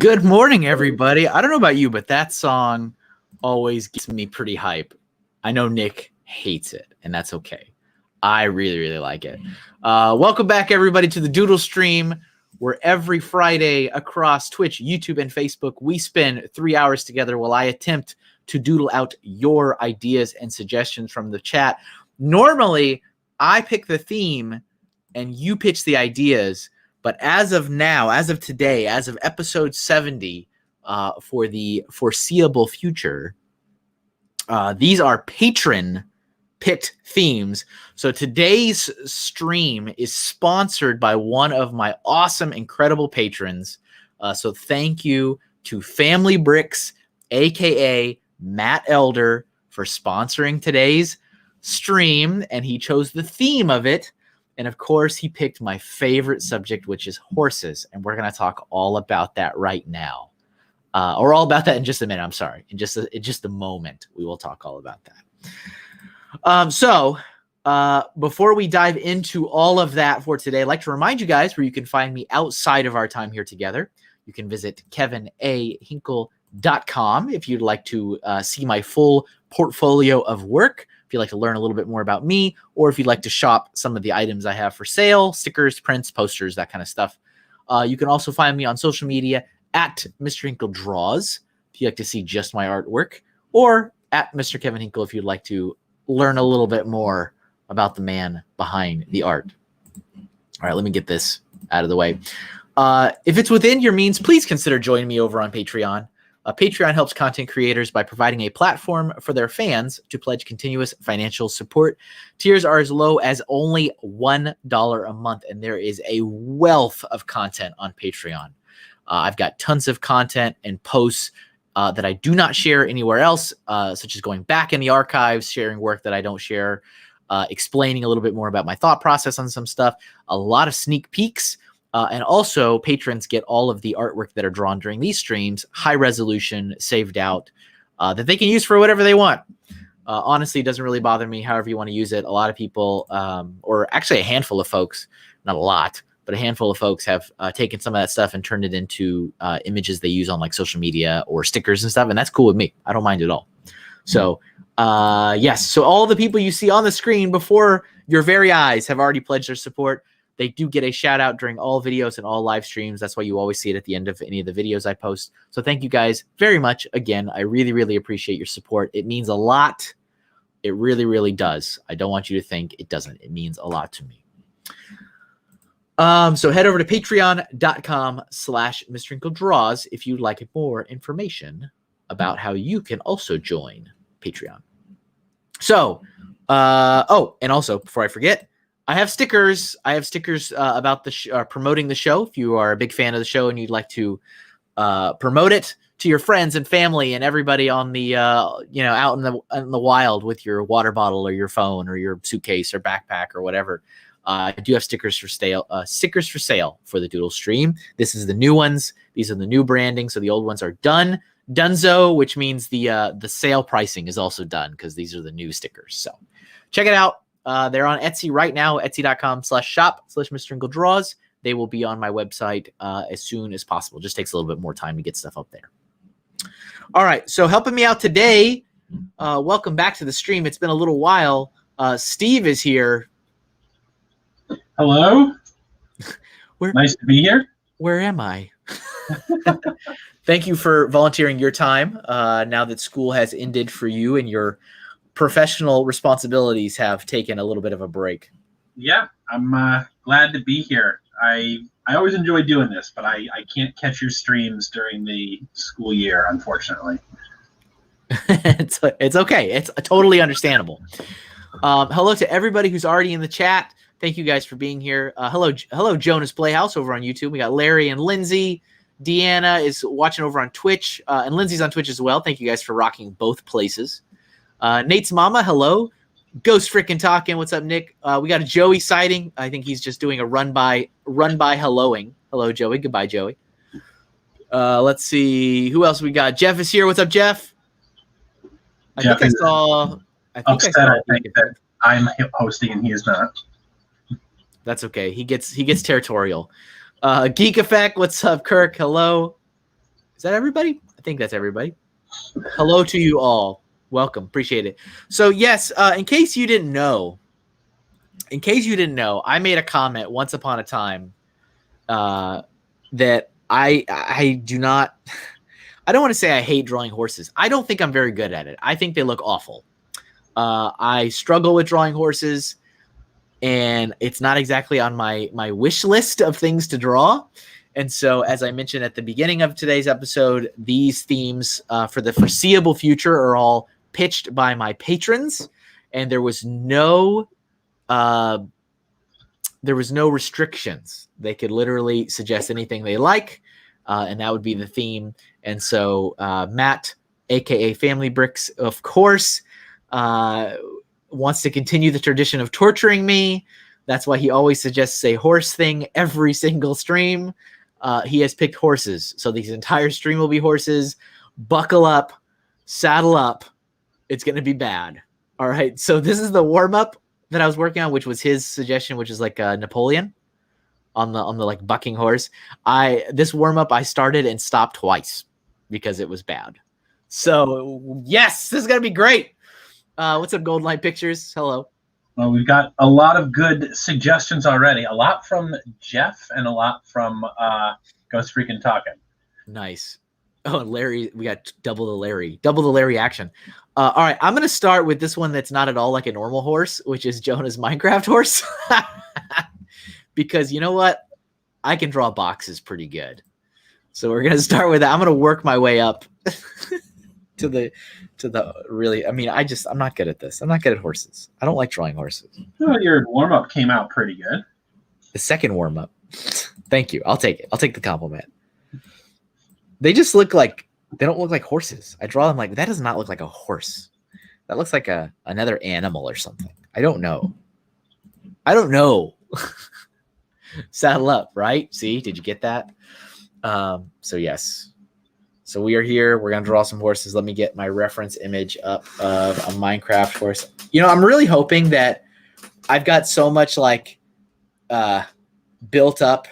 Good morning, everybody. I don't know about you, but that song always gets me pretty hype. I know Nick hates it, and that's okay. I really, really like it. Welcome back, everybody, to the Doodle Stream, where every Friday across Twitch, YouTube, and Facebook, we spend 3 hours together while I attempt to doodle out your ideas and suggestions from the chat. Normally, I pick the theme, and you pitch the ideas. But as of now, as of today, as of episode 70, for the foreseeable future, these are patron-picked themes. So today's stream is sponsored by one of my awesome, incredible patrons. So thank you to Family Bricks, a.k.a. Matt Elder, for sponsoring today's stream. And he chose the theme of it. And of course, he picked my favorite subject, which is horses. And we're going to talk all about that right now. Or all about that in just a minute. I'm sorry. In just a moment, we will talk all about that. So before we dive into all of that for today, I'd like to remind you guys where you can find me outside of our time here together. You can visit KevinAHinkle.com if you'd like to see my full portfolio of work. If you'd like to learn a little bit more about me, or if you'd like to shop some of the items I have for sale, stickers, prints, posters, that kind of stuff. You can also find me on social media at MrHinkleDraws if you'd like to see just my artwork, or at Mr. Kevin Hinkle if you'd like to learn a little bit more about the man behind the art. All right, let me get this out of the way. If it's within your means, please consider joining me over on Patreon. Patreon helps content creators by providing a platform for their fans to pledge continuous financial support. Tiers are as low as only $1 a month, and there is a wealth of content on Patreon. I've got tons of content and posts that I do not share anywhere else, such as going back in the archives, sharing work that I don't share, explaining a little bit more about my thought process on some stuff, a lot of sneak peeks. And also, patrons get all of the artwork that are drawn during these streams, high resolution, saved out, that they can use for whatever they want. Honestly, it doesn't really bother me, however you want to use it. A lot of people, or actually a handful of folks, not a lot, but a handful of folks have taken some of that stuff and turned it into images they use on like social media or stickers and stuff. And that's cool with me. I don't mind at all. So, yes. So all the people you see on the screen before your very eyes have already pledged their support. They do get a shout out during all videos and all live streams. That's why you always see it at the end of any of the videos I post. So thank you guys very much. Again, I really, really appreciate your support. It means a lot. It really, really does. I don't want you to think it doesn't. It means a lot to me. So head over to patreon.com/MrHinkleDraws if you'd like more information about how you can also join Patreon. So, oh, and also before I forget, I have stickers. I have stickers about the promoting the show. If you are a big fan of the show and you'd like to promote it to your friends and family and everybody on the out in the wild with your water bottle or your phone or your suitcase or backpack or whatever, I do have stickers for sale. Stickers for sale for the Doodle Stream. This is the new ones. These are the new branding. So the old ones are done. Dunzo, which means the sale pricing is also done because these are the new stickers. So check it out. They're on Etsy right now, etsy.com/shop/MrHinkleDraws. They will be on my website as soon as possible. Just takes a little bit more time to get stuff up there. All right. So helping me out today, welcome back to the stream. It's been a little while. Steve is here. Hello. Nice to be here. Where am I? Thank you for volunteering your time now that school has ended for you and your professional responsibilities have taken a little bit of a break. Yeah, I'm glad to be here. I always enjoy doing this, but I can't catch your streams during the school year, unfortunately. It's okay. It's totally understandable. Hello to everybody who's already in the chat. Thank you guys for being here. Hello, Jonas Playhouse over on YouTube. We got Larry and Lindsay. Deanna is watching over on Twitch, and Lindsay's on Twitch as well. Thank you guys for rocking both places. Nate's mama, hello. Ghost frickin' talking. What's up, Nick? We got a Joey sighting. I think he's just doing a run by helloing. Hello, Joey. Goodbye, Joey. Let's see who else we got. Jeff is here. What's up, Jeff? I think I saw that I'm hosting and he is not. That's okay. He gets territorial. Geek Effect. What's up, Kirk? Hello. Is that everybody? I think that's everybody. Hello to you all. Welcome. Appreciate it. So yes, in case you didn't know, I made a comment once upon a time that I do not. I don't want to say I hate drawing horses. I don't think I'm very good at it. I think they look awful. I struggle with drawing horses, and it's not exactly on my wish list of things to draw. And so, as I mentioned at the beginning of today's episode, these themes for the foreseeable future are all pitched by my patrons, and there was no restrictions. They could literally suggest anything they like, and that would be the theme. And so Matt, aka Family Bricks, of course, wants to continue the tradition of torturing me. That's why he always suggests a horse thing every single stream. He has picked horses, so this entire stream will be horses. Buckle up, saddle up. It's going to be bad. All right, so this is the warm-up that I was working on, which was his suggestion, which is like Napoleon on the like bucking horse. This warm-up I started and stopped twice because it was bad. So yes, this is going to be great. What's up, Golden Light Pictures? Hello. Well, we've got a lot of good suggestions already. A lot from Jeff and a lot from Ghost Freaking Talking. Nice. Oh, and Larry, we got double the Larry action. All right, I'm going to start with this one that's not at all like a normal horse, which is Jonah's Minecraft horse. Because you know what? I can draw boxes pretty good. So we're going to start with that. I'm going to work my way up to the really, I mean, I'm not good at this. I'm not good at horses. I don't like drawing horses. Well, your warm-up came out pretty good. The second warm-up. Thank you. I'll take it. I'll take the compliment. They just look like, they don't look like horses. I draw them like, that does not look like a horse. That looks like another animal or something. I don't know. Saddle up, right? See, did you get that? So yes. So we are here. We're going to draw some horses. Let me get my reference image up of a Minecraft horse. You know, I'm really hoping that I've got so much like built up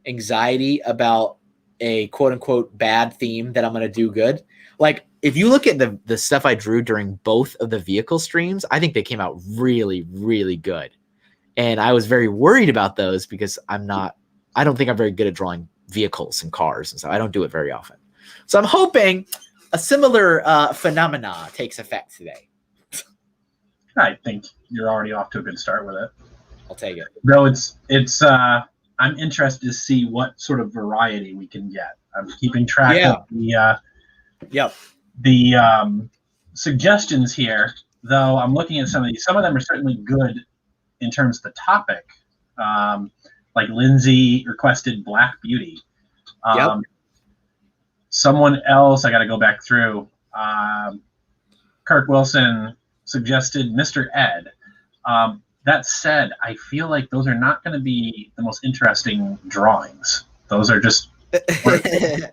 anxiety about a quote unquote bad theme that I'm going to do good. Like if you look at the stuff I drew during both of the vehicle streams, I think they came out really, really good. And I was very worried about those because I don't think I'm very good at drawing vehicles and cars. And so I don't do it very often. So I'm hoping a similar phenomena takes effect today. I think you're already off to a good start with it. I'll take it. Though it's I'm interested to see what sort of variety we can get. I'm keeping track of the suggestions here, though I'm looking at some of these. Some of them are certainly good in terms of the topic. Like Lindsay requested Black Beauty. Someone else, I got to go back through. Kirk Wilson suggested Mr. Ed. That said, I feel like those are not going to be the most interesting drawings. Those are just portraits.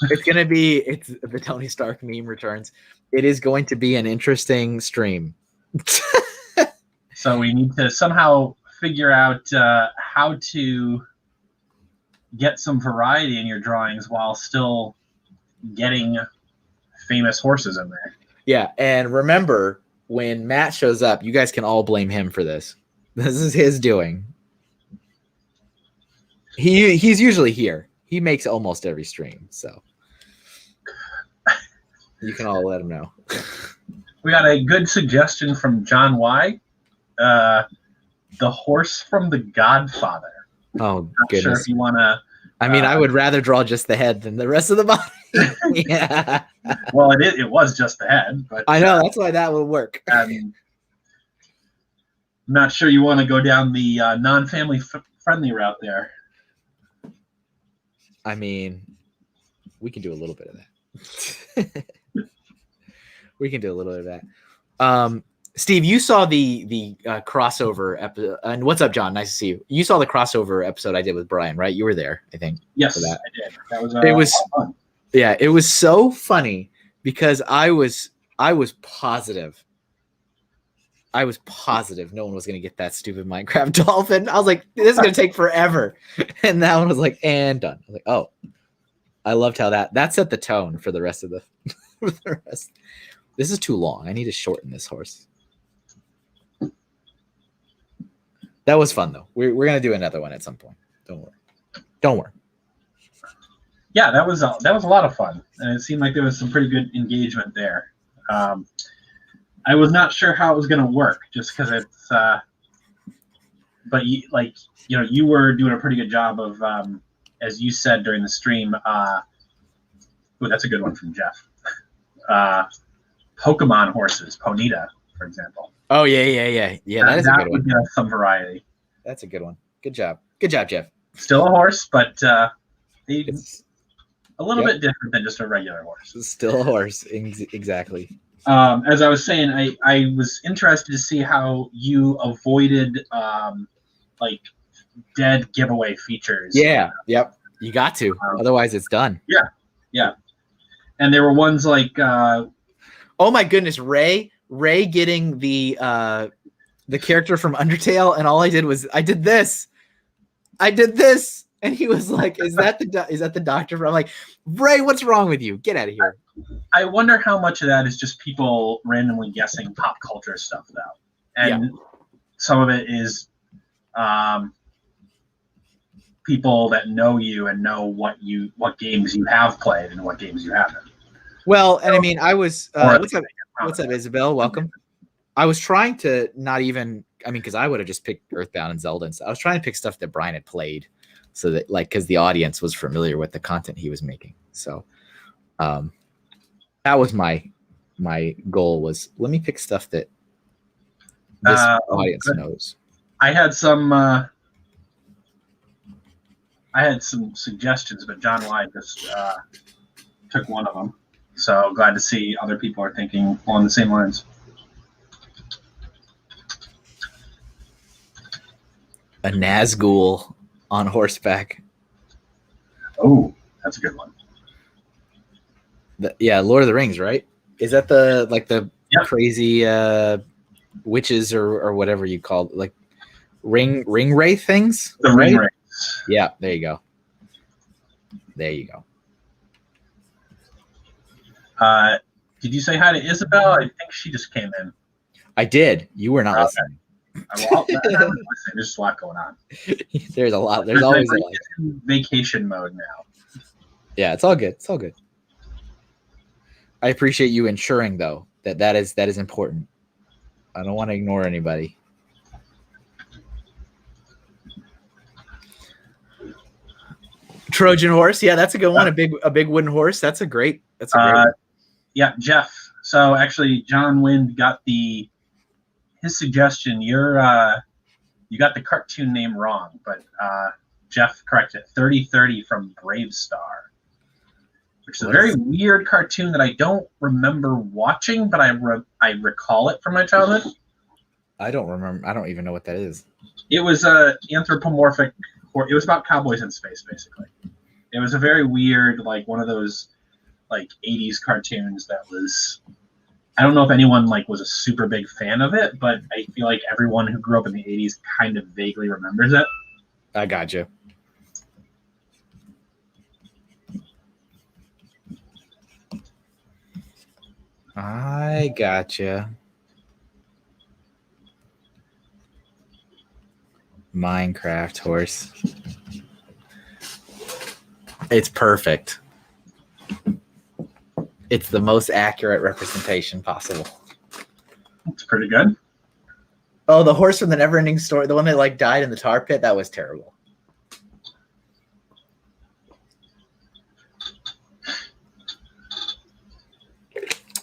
It's going to be, it's the Tony Stark meme returns. It is going to be an interesting stream. So we need to somehow figure out how to get some variety in your drawings while still getting famous horses in there. Yeah, and remember, when Matt shows up, you guys can all blame him for this. This is his doing. He's usually here. He makes almost every stream, so you can all let him know. We got a good suggestion from John Y. The horse from The Godfather. Oh, not goodness. Sure if you want to. I mean, I would rather draw just the head than the rest of the body. Yeah. Well, it was just the head, but I know that's why that would work. I'm not sure you want to go down the non-family friendly route there. I mean, we can do a little bit of that. We can do a little bit of that. Steve, you saw the crossover episode, and what's up, John? Nice to see you. You saw the crossover episode I did with Brian, right? You were there, I think. Yes, for that. I did. That was it was fun. Yeah, it was so funny because I was positive. I was positive no one was gonna get that stupid Minecraft dolphin. I was like, this is gonna take forever, and that one was like, and done. I was like, oh, I loved how that set the tone for the rest of the for the rest. This is too long. I need to shorten this horse. That was fun though. We're gonna do another one at some point. Don't worry. Don't worry. Yeah, that was a lot of fun, and it seemed like there was some pretty good engagement there. I was not sure how it was going to work, just because it's. But you were doing a pretty good job of, as you said during the stream. Oh, that's a good one from Jeff. Pokemon horses, Ponyta, for example. Oh yeah. That is a good one. Would give some variety. That's a good one. Good job, Jeff. Still a horse, but it's a little bit different than just a regular horse. Still a horse, exactly. As I was saying, I was interested to see how you avoided like dead giveaway features. Yeah, yep. You got to, otherwise it's done. Yeah. And there were ones like, oh my goodness, Ray getting the character from Undertale, and all I did was I did this, and he was like, "Is that the doctor?" I'm like, "Ray, what's wrong with you? Get out of here." I wonder how much of that is just people randomly guessing pop culture stuff, though, and some of it is people that know you and know what games you have played and what games you haven't. Well, and I mean, I was what's up, Isabel? Welcome. I was trying to not even, because I would have just picked Earthbound and Zelda, and so I was trying to pick stuff that Brian had played, so that because the audience was familiar with the content he was making. So, that was my goal, was let me pick stuff that this audience knows. I had some suggestions, but John White just took one of them. So glad to see other people are thinking along the same lines. A Nazgul on horseback. Oh, that's a good one. Lord of the Rings, right? Is that the crazy witches or whatever you call it, like ring wraith things? The ring wraiths. Yeah, there you go. Did you say hi to Isabel? I think she just came in. I did. You were not listening. Well, there's a lot going on. There's a lot. There's always a lot. In vacation mode now. Yeah, it's all good. It's all good. I appreciate you ensuring, though, that is important. I don't want to ignore anybody. Trojan horse, yeah, that's a good one. A big wooden horse. That's a great one. Yeah, Jeff. So actually, John Wind got his suggestion. You got the cartoon name wrong, but Jeff corrected 3030 from Brave Star, which is a very weird cartoon that I don't remember watching, but I recall it from my childhood. I don't remember. I don't even know what that is. It was a anthropomorphic. It was about cowboys in space, basically. It was a very weird, like one of those, like 80s cartoons that was. I don't know if anyone was a super big fan of it, but I feel like everyone who grew up in the 80s kind of vaguely remembers it. I gotcha. Minecraft horse. It's perfect. It's the most accurate representation possible. It's pretty good. Oh, the horse from the Neverending Story, the one that died in the tar pit, that was terrible.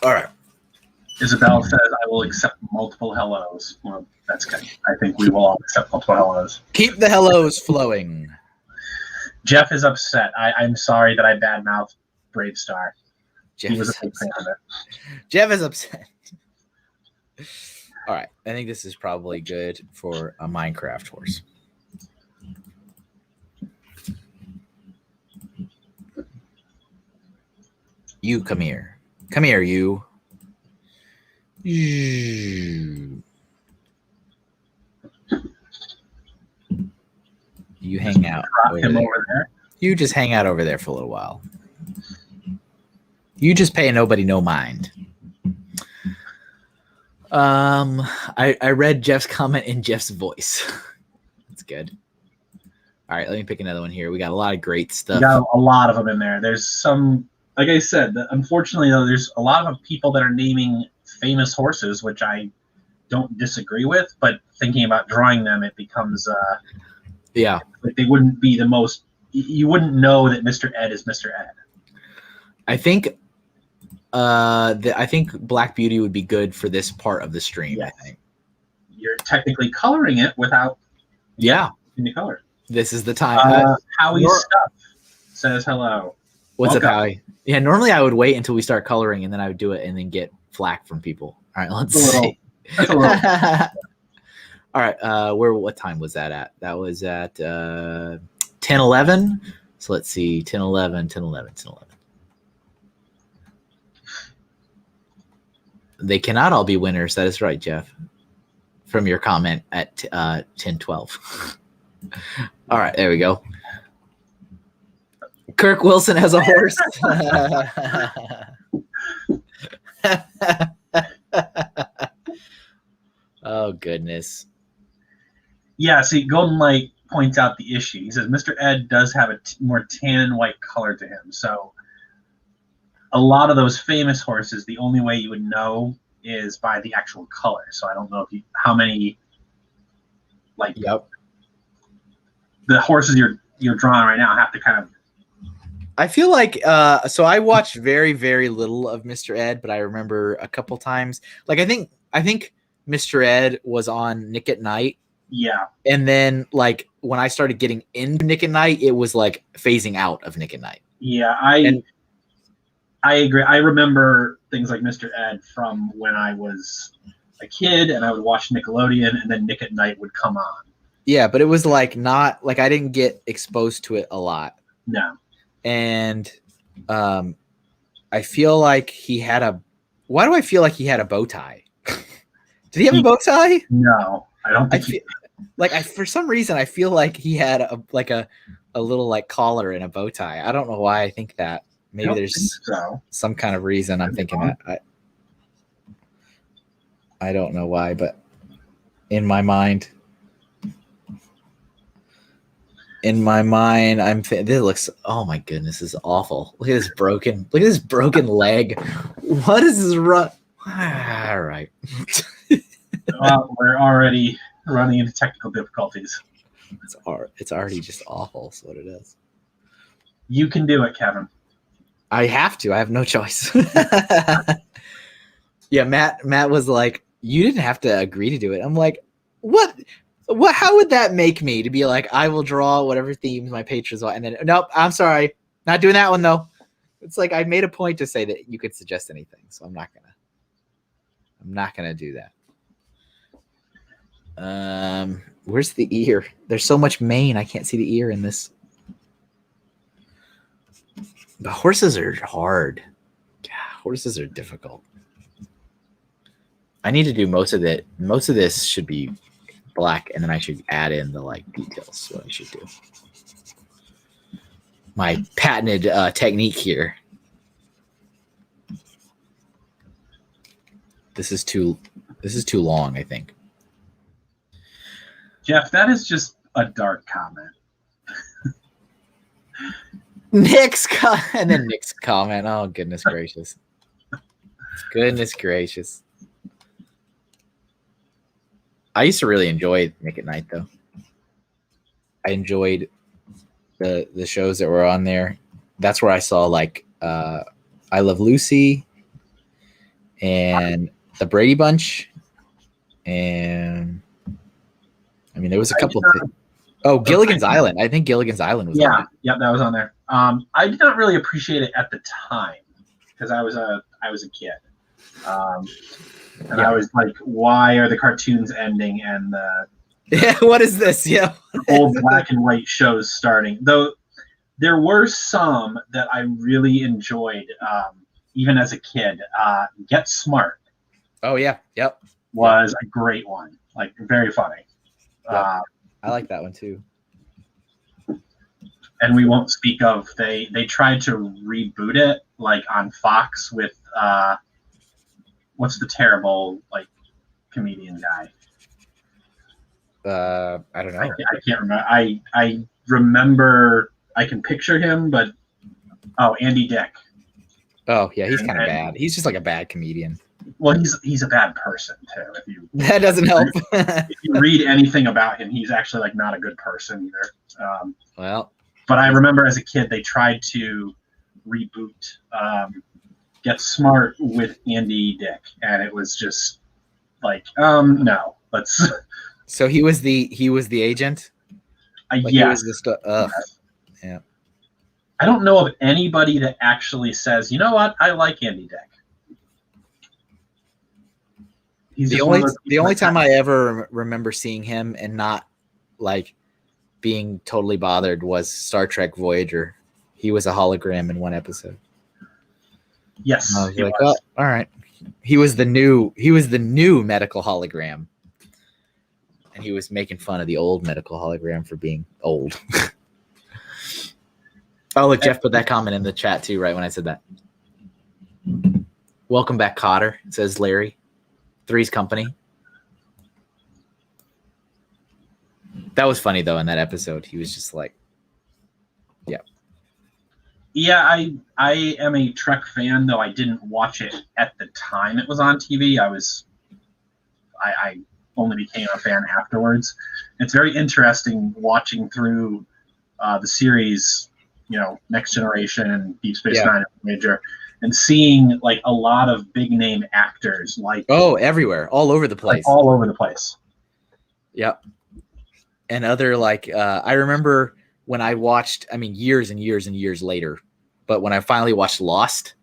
All right. Isabel says, I will accept multiple hellos. Well, that's good. I think we will all accept multiple hellos. Keep the hellos flowing. Jeff is upset. I'm sorry that I badmouthed Brave Star. He was a big fan of it. Jeff is upset. All right. I think this is probably good for a Minecraft horse. You come here. Come here, you. You hang out over there. You just hang out over there for a little while. You just pay nobody no mind. I read Jeff's comment in Jeff's voice. That's good. All right, let me pick another one here. We got a lot of great stuff. We got a lot of them in there. There's some, like I said, unfortunately though, there's a lot of people that are naming famous horses, which I don't disagree with, but thinking about drawing them, it becomes like they wouldn't be the most. You wouldn't know that Mr. Ed is Mr. Ed. I think I think Black Beauty would be good for this part of the stream. Yes. I think you're technically coloring it without in the color. This is the time. Howie Stuff says hello. What's up, Howie? Yeah, normally I would wait until we start coloring and then I would do it and then get flack from people. All right, let's see. That's a little. All right, what time was that at? That was at 10:11. So let's see, 10:11, 10:11, 10:11. They cannot all be winners. That is right, Jeff. From your comment at 10:12. All right, there we go. Kirk Wilson has a horse. Oh, goodness. Yeah, see, Golden Light points out the issue. He says Mr. Ed does have a more tan and white color to him. So a lot of those famous horses, the only way you would know is by the actual color. So I don't know if how many, like, the horses you're drawing right now have to kind of. I feel like so I watched very, very little of Mr. Ed, but I remember a couple times. Like I think Mr. Ed was on Nick at Night. Yeah. And then like when I started getting into Nick at Night, it was like phasing out of Nick at Night. Yeah, I agree. I remember things like Mr. Ed from when I was a kid and I would watch Nickelodeon and then Nick at Night would come on. Yeah, but it was like not like I didn't get exposed to it a lot. No. And I feel like he had a why do I feel like he had a bow tie? Did he have a bow tie? No, I don't think for some reason I feel like he had a little like collar and a bow tie. I don't know why I think that. Maybe there's some kind of reason I'm thinking that. I don't know why, but in my mind, I'm this looks. Oh my goodness, this is awful. Look at this broken. Look at this broken leg. What is this run? All right. Well, we're already running into technical difficulties. It's already just awful. That's what it is. You can do it, Kevin. I have to. I have no choice. Yeah, Matt was like, you didn't have to agree to do it. I'm like, what? How would that make me to be like, I will draw whatever themes my patrons want, and then nope, I'm sorry, not doing that one though. It's like I made a point to say that you could suggest anything, so I'm not gonna do that. Where's the ear? There's so much mane, I can't see the ear in this. The horses are hard. Yeah, horses are difficult. I need to do most of it. Most of this should be black, and then I should add in the like details. What I should do. My patented technique here. This is too long, I think. Jeff, that is just a dark comment. Nick's comment. Oh, goodness gracious. Goodness gracious. I used to really enjoy Nick at Night, though. I enjoyed the shows that were on there. That's where I saw, like, I Love Lucy and The Brady Bunch. And, I mean, there was a couple things. Oh, Gilligan's Island. I think Gilligan's Island was on there. Yeah, that was on there. I did not really appreciate it at the time because I was a kid. And I was like, why are the cartoons ending and yeah, what is this? Yeah. old black and white shows starting? Though there were some that I really enjoyed, even as a kid. Get Smart. Oh, yeah. Yep. Was a great one. Like, very funny. Yep. I like that one too. And we won't speak of they tried to reboot it like on Fox with what's the terrible like comedian guy? I don't know. I can't remember. I remember. I can picture him, but Andy Dick. Oh yeah, he's kind of bad. He's just like a bad comedian. Well, he's a bad person too. That doesn't help. If you read anything about him, he's actually like not a good person either. Well, but I remember as a kid they tried to reboot Get Smart with Andy Dick, and it was just like no, let's. So he was the agent. Like yeah. He was the yeah. I don't know of anybody that actually says, you know what, I like Andy Dick. He's the only time I ever remember seeing him and not like being totally bothered was Star Trek Voyager. He was a hologram in one episode. Yes. I was like, oh, all right. He was the new medical hologram. And he was making fun of the old medical hologram for being old. Oh, look, Jeff put that comment in the chat too, right when I said that. Welcome back, Cotter, says Larry. Three's Company. That was funny, though, in that episode. He was just like, yeah. Yeah, I am a Trek fan, though I didn't watch it at the time it was on TV. I only became a fan afterwards. It's very interesting watching through the series, Next Generation and Deep Space Nine and Voyager, and seeing like a lot of big name actors like everywhere, all over the place. All over the place. Yep. And other like I remember when I watched, years and years and years later, but when I finally watched Lost,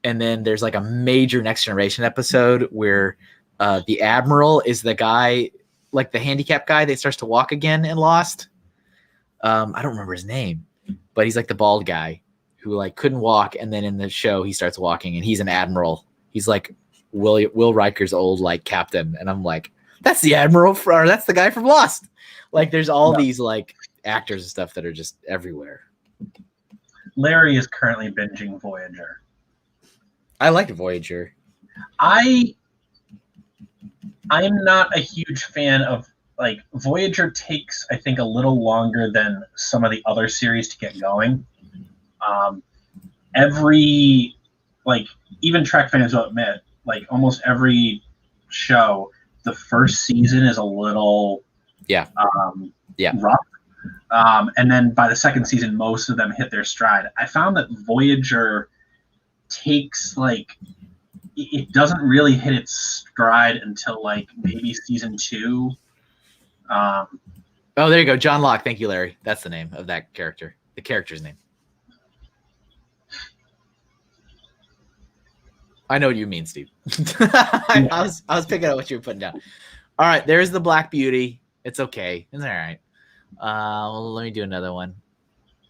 and then there's like a major Next Generation episode where the Admiral is the guy, like the handicapped guy that starts to walk again in Lost. I don't remember his name, but he's like the bald guy who like couldn't walk, and then in the show he starts walking, and he's an admiral. He's like Will Riker's old like captain, and I'm like, that's the admiral or that's the guy from Lost. Like there's all these like actors and stuff that are just everywhere. Larry is currently binging Voyager. I liked Voyager. I am not a huge fan of like Voyager takes, I think, a little longer than some of the other series to get going. Every like even Trek fans will admit, like almost every show, the first season is a little rough. And then by the second season, most of them hit their stride. I found that Voyager takes like it doesn't really hit its stride until like maybe season 2. Oh, there you go. John Locke. Thank you, Larry. That's the name of that character. The character's name. I know what you mean, Steve. I was picking up what you were putting down. All right, there's the Black Beauty. It's okay. It's all right. Let me do another one.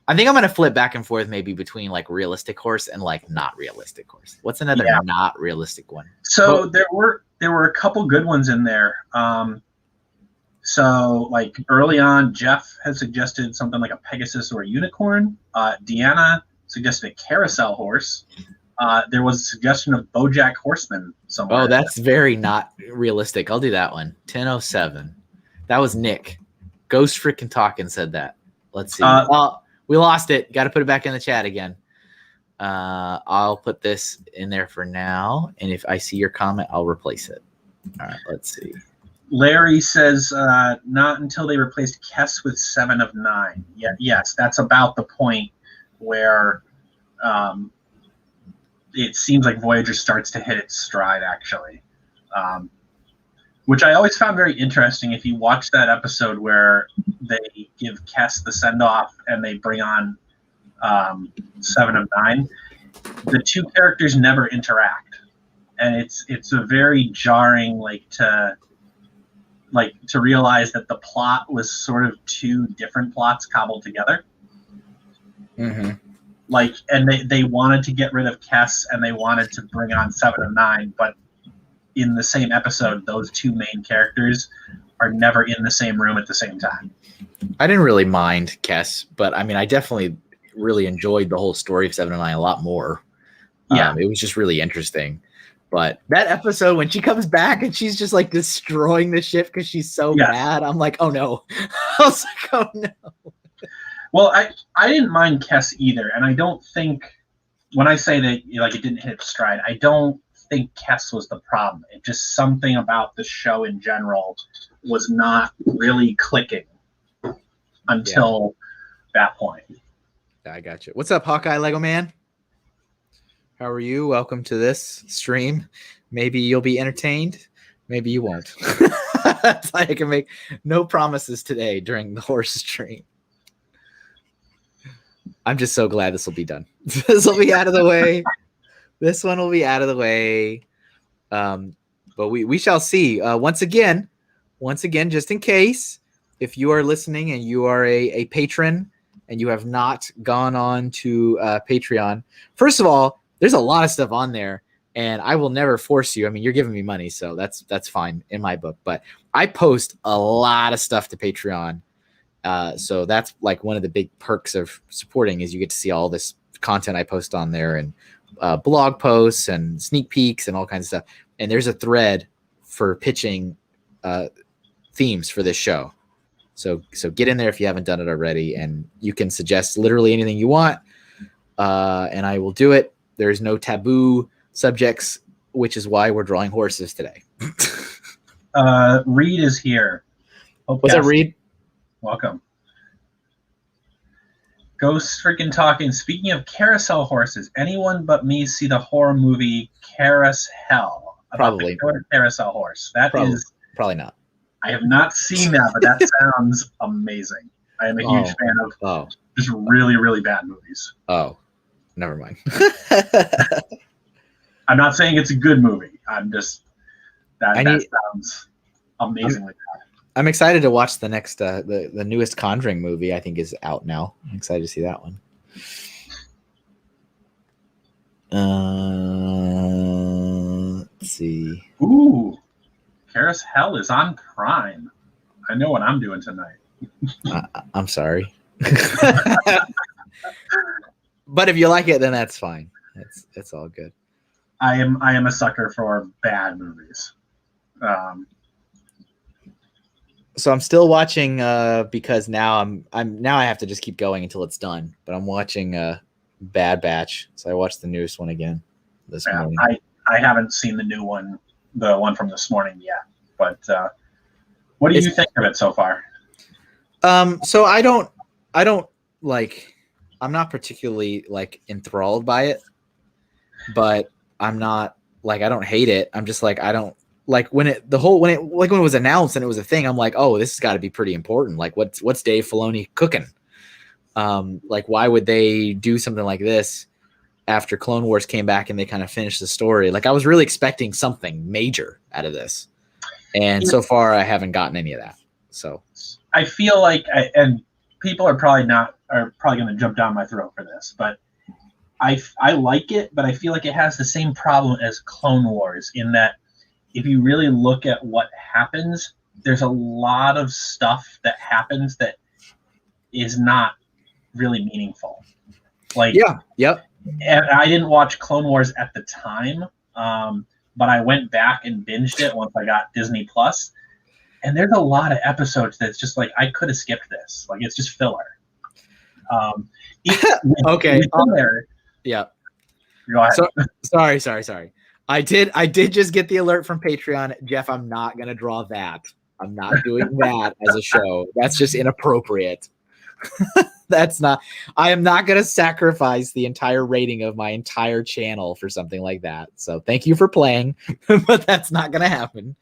I think I'm gonna flip back and forth maybe between like realistic horse and like not realistic horse. What's another not realistic one? So there were a couple good ones in there. So like early on, Jeff had suggested something like a Pegasus or a unicorn. Deanna suggested a carousel horse. There was a suggestion of BoJack Horseman somewhere. Oh, that's very not realistic. I'll do that one. 10:07. That was Nick. Ghost Frickin' Talkin' said that. Let's see. We lost it. Got to put it back in the chat again. I'll put this in there for now, and if I see your comment, I'll replace it. All right, let's see. Larry says not until they replaced Kess with 7 of 9. Yeah, yes, that's about the point where it seems like Voyager starts to hit its stride, actually. Which I always found very interesting. If you watch that episode where they give Kess the send-off and they bring on 7 of 9, the two characters never interact, and it's a very jarring to realize that the plot was sort of two different plots cobbled together. Mm-hmm. And they wanted to get rid of Kess and they wanted to bring on 7 of 9, but in the same episode, those two main characters are never in the same room at the same time. I didn't really mind Kess, but I mean, I definitely really enjoyed the whole story of 7 and 9 a lot more. Yeah. It was just really interesting. But that episode when she comes back and she's just like destroying the ship because she's so mad, I'm like, oh no. I was like, oh no. Well, I didn't mind Kess either, and I don't think when I say that like it didn't hit stride, I don't think Kess was the problem. It just something about the show in general was not really clicking until that point. I got you. What's up, Hawkeye Lego Man? How are you? Welcome to this stream. Maybe you'll be entertained. Maybe you won't. I can make no promises today during the horse stream. I'm just so glad this will be done. This will be out of the way. This one will be out of the way. But we shall see. Once again, just in case, if you are listening and you are a patron and you have not gone on to Patreon, first of all, there's a lot of stuff on there, and I will never force you. I mean, you're giving me money, so that's fine in my book. But I post a lot of stuff to Patreon. So that's like one of the big perks of supporting is you get to see all this content I post on there and blog posts and sneak peeks and all kinds of stuff. And there's a thread for pitching themes for this show. So get in there if you haven't done it already, and you can suggest literally anything you want, and I will do it. There's no taboo subjects, which is why we're drawing horses today. Reed is here. What's up, Reed? Welcome. Ghost freaking talking. Speaking of carousel horses, anyone but me see the horror movie Carousel about Probably. the carousel horse. Probably not. I have not seen that, but that sounds amazing. I am a huge fan of just really, really bad movies. Oh, never mind. I'm not saying it's a good movie. I'm just that sounds amazingly bad. I'm excited to watch the next the newest Conjuring movie. I think is out now. I'm excited to see that one. Let's see. Ooh, Carousel is on Prime. I know what I'm doing tonight. I'm sorry. But if you like it, then that's fine. It's all good. I am a sucker for bad movies. So I'm still watching because now I have to just keep going until it's done. But I'm watching Bad Batch, so I watched the newest one again this morning. I haven't seen the new one, the one from this morning yet. But what do you think of it so far? So I don't like. I'm not particularly like enthralled by it, but I'm not like I don't hate it. I'm just like I don't like when it was announced and it was a thing. I'm like, oh, this has got to be pretty important. Like, what's Dave Filoni cooking? Like, why would they do something like this after Clone Wars came back and they kind of finished the story? Like, I was really expecting something major out of this, and so far I haven't gotten any of that. So I feel like, and people are probably going to jump down my throat for this, but I like it, but I feel like it has the same problem as Clone Wars in that if you really look at what happens, there's a lot of stuff that happens that is not really meaningful. Like, yep. And I didn't watch Clone Wars at the time, but I went back and binged it once I got Disney Plus. And there's a lot of episodes that's just like, I could have skipped this. Like, it's just filler. Okay. There. Yeah. Go ahead. Sorry. I did just get the alert from Patreon. Jeff, I'm not going to draw that. I'm not doing that as a show. That's just inappropriate. I am not going to sacrifice the entire rating of my entire channel for something like that. So thank you for playing, but that's not going to happen.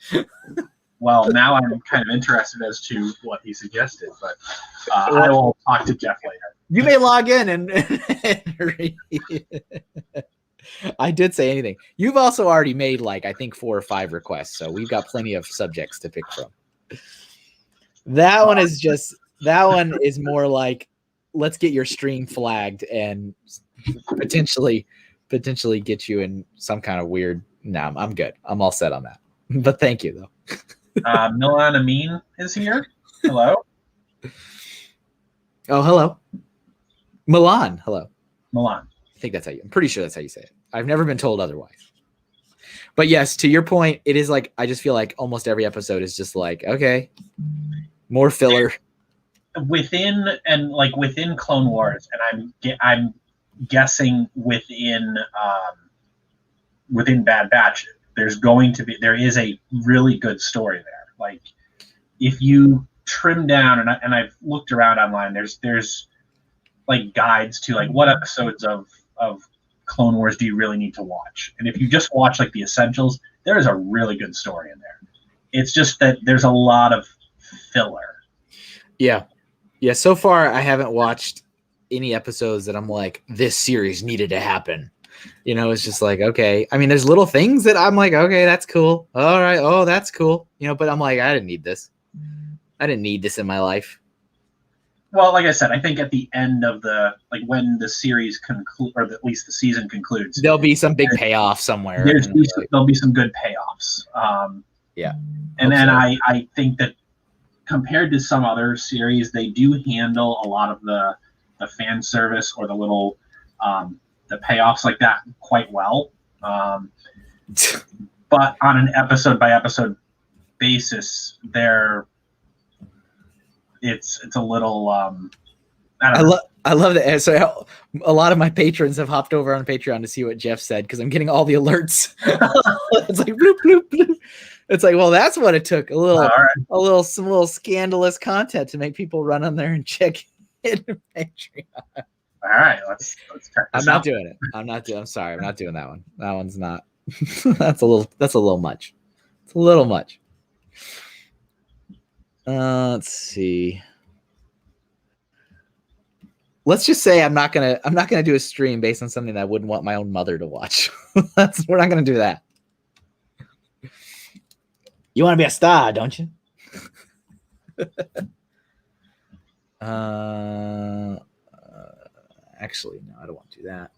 Well, now I'm kind of interested as to what he suggested, but I will talk to Jeff later. You may log in and read. I did say anything. You've also already made I think 4 or 5 requests, so we've got plenty of subjects to pick from. That one is more like, let's get your stream flagged and potentially get you in some kind of weird. No, I'm good. I'm all set on that. But thank you though. Milan Amin is here. Hello. Oh, hello. Milan, hello. Milan. I think I'm pretty sure that's how you say it. I've never been told otherwise. But yes, to your point, it is like, I just feel like almost every episode is just like, okay, more filler. Within Clone Wars, and I'm guessing within Bad Batch, there is a really good story there. Like, if you trim down, and I've looked around online, there's like guides to like what episodes of Clone Wars do you really need to watch, and if you just watch like the essentials, there is a really good story in there. It's just that there's a lot of filler. Yeah. So far, I haven't watched any episodes that I'm like, this series needed to happen. You know, it's just like, okay. I mean, there's little things that I'm like, okay, that's cool. All right. Oh, that's cool. You know, but I'm like, I didn't need this. I didn't need this in my life. Well, like I said, I think at the end of when the series concludes, or at least the season concludes, there'll be some big payoff somewhere. There'll be some good payoffs. Yeah. And then I think that compared to some other series, they do handle a lot of the fan service or the little the payoffs like that quite well. But on an episode by episode basis, it's a little I love that. So a lot of my patrons have hopped over on Patreon to see what Jeff said, because I'm getting all the alerts. It's like bloop, bloop, bloop. It's like, well, that's what it took. Some little scandalous content to make people run on there and check in Patreon. All right, let's check this out. Doing it. I'm sorry, I'm not doing that one. That one's not. That's a little much. It's a little much. Let's see. Let's just say I'm not gonna do a stream based on something that I wouldn't want my own mother to watch. We're not gonna do that. You want to be a star, don't you? Actually, no, I don't want to do that.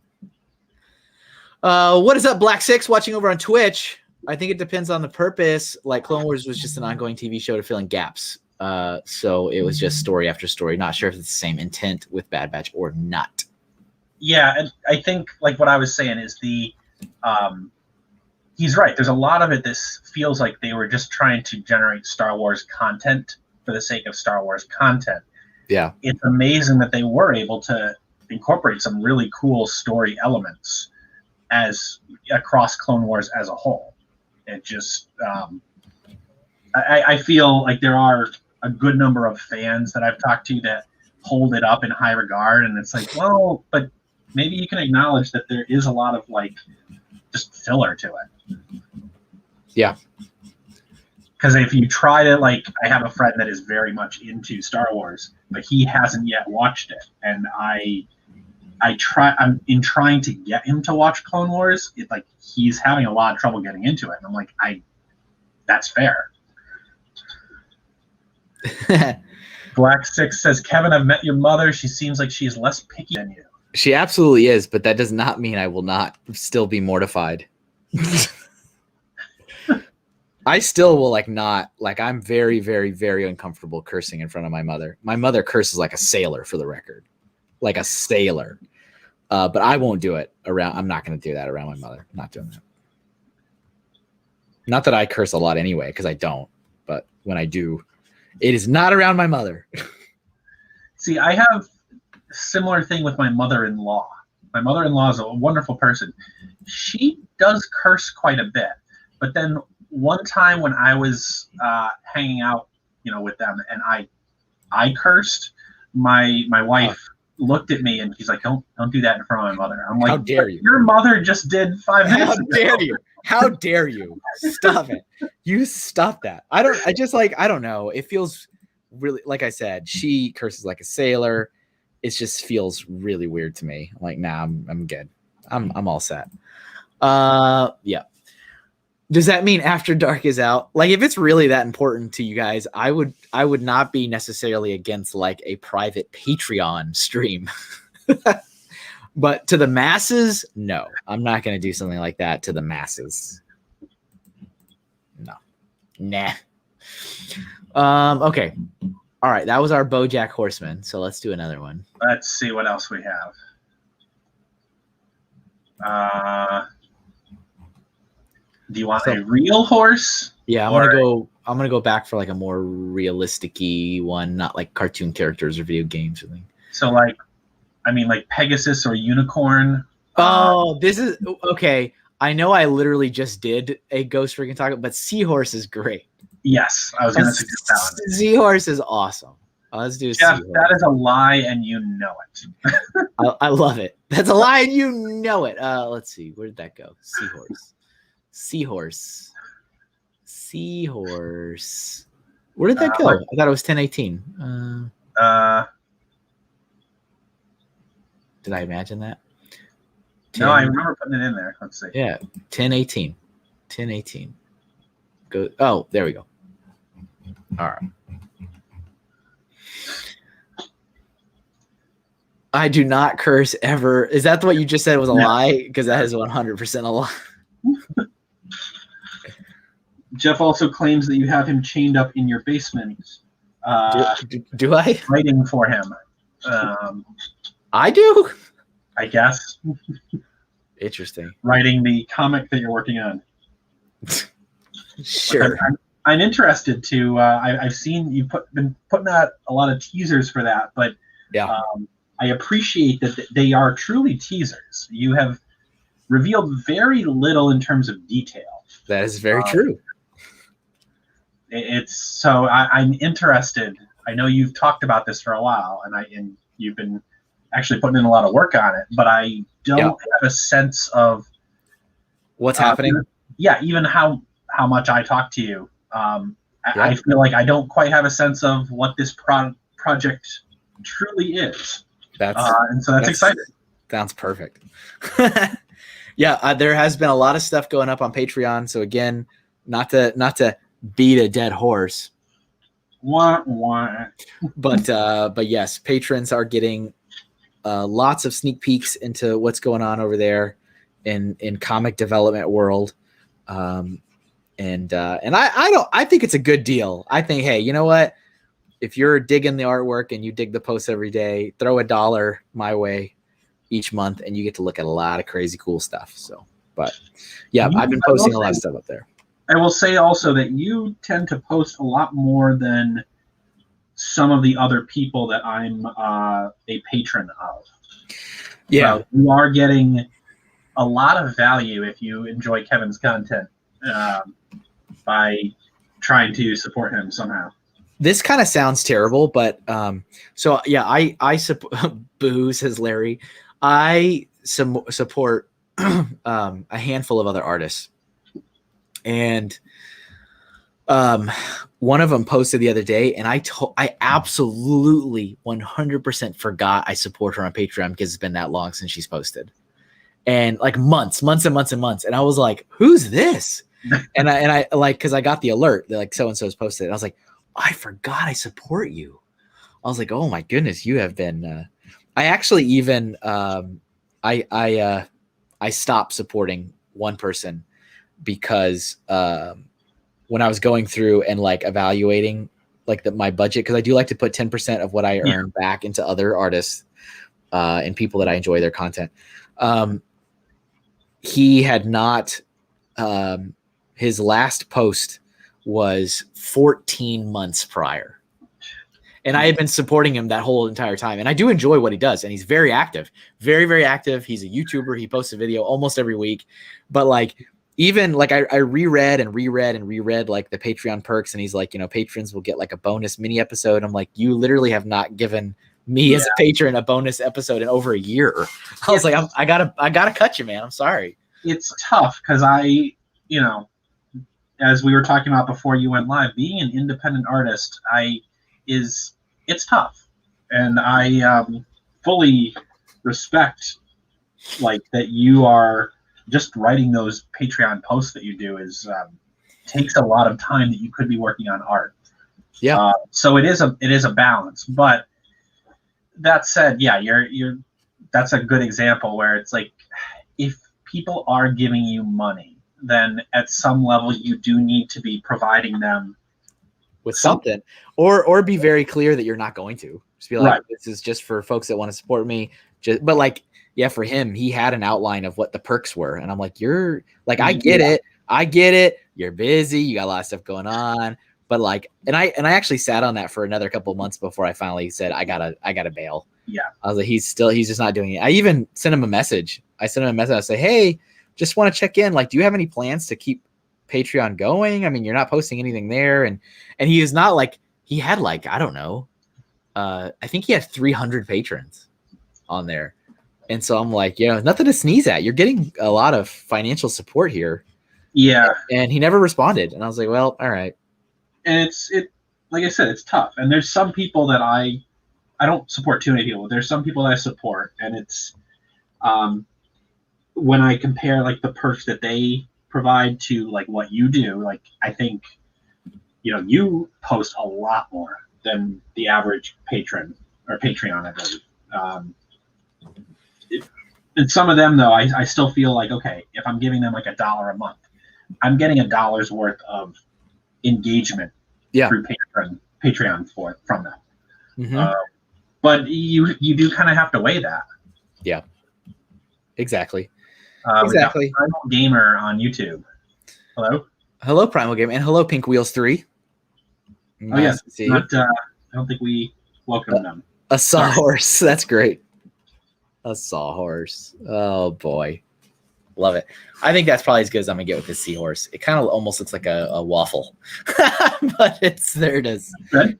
What is up, Black Six? Watching over on Twitch. I think it depends on the purpose. Like, Clone Wars was just an ongoing TV show to fill in gaps. So it was just story after story. Not sure if it's the same intent with Bad Batch or not. Yeah, and I think like what I was saying is he's right. There's a lot of it. This feels like they were just trying to generate Star Wars content for the sake of Star Wars content. Yeah, it's amazing that they were able to incorporate some really cool story elements as across Clone Wars as a whole. It just I feel like there are a good number of fans that I've talked to that hold it up in high regard, and it's like, well, but maybe you can acknowledge that there is a lot of like just filler to it. Yeah. Because if you try to, like, I have a friend that is very much into Star Wars, but he hasn't yet watched it, and I'm trying to get him to watch Clone Wars. Like, he's having a lot of trouble getting into it, and I'm like, that's fair. Black Six says, Kevin, I've met your mother. She seems like she is less picky than you. She absolutely is, but that does not mean I will not still be mortified. I still will I'm very, very, very uncomfortable cursing in front of my mother. My mother curses like a sailor, for the record. Like a sailor. But I won't do it around. I'm not going to do that around my mother. I'm not doing that. Not that I curse a lot anyway, because I don't. But when I do, it is not around my mother. See, I have a similar thing with my mother-in-law. My mother-in-law is a wonderful person. She does curse quite a bit. But then one time when I was hanging out, with them, and I cursed, my wife looked at me and she's like, "Don't do that in front of my mother." I'm like, "How dare you? Your mother just did 5 minutes ago. How dare you? How dare you? Stop it! You stop that. I don't know. It feels really, like I said, she curses like a sailor. It just feels really weird to me. I'm like, nah, I'm good. I'm all set. Yeah. Does that mean After Dark is out? Like, if it's really that important to you guys, I would not be necessarily against like a private Patreon stream. But to the masses, no. I'm not going to do something like that to the masses. No. Nah. Okay. All right. That was our BoJack Horseman. So let's do another one. Let's see what else we have. Do you want a real horse? Yeah, I'm gonna go back for like a more realistic-y one, not like cartoon characters or video games or anything. So like, I mean, like Pegasus or Unicorn. Oh, this is okay. I know I literally just did a Ghost Recon Taco, but Seahorse is great. Yes, I was going to suggest that one. Seahorse is awesome. Let's do Jeff, Seahorse. that is a lie, and you know it. I love it. That's a lie, and you know it. Let's see. Where did that go? Seahorse. Seahorse. Seahorse. Where did that go? I thought it was 1018. Did I imagine that? 10, no, I remember putting it in there. Let's see. Yeah, 1018. 1018. Go. Oh, there we go. All right. I do not curse ever. Is that what you just said was a lie? Because that is 100% a lie. Jeff also claims that you have him chained up in your basement. Do I? Writing for him. I do? I guess. Interesting. Writing the comic that you're working on. Sure. I'm interested to. I've seen you been putting out a lot of teasers for that, but yeah, I appreciate that they are truly teasers. You have revealed very little in terms of detail. That is very true. It's so I'm interested. I know you've talked about this for a while, and you've been actually putting in a lot of work on it, but I don't have a sense of what's happening. Even how much I talk to you. I feel like I don't quite have a sense of what this project truly is. And so that's exciting. Sounds perfect. Yeah, there has been a lot of stuff going up on Patreon. So again, not to beat a dead horse. Wah, wah. But yes, patrons are getting lots of sneak peeks into what's going on over there in comic development world. And I think it's a good deal. I think, hey, you know what? If you're digging the artwork and you dig the posts every day, throw $1 my way each month, and you get to look at a lot of crazy cool stuff. So, but yeah, I've been posting a lot of stuff up there. I will say also that you tend to post a lot more than some of the other people that I'm a patron of. Yeah, so you are getting a lot of value if you enjoy Kevin's content by trying to support him somehow. This kind of sounds terrible, but so yeah, I support. Boo, says Larry. I support a handful of other artists, and one of them posted the other day, and I absolutely 100% forgot I support her on Patreon because it's been that long since she's posted, and like months and months and months, and I was like, "Who's this?" and I like because I got the alert that like so and so's posted. I was like, I forgot I support you. I was like, oh my goodness, you have been. I actually even I stopped supporting one person because when I was going through and like evaluating like my budget, because I do like to put 10% of what I earn back into other artists and people that I enjoy their content. He had not. His last post was 14 months prior. And I had been supporting him that whole entire time. And I do enjoy what he does. And he's very active, very, very active. He's a YouTuber. He posts a video almost every week. But like, even like I reread like the Patreon perks. And he's like, you know, patrons will get like a bonus mini episode. I'm like, you literally have not given me as a patron a bonus episode in over a year. I was like, I gotta cut you, man. I'm sorry. It's tough because you know, as we were talking about before you went live, being an independent artist, it's tough, and I fully respect like that you are just writing those Patreon posts that you do takes a lot of time that you could be working on art. Yeah. So it is a balance, but that said, yeah, that's a good example where it's like if people are giving you money, then at some level you do need to be providing them with something, or be very clear that you're not going to. Just be like, Right. this is just for folks that want to support me. But like, yeah, for him, he had an outline of what the perks were, and I'm like, you're like, I get it. I get it. You're busy. You got a lot of stuff going on. But like, and I actually sat on that for another couple of months before I finally said, I gotta bail. Yeah. I was like, he's just not doing it. I even sent him a message. I say, hey, just want to check in. Like, do you have any plans to keep Patreon going? I mean, you're not posting anything there. And he is not like, he had like, I don't know. I think he had 300 patrons on there. And so I'm like, nothing to sneeze at. You're getting a lot of financial support here. Yeah. And he never responded. And I was like, well, all right. And like I said, it's tough. And there's some people that I don't support too many people. There's some people that I support, and it's when I compare like the perks that they provide to like what you do, like I think you post a lot more than the average patron or Patreon, I believe. And some of them though, I still feel like, okay, if I'm giving them like $1 a month, I'm getting $1 worth of engagement through Patreon from them. Mm-hmm. But you do kind of have to weigh that. Yeah, exactly. Exactly. Primal Gamer on YouTube. Hello, Primal Gamer, and hello, Pink Wheels 3. Nice to see you. I don't think we welcomed them. A sawhorse. That's great. A sawhorse. Oh boy, love it. I think that's probably as good as I'm gonna get with this seahorse. It kind of almost looks like a waffle, but there it is. Good.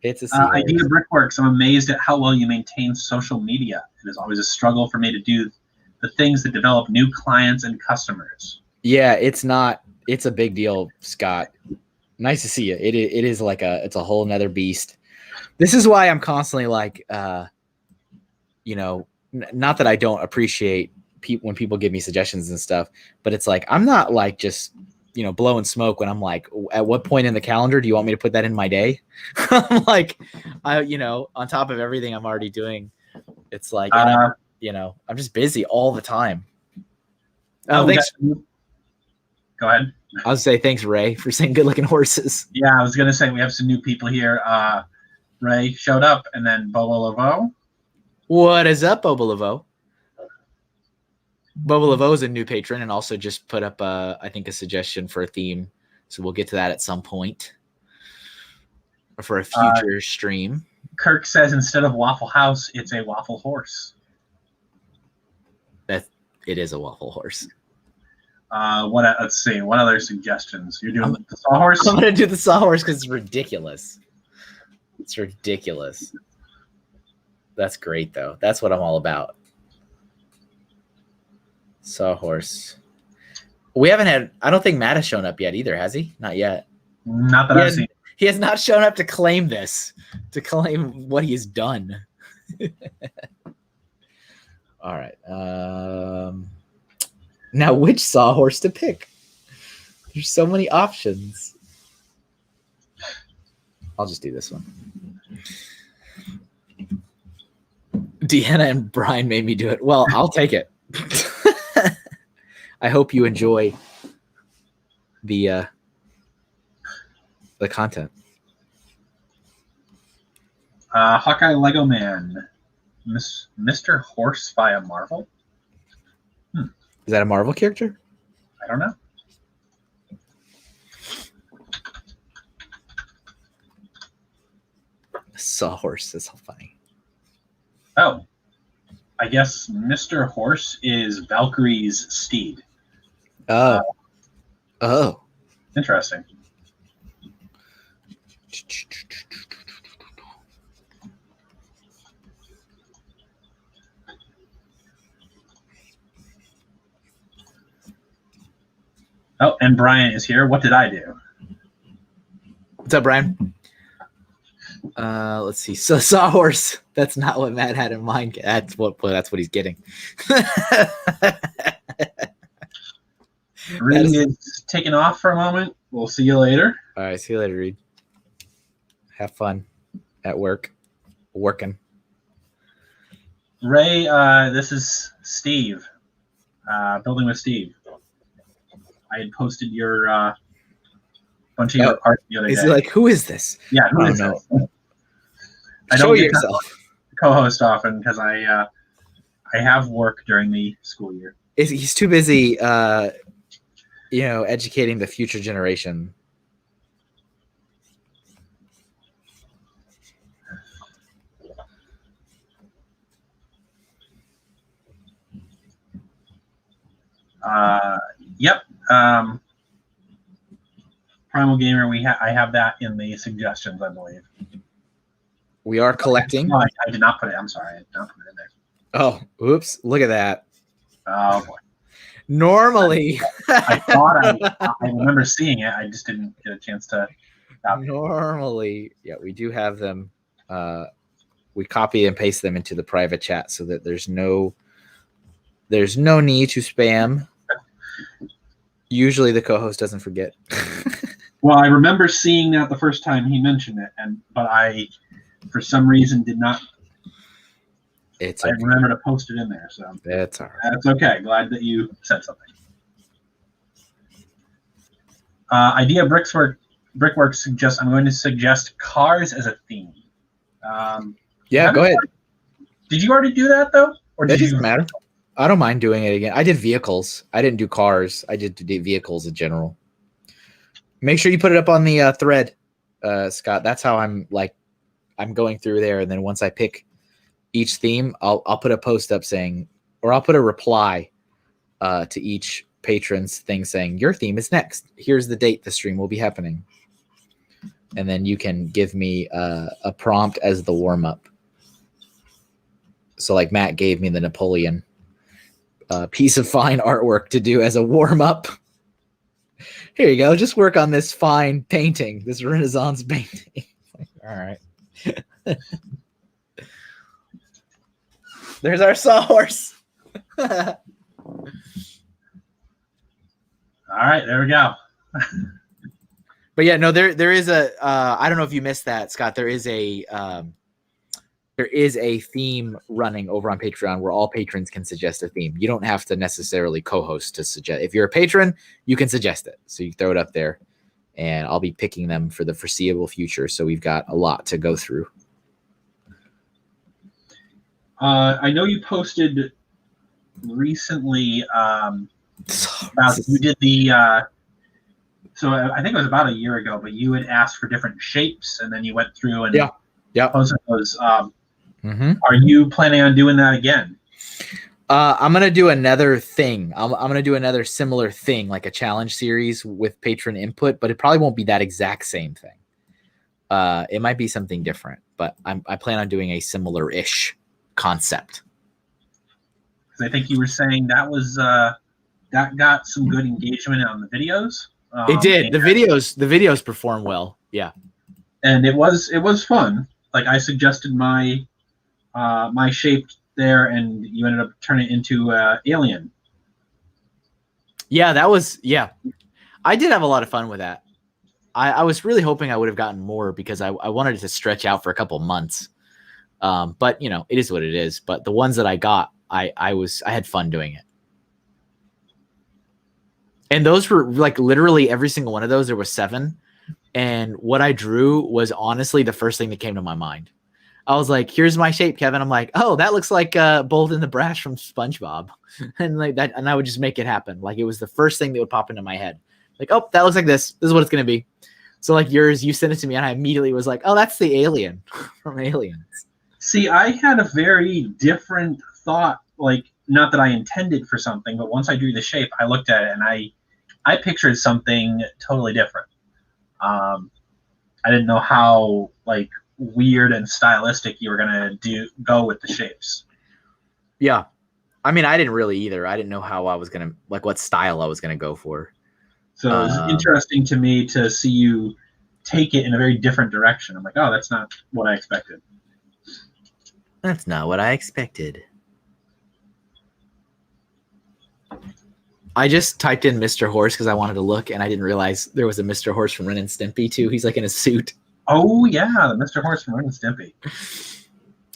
It's a seahorse. Idea Brickworks. I'm amazed at how well you maintain social media. It is always a struggle for me to do the things that develop new clients and customers. Yeah, it's a big deal, Scott. Nice to see you. It is like it's a whole nother beast. This is why I'm constantly like, not that I don't appreciate when people give me suggestions and stuff, but it's like, I'm not like just, blowing smoke when I'm like, at what point in the calendar do you want me to put that in my day? I'm like, on top of everything I'm already doing, it's like, I'm just busy all the time. Thanks. Go ahead. I was say thanks, Ray, for saying good looking horses. Yeah, I was gonna say we have some new people here. Ray showed up, and then Bobo Laveau. What is up, Bobo Laveau? Bobo Laveau is a new patron and also just put up I think a suggestion for a theme. So we'll get to that at some point or for a future stream. Kirk says instead of Waffle House, it's a Waffle Horse. It is a Waffle Horse. Let's see. What other suggestions? You're doing the Sawhorse? I'm going to do the Sawhorse because it's ridiculous. It's ridiculous. That's great, though. That's what I'm all about. Sawhorse. We haven't had... I don't think Matt has shown up yet either, has he? Not yet. Not that I've seen. He has not shown up to claim this. To claim what he has done. All right. Now, which Sawhorse to pick? There's so many options. I'll just do this one. Deanna and Brian made me do it. Well, I'll take it. I hope you enjoy the content. Hawkeye Lego Man. Mr. Horse via Marvel? Is that a Marvel character? I don't know. Sawhorse is so funny. Oh. I guess Mr. Horse is Valkyrie's steed. Oh. Interesting. Oh, and Brian is here. What did I do? What's up, Brian? Let's see. So Sawhorse. That's not what Matt had in mind. That's what he's getting. Reed is taking off for a moment. We'll see you later. All right. See you later, Reed. Have fun at work. Working. Ray, this is Steve. Building with Steve. I had posted your bunch of you were partying the other day. Is he like, who is this? Yeah, who Oh, is no. this? I Show don't get yourself. to co-host often because I have work during the school year. He's too busy, educating the future generation. Yep. Primal Gamer, I have that in the suggestions, I believe. We are collecting. No, I did not put it. I'm sorry, I did not put it in there. Oh, oops! Look at that. Oh boy. Normally, I thought I remember seeing it. I just didn't get a chance to. Normally, yeah, we do have them. We copy and paste them into the private chat so that there's no need to spam. Usually, the co-host doesn't forget. Well, I remember seeing that the first time he mentioned it, but I, for some reason, did not. It's okay. I remember to post it in there, so that's all right. That's okay. Glad that you said something. Idea Brickwork suggests I'm going to suggest cars as a theme. Yeah, go ahead. Did you already do that though, or That doesn't matter. I don't mind doing it again. I did vehicles. I didn't do cars. I did vehicles in general. Make sure you put it up on the thread, Scott. That's how I'm going through there, and then once I pick each theme, I'll put a post up saying, or I'll put a reply to each patron's thing saying your theme is next. Here's the date the stream will be happening, and then you can give me a prompt as the warm up. So, like Matt gave me the Napoleon piece of fine artwork to do as a warm up. Here you go. Just work on this fine painting, this Renaissance painting. All right. There's our sawhorse. All right, there we go. But yeah, no, there is a. I don't know if you missed that, Scott. There is a theme running over on Patreon where all patrons can suggest a theme. You don't have to necessarily co-host to suggest. If you're a patron, you can suggest it. So you throw it up there, and I'll be picking them for the foreseeable future. So we've got a lot to go through. I know you posted recently about you did the. So I think it was about a year ago, but you had asked for different shapes, and then you went through and posted those. Are you planning on doing that again? I'm gonna do another thing. I'm gonna do another similar thing, like a challenge series with patron input, but it probably won't be that exact same thing. It might be something different, but I plan on doing a similar-ish concept. Because I think you were saying that was that got some good engagement on the videos. It did. The videos perform well. Yeah, and it was fun. Like I suggested my shape there, and you ended up turning it into alien. Yeah, that was I did have a lot of fun with that. I was really hoping I would have gotten more because I wanted it to stretch out for a couple months. But it is what it is. But the ones that I got, I had fun doing it. And those were like literally every single one of those. There was 7. And what I drew was honestly the first thing that came to my mind. I was like, here's my shape, Kevin. I'm like, oh, that looks like Bold and the Brash from SpongeBob. And like that, and I would just make it happen. Like it was the first thing that would pop into my head. Like, oh, that looks like this. This is what it's going to be. So like yours, you sent it to me and I immediately was like, oh, that's the alien from Aliens. See, I had a very different thought, like not that I intended for something, but once I drew the shape, I looked at it and I pictured something totally different. I didn't know how like weird and stylistic you were gonna go with the shapes. Yeah, I mean, I didn't really either. I didn't know how I was gonna what style I was gonna go for. So it was interesting to me to see you take it in a very different direction. I'm like, oh, that's not what I expected. That's not what I expected. I just typed in Mr. Horse because I wanted to look, and I didn't realize there was a Mr. Horse from Ren and Stimpy too. He's like in a suit. Oh yeah, the Mr. Horse from Ren and Stimpy.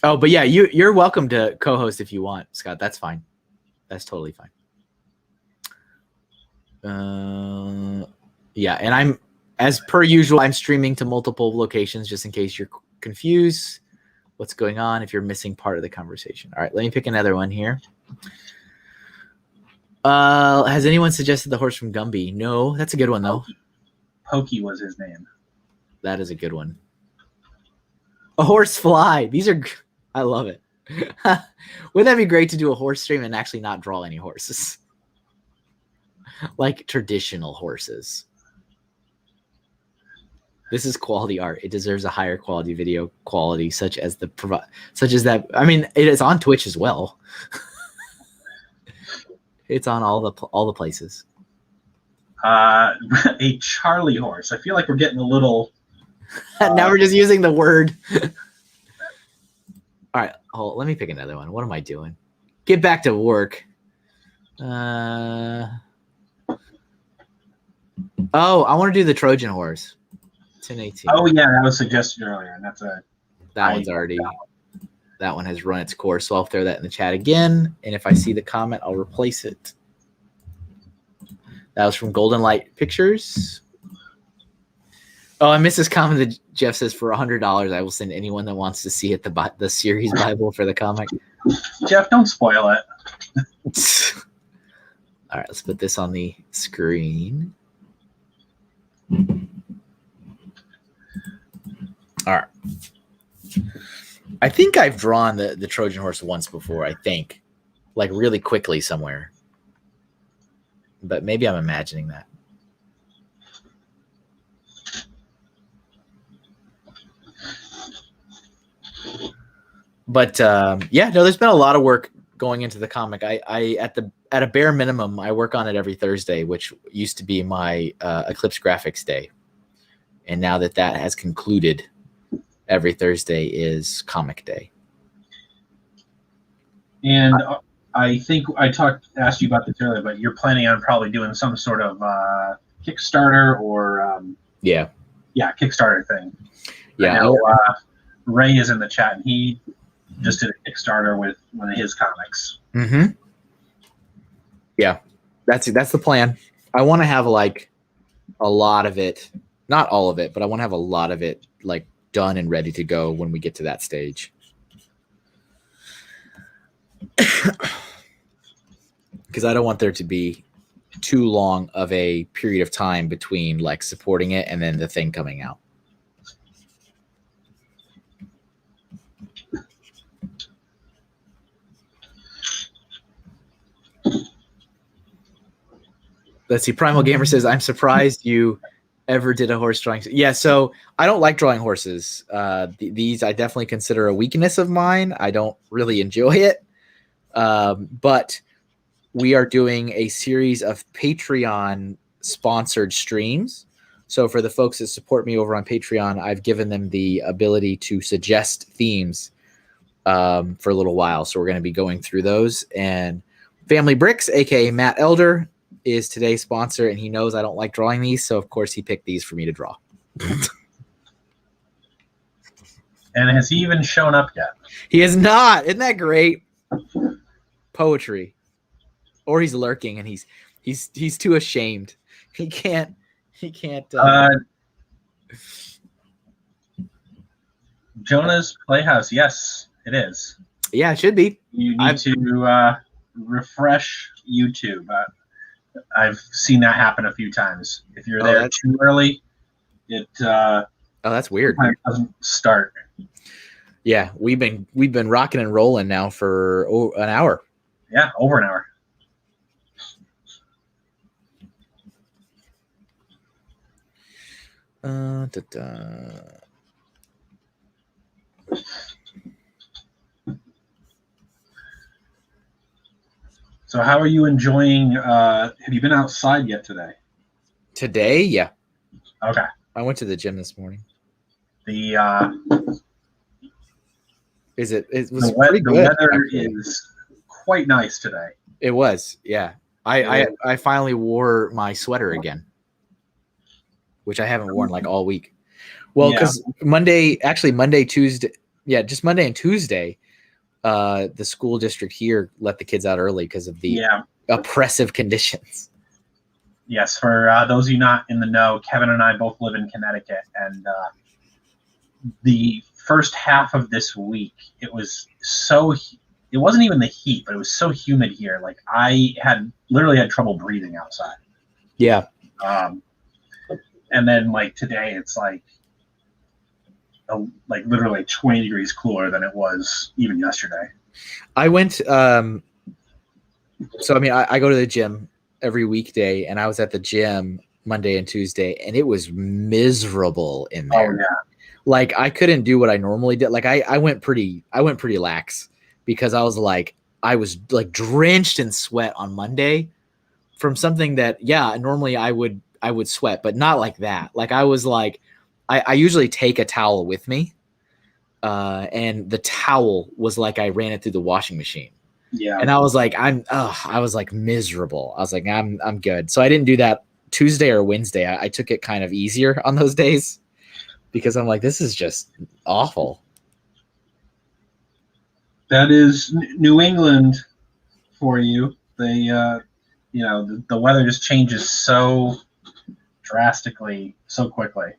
Oh, but yeah, you're welcome to co-host if you want, Scott. That's fine. That's totally fine. Yeah, and As per usual, I'm streaming to multiple locations just in case you're confused what's going on if you're missing part of the conversation. All right, let me pick another one here. Has anyone suggested the horse from Gumby? No, that's a good one though. Pokey was his name. That is a good one. A horse fly. These are, I love it. Wouldn't that be great to do a horse stream and actually not draw any horses? Like traditional horses. This is quality art. It deserves a higher quality video quality, such as that. I mean, it is on Twitch as well. It's on all the places. A Charlie horse. I feel like we're getting a little. Now we're just using the word. All right, let me pick another one. What am I doing? Get back to work. Oh, I want to do the Trojan horse. 1018. Oh yeah, that was suggested earlier, and that one's already. That one has run its course, so I'll throw that in the chat again. And if I see the comment, I'll replace it. That was from Golden Light Pictures. Oh, I missed this comment that Jeff says for $100, I will send anyone that wants to see it the series Bible for the comic. Jeff, don't spoil it. All right, let's put this on the screen. All right. I think I've drawn the Trojan horse once before, I think. Like really quickly somewhere. But maybe I'm imagining that. But yeah, no, there's been a lot of work going into the comic. I at a bare minimum, I work on it every Thursday, which used to be my Eclipse Graphics Day. And now that has concluded, every Thursday is comic day. And I think I asked you about this earlier, but you're planning on probably doing some sort of Kickstarter or Kickstarter thing. Yeah, I know, Ray is in the chat, and he just did a Kickstarter with one of his comics. Mm-hmm. Yeah, that's the plan. I want to have like a lot of it, not all of it, but I want to have a lot of it like done and ready to go when we get to that stage. Because I don't want there to be too long of a period of time between like supporting it and then the thing coming out. Let's see. Primal Gamer says, I'm surprised you ever did a horse drawing. Yeah, so I don't like drawing horses. These I definitely consider a weakness of mine. I don't really enjoy it. But we are doing a series of Patreon sponsored streams. So for the folks that support me over on Patreon, I've given them the ability to suggest themes for a little while. So we're going to be going through those. And Family Bricks, aka Matt Elder, is today's sponsor, and he knows I don't like drawing these, so of course he picked these for me to draw. And has he even shown up yet? He is not. Isn't that great? Poetry. Or he's lurking and he's too ashamed. He can't Jonah's Playhouse, yes, it is. Yeah, it should be. You need to refresh YouTube. I've seen that happen a few times. If you're there too early, it that's weird. It doesn't start. Yeah, we've been rocking and rolling now for an hour. Yeah, over an hour. So how are you enjoying, have you been outside yet today? Today? Yeah. Okay. I went to the gym this morning. The weather is quite nice today. It was, yeah. I finally wore my sweater again, which I haven't worn like all week. Well, because Monday, Tuesday, just Monday and Tuesday, the school district here let the kids out early because of the oppressive conditions. Yes, for those of you not in the know, Kevin and I both live in Connecticut, and the first half of this week, it was so. It wasn't even the heat, but it was so humid here. Like I had literally had trouble breathing outside. Yeah. And then like today, it's like literally 20 degrees cooler than it was even yesterday. I went. So I mean, I go to the gym every weekday, and I was at the gym Monday and Tuesday, and it was miserable in there. Oh yeah. Like I couldn't do what I normally did. Like I went pretty lax because I was like drenched in sweat on Monday from something that normally I would sweat, but not like that. Like I was like I usually take a towel with me. And the towel was like I ran it through the washing machine. Yeah. And I was like I was like miserable. I was like I'm good. So I didn't do that Tuesday or Wednesday. I took it kind of easier on those days because I'm like this is just awful. That is New England for you. They the weather just changes so drastically so quickly,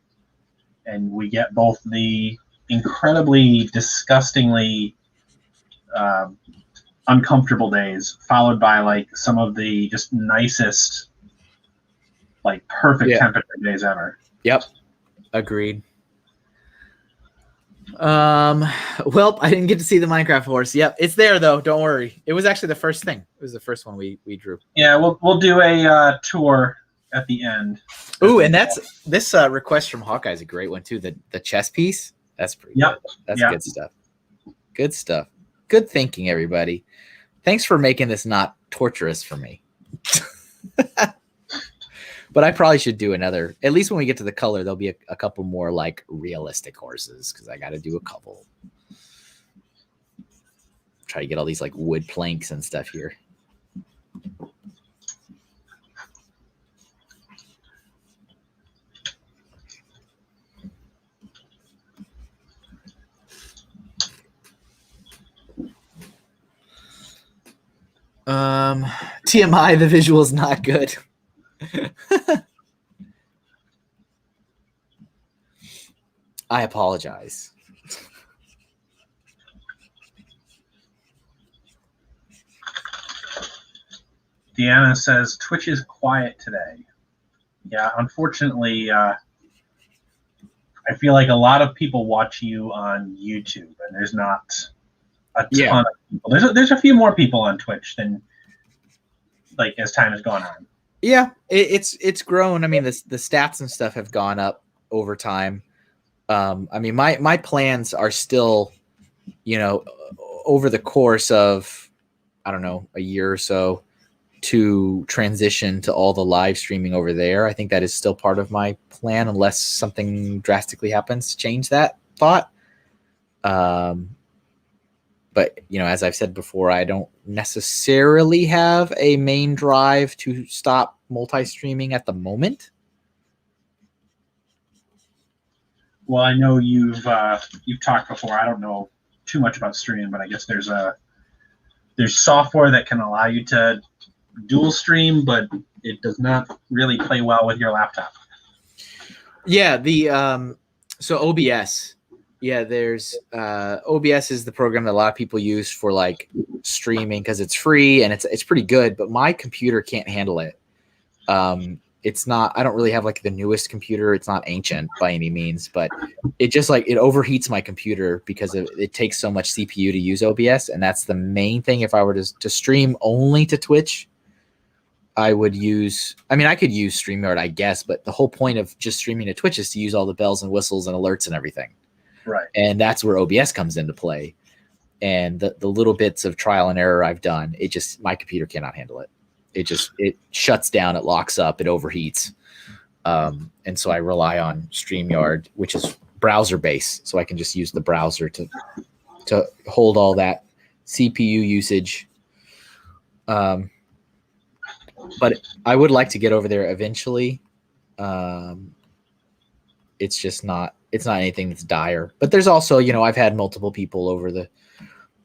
and we get both the incredibly disgustingly uncomfortable days followed by like some of the just nicest like perfect temperature days ever. Yep, agreed. Well, I didn't get to see the Minecraft horse. Yep, it's there though, don't worry. It was actually the first thing. It was the first one we drew. Yeah, we'll do a tour at the end. Ooh, and that's this request from Hawkeye is a great one too. The chess piece. That's pretty good. That's good stuff. Good stuff. Good thinking, everybody. Thanks for making this not torturous for me. But I probably should do another. At least when we get to the color, there'll be a couple more like realistic horses because I got to do a couple. Try to get all these like wood planks and stuff here. TMI, the visual is not good. I apologize. Deanna says Twitch is quiet today. Yeah, unfortunately, I feel like a lot of people watch you on YouTube, and there's not a ton of people. There's a few more people on Twitch than like as time has gone on. Yeah, it's grown. I mean, the stats and stuff have gone up over time. I mean, my plans are still, over the course of, I don't know, a year or so to transition to all the live streaming over there. I think that is still part of my plan unless something drastically happens to change that thought. But, as I've said before, I don't necessarily have a main drive to stop multi-streaming at the moment. Well, I know you've talked before. I don't know too much about streaming, but I guess there's software that can allow you to dual stream, but it does not really play well with your laptop. Yeah, so OBS. Yeah, there's OBS is the program that a lot of people use for like streaming because it's free and it's pretty good, but my computer can't handle it. It's not, I don't really have like the newest computer. It's not ancient by any means, but it just like it overheats my computer because it takes so much CPU to use OBS. And that's the main thing. If I were to stream only to Twitch, I could use StreamYard, I guess, but the whole point of just streaming to Twitch is to use all the bells and whistles and alerts and everything. Right. And that's where OBS comes into play. And the little bits of trial and error I've done, my computer cannot handle it. It shuts down, it locks up, it overheats. And so I rely on StreamYard, which is browser based. So I can just use the browser to hold all that CPU usage. But I would like to get over there eventually. It's not anything that's dire, but there's also, I've had multiple people over the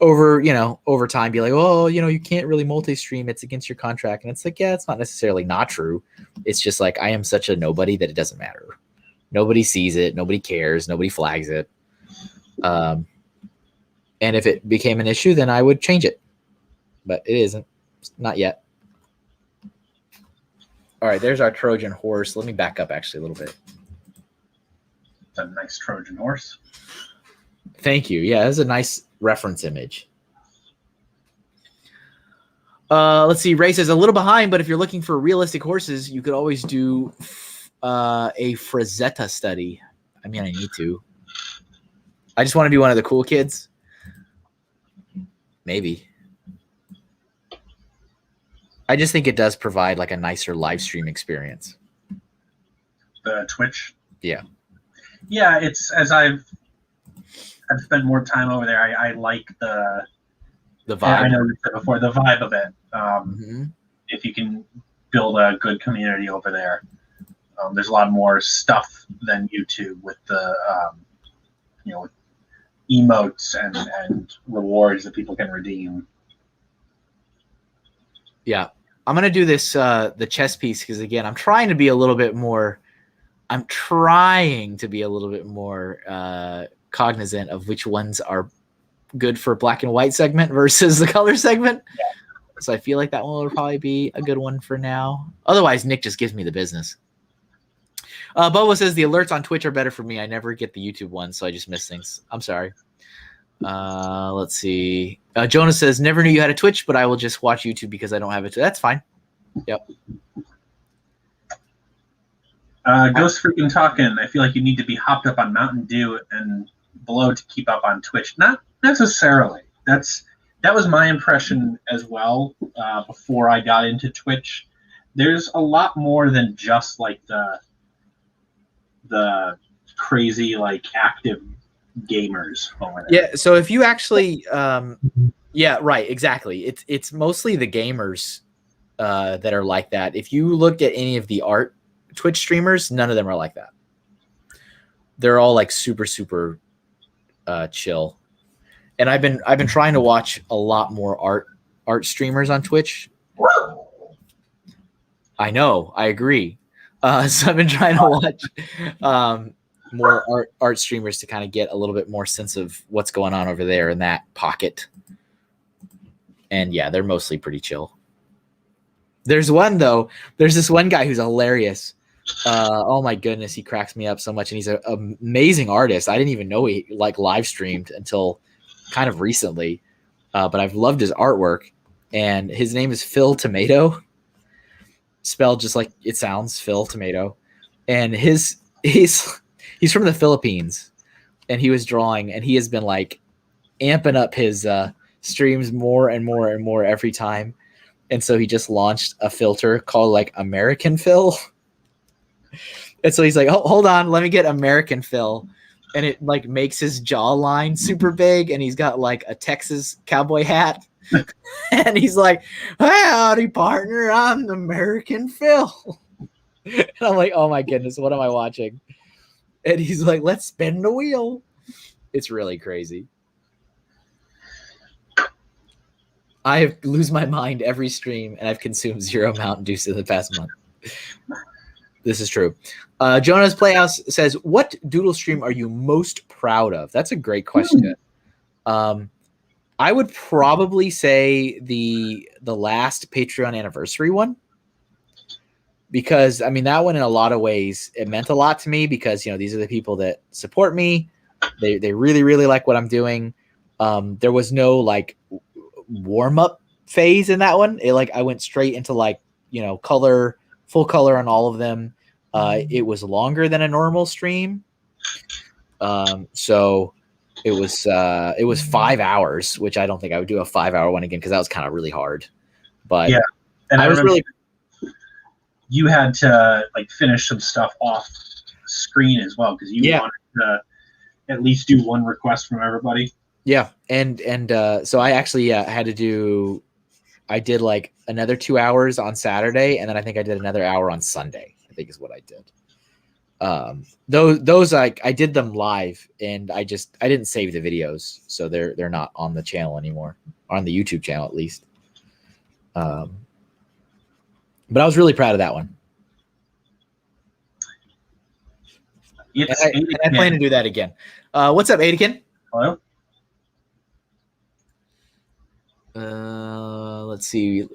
over time be like, oh, you can't really multi-stream, it's against your contract. And it's like, yeah, it's not necessarily not true. It's just like I am such a nobody that it doesn't matter. Nobody sees it, nobody cares, nobody flags it. And if it became an issue, then I would change it. But it isn't. Not yet. All right, there's our Trojan horse. Let me back up actually a little bit. It's a nice Trojan horse. Thank you. Yeah, that's a nice reference image. Let's see. Ray says a little behind, but if you're looking for realistic horses, you could always do a Frazetta study. I mean, I need to. I just want to be one of the cool kids. Maybe. I just think it does provide like a nicer live stream experience. The Twitch? Yeah. Yeah, it's as I've spent more time over there, I like the vibe. I know you said before, the vibe of it. If you can build a good community over there. There's a lot more stuff than YouTube with the with emotes and rewards that people can redeem. Yeah, I'm gonna do this the chess piece because again, I'm trying to be a little bit more cognizant of which ones are good for black and white segment versus the color segment. Yeah. So I feel like that one will probably be a good one for now. Otherwise, Nick just gives me the business. Bobo says the alerts on Twitch are better for me. I never get the YouTube ones, so I just miss things. I'm sorry. Let's see. Jonas says, never knew you had a Twitch, but I will just watch YouTube because I don't have it. That's fine. Yep. Ghost freaking talking. I feel like you need to be hopped up on Mountain Dew and below to keep up on Twitch. Not necessarily. That was my impression as well before I got into Twitch. There's a lot more than just like the crazy like active gamers over there. Yeah, so if you actually yeah, right, exactly. It's mostly the gamers that are like that. If you look at any of the art Twitch streamers, none of them are like that. They're all like super chill. And I've been trying to watch a lot more art streamers on Twitch. I know, I agree. So I've been trying to watch more art streamers to kind of get a little bit more sense of what's going on over there in that pocket. And yeah, they're mostly pretty chill. There's this one guy who's hilarious. Oh my goodness, he cracks me up so much, and he's an amazing artist. I didn't even know he like live streamed until kind of recently, but I've loved his artwork. And his name is Phil Tomato, spelled just like it sounds, Phil Tomato. And he's from the Philippines, and he was drawing, and he has been like amping up his streams more and more and more every time. And so he just launched a filter called like American Phil. And so he's like, oh, hold on, let me get American Phil. And it like makes his jawline super big, and he's got like a Texas cowboy hat. And he's like, howdy, partner, I'm American Phil. And I'm like, oh my goodness, what am I watching? And he's like, let's spin the wheel. It's really crazy. I have lose my mind every stream, and I've consumed 0 Mountain Dew in the past month. This is true. Jonah's Playhouse says, what doodle stream are you most proud of? That's a great question. I would probably say the last Patreon anniversary one, because I mean that one in a lot of ways it meant a lot to me, because these are the people that support me. They really like what I'm doing. There was no like warm up phase in that one. I went straight into like color, full color on all of them. It was longer than a normal stream, so it was 5 hours, which I don't think I would do a 5-hour one again, because that was kind of really hard. But yeah, and I was really. You had to like finish some stuff off screen as well, because you wanted to at least do one request from everybody. Yeah, and so I actually had to do. I did like another 2 hours on Saturday, and then I think I did another hour on Sunday, I think is what I did. Those I did them live, and I didn't save the videos, so they're not on the channel anymore, on the YouTube channel at least. But I was really proud of that one. And I plan to do that again. What's up, Adekin? Hello. Let's see.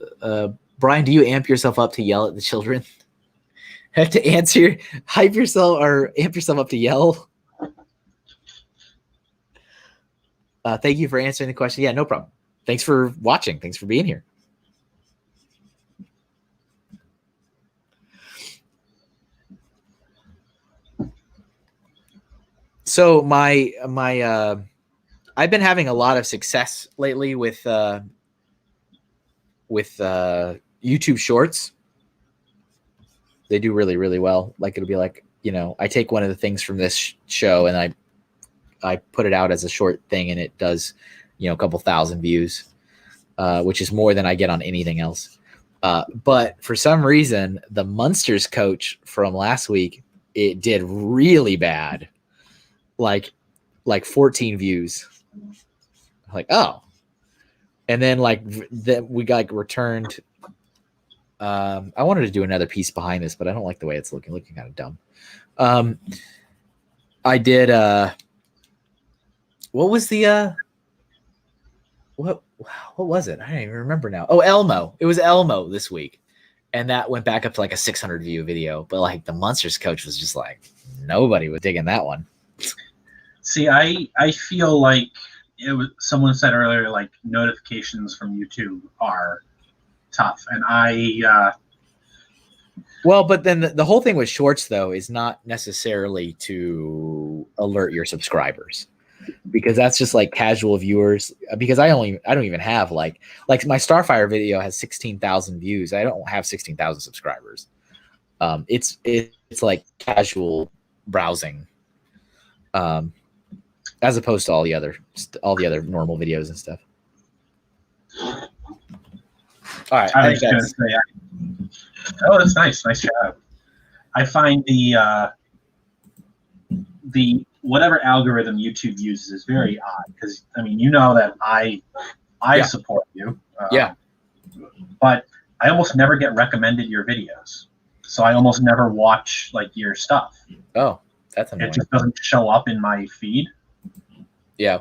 Brian, do you amp yourself up to yell at the children? Have to answer, hype yourself or amp yourself up to yell? Thank you for answering the question. Yeah, no problem. Thanks for watching. Thanks for being here. So I've been having a lot of success lately with YouTube Shorts. They do really, really well. Like it'll be like, I take one of the things from this show and I put it out as a short thing, and it does, a couple thousand views, which is more than I get on anything else. But for some reason, the Munsters coach from last week, it did really bad, like 14 views. Like, oh, and then we got returned. I wanted to do another piece behind this, but I don't like the way it's looking kind of dumb. I did. What was the what was it? I don't even remember now. Oh, Elmo. It was Elmo this week, and that went back up to like a 600 view video. But like the Munsters coach was just like, nobody was digging that one. See, I feel like someone said earlier, like notifications from YouTube are tough, and well, but then the whole thing with shorts though is not necessarily to alert your subscribers, because that's just like casual viewers. Because I don't even have like my Starfire video has 16,000 views. I don't have 16,000 subscribers. It's like casual browsing, as opposed to all the other normal videos and stuff. All right, I was going to say, oh, that's nice job. I find the whatever algorithm YouTube uses is very odd, because I mean, that I support you, but I almost never get recommended your videos, so I almost never watch like your stuff. Oh, that's annoying. It just doesn't show up in my feed. Yeah,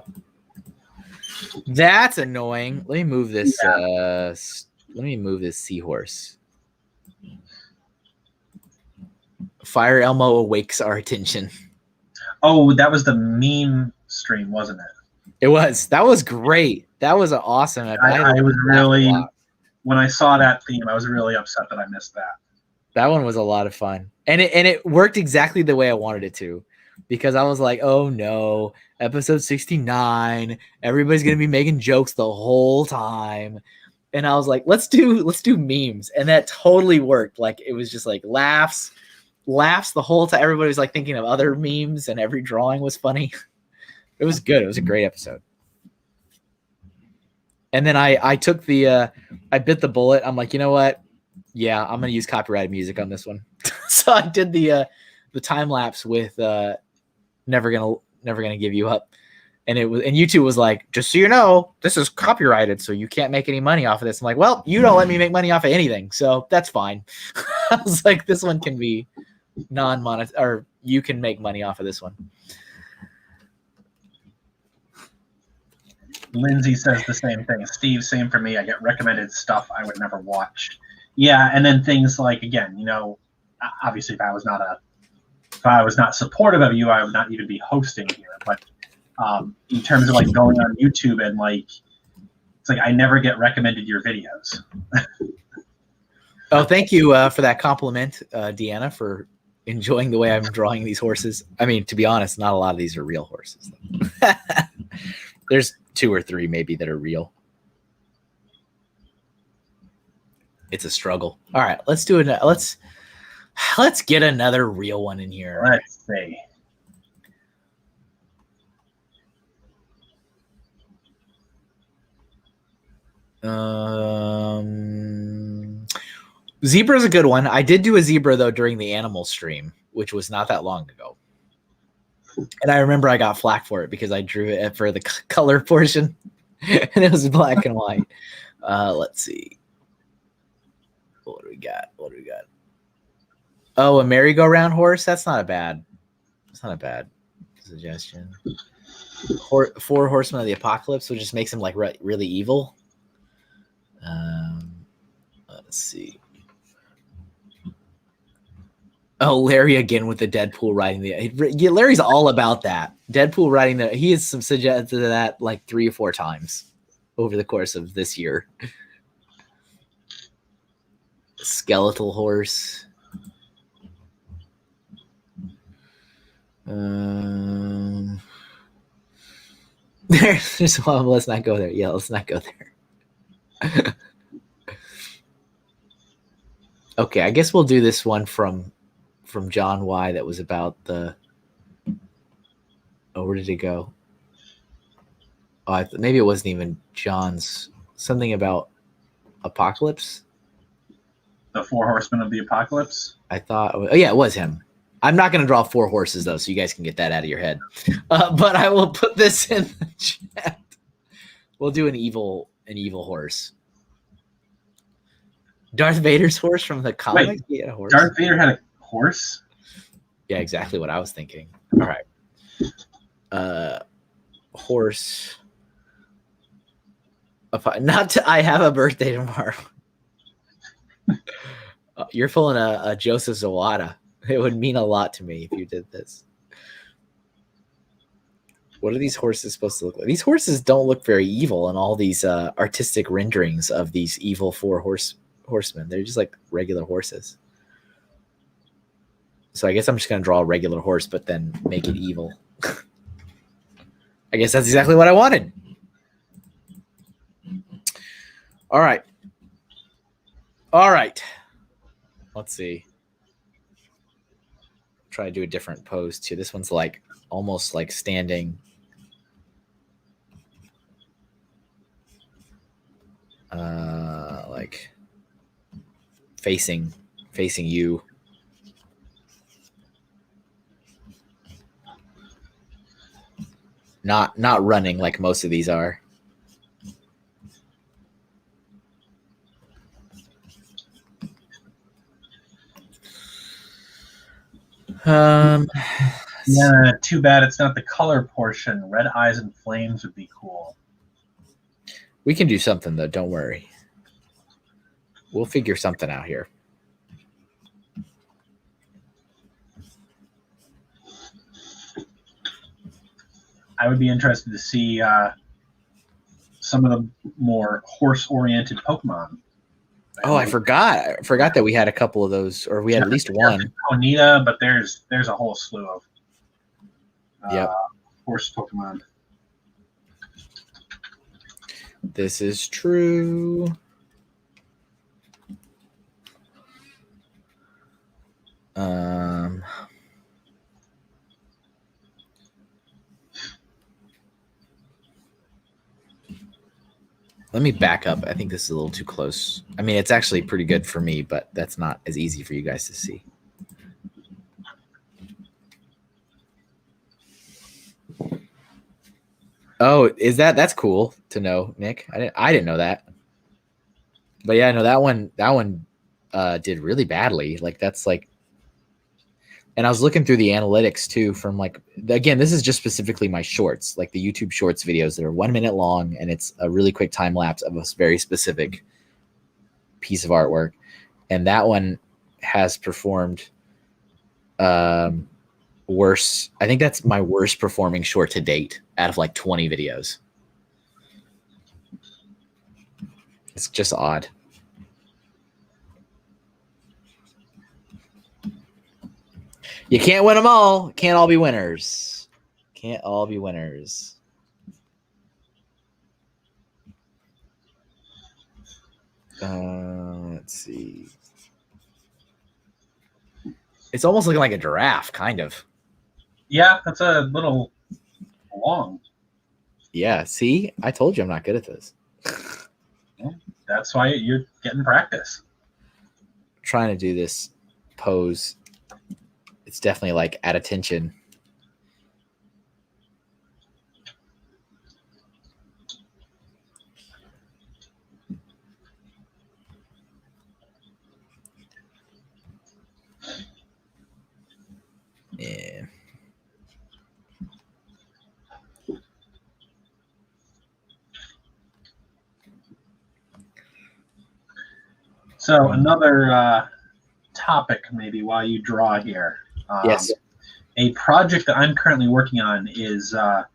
that's annoying. Let me move this. Let me move this seahorse. Fire Elmo awakes our attention. Oh, that was the meme stream, wasn't it? It was. That was great. That was awesome. I was really, when I saw that theme, I was really upset that I missed that. That one was a lot of fun, and it worked exactly the way I wanted it to, because I was like, oh no, episode 69, everybody's gonna be making jokes the whole time. And I was like, let's do memes. And that totally worked. Like, it was just like laughs the whole time. Everybody was like thinking of other memes, and every drawing was funny. It was good. It was a great episode. And then I took I bit the bullet. I'm like, you know what? Yeah, I'm going to use copyrighted music on this one. So I did the time lapse with Never Gonna Give You Up. And YouTube was like, just so you know, this is copyrighted, so you can't make any money off of this. I'm like, well, you don't let me make money off of anything, so that's fine. I was like, this one can be non-monetary, or you can make money off of this one. Lindsay says the same thing. Steve, same for me. I get recommended stuff I would never watch. Yeah, and then things like, again, obviously if I was not supportive of you, I would not even be hosting here. But in terms of like going on YouTube and like, it's like I never get recommended your videos. Oh, thank you for that compliment, Deanna, for enjoying the way I'm drawing these horses. I mean, to be honest, not a lot of these are real horses. There's 2 or 3 maybe that are real. It's a struggle. All right, let's do it. Let's get another real one in here. Let's see. Zebra's a good one. I did do a zebra though during the animal stream, which was not that long ago. And I remember I got flack for it because I drew it for the color portion and it was black and white. Let's see. What do we got? Oh, a merry-go-round horse? That's not a bad suggestion. Four horsemen of the apocalypse, which just makes him like really evil. Let's see. Oh, Larry again with the Deadpool riding the. Larry's all about that. Deadpool riding the. He has some suggested that like 3 or 4 times over the course of this year. Skeletal horse. There's one. Let's not go there. Yeah, let's not go there. Okay, I guess we'll do this one from John Y. That was about the. Oh, where did it go? Oh, maybe it wasn't even John's. Something about apocalypse. The 4 horsemen of the apocalypse. I thought. Oh yeah, it was him. I'm not going to draw 4 horses though, so you guys can get that out of your head. But I will put this in the chat. We'll do an evil horse. Darth Vader's horse from the comic. Wait, yeah, horse. Darth Vader had a horse. Yeah, exactly what I was thinking. All right. Horse. I have a birthday tomorrow. You're pulling a Joseph Zawada. It would mean a lot to me if you did this. What are these horses supposed to look like? These horses don't look very evil in all these artistic renderings of these evil 4 horsemen. They're just like regular horses. So I guess I'm just going to draw a regular horse, but then make it evil. I guess that's exactly what I wanted. All right. Let's see. Try to do a different pose too. This one's like almost like standing. Like facing you. Not running like most of these are. Yeah, too bad it's not the color portion. Red eyes and flames would be cool. We can do something though, don't worry. We'll figure something out here. I would be interested to see some of the more horse-oriented Pokemon. Oh, I forgot that we had a couple of those, or we had at least one. Onita, but there's a whole slew of horse Pokemon. This is true. Let me back up. I think this is a little too close. I mean, it's actually pretty good for me, but that's not as easy for you guys to see. Oh, that's cool to know, Nick. I didn't know that. But yeah, no, that one did really badly. Like that's like, and I was looking through the analytics too from like, again, this is just specifically my shorts, like the YouTube shorts videos that are 1 minute long. And it's a really quick time lapse of a very specific piece of artwork. And that one has performed worse. I think that's my worst performing short to date out of like 20 videos. It's just odd. You can't win them all. Can't all be winners. Can't all be winners. Let's see. It's almost looking like a giraffe, kind of. Yeah, that's a little long. Yeah, see? I told you I'm not good at this. Well, that's why you're getting practice. trying to do this pose. It's definitely like at attention. Yeah. So another topic maybe while you draw here. Yes. A project that I'm currently working on is, I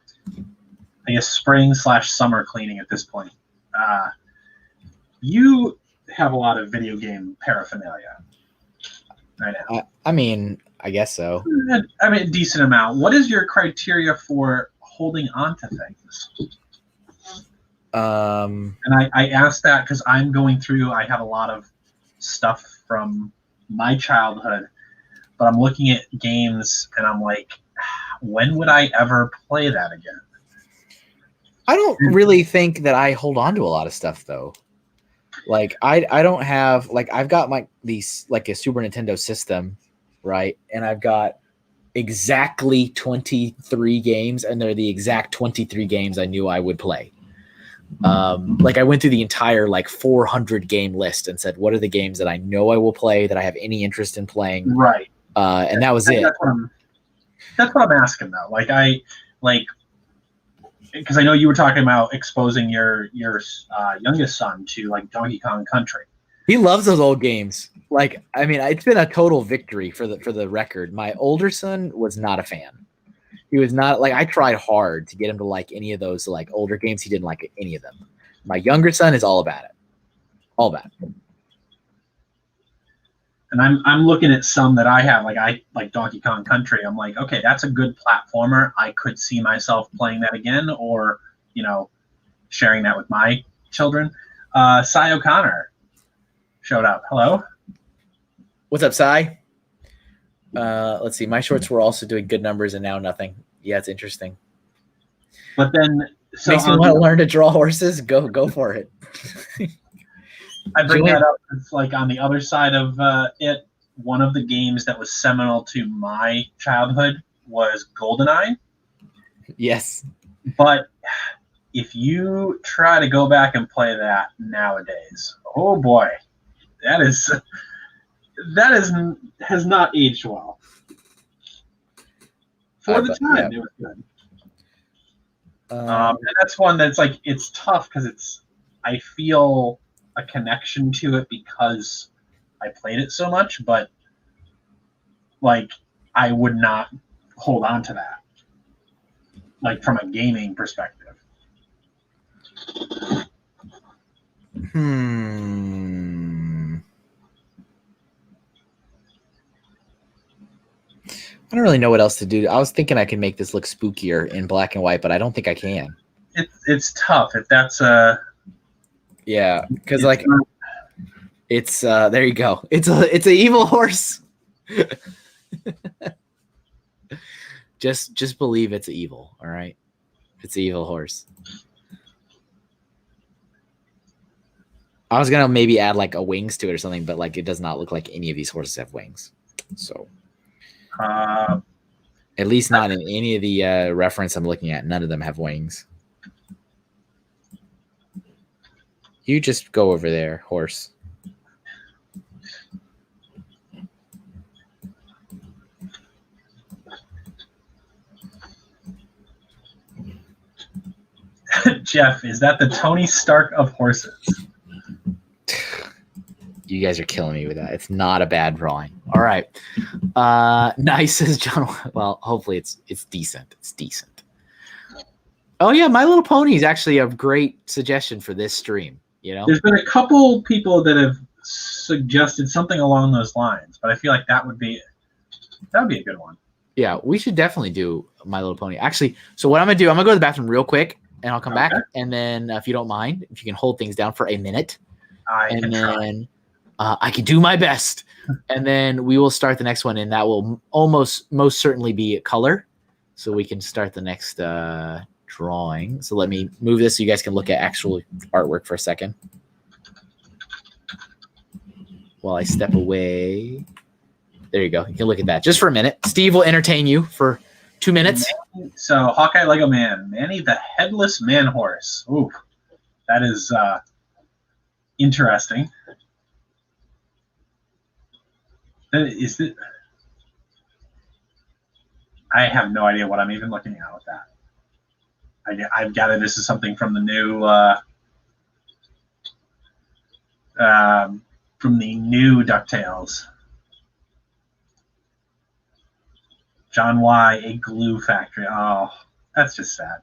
guess, spring/summer cleaning at this point. You have a lot of video game paraphernalia right now. I mean, I guess so. I mean, a decent amount. What is your criteria for holding on to things? And I asked that because I'm going through, I have a lot of stuff from my childhood, but I'm looking at games and I'm like, when would I ever play that again? I don't really think that I hold on to a lot of stuff though. Like I don't have, like, I've got these like a Super Nintendo system, right? And I've got exactly 23 games, and they're the exact 23 games I knew I would play. Like I went through the entire like 400 game list and said, what are the games that I know I will play, that I have any interest in playing? Right. And that was it. That's what I'm asking though. Because I know you were talking about exposing your youngest son to like Donkey Kong Country. He loves those old games. Like, I mean, it's been a total victory for the record. My older son was not a fan. He was not, like, I tried hard to get him to like any of those like older games. He didn't like any of them. My younger son is all about it. All about it. And I'm looking at some that I have, like Donkey Kong Country. I'm like, okay, that's a good platformer. I could see myself playing that again, or sharing that with my children. Cy O'Connor showed up. Hello. What's up, Cy? Let's see. My shorts were also doing good numbers, and now nothing. Yeah, it's interesting. But then, so makes me want to learn to draw horses. Go for it. I bring that up. It's like on the other side of it. One of the games that was seminal to my childhood was GoldenEye. Yes. But if you try to go back and play that nowadays, oh boy, that has not aged well. For the time, it was good. And that's one that's like, it's tough because I feel a connection to it because I played it so much, but like I would not hold on to that, like from a gaming perspective. I don't really know what else to do. I was thinking I could make this look spookier in black and white, but I don't think I can. It's tough if that's a. Yeah, because like it's there you go. It's an evil horse. just believe it's evil. All right, it's an evil horse. I was gonna maybe add like a wings to it or something, but like it does not look like any of these horses have wings. So at least not in any of the reference I'm looking at. None of them have wings. You just go over there, horse. Jeff, is that the Tony Stark of horses? You guys are killing me with that. It's not a bad drawing. All right. Nice, says John. Well, hopefully it's decent. It's decent. Oh yeah, My Little Pony is actually a great suggestion for this stream. There's been a couple people that have suggested something along those lines, but I feel like that would be a good one. Yeah, we should definitely do My Little Pony. Actually, so what I'm gonna do, I'm gonna go to the bathroom real quick, and I'll come back, and then if you don't mind, if you can hold things down for a minute, I can do my best, and then we will start the next one, and that will most certainly be color, so we can start the next drawing. So let me move this so you guys can look at actual artwork for a second. while I step away. There you go. You can look at that just for a minute. Steve will entertain you for 2 minutes. So Hawkeye Lego Man, Manny the Headless Man Horse. Ooh, that is interesting. Is it? I have no idea what I'm even looking at with that. I've gathered this is something from the new DuckTales. John Y. A glue factory. Oh, that's just sad.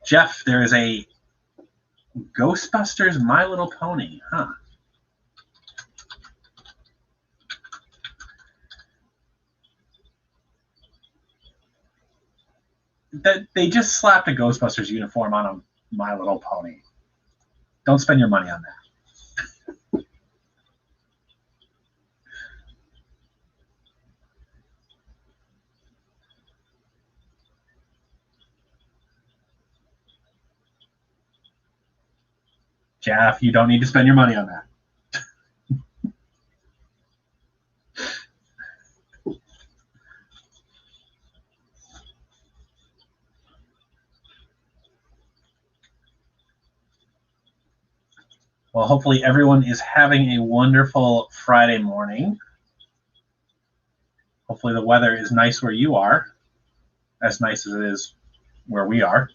Jeff, there is a Ghostbusters My Little Pony. Huh. That they just slapped a Ghostbusters uniform on a My Little Pony. Don't spend your money on that. Jeff, you don't need to spend your money on that. Well, hopefully everyone is having a wonderful Friday morning. Hopefully the weather is nice where you are, as nice as it is where we are.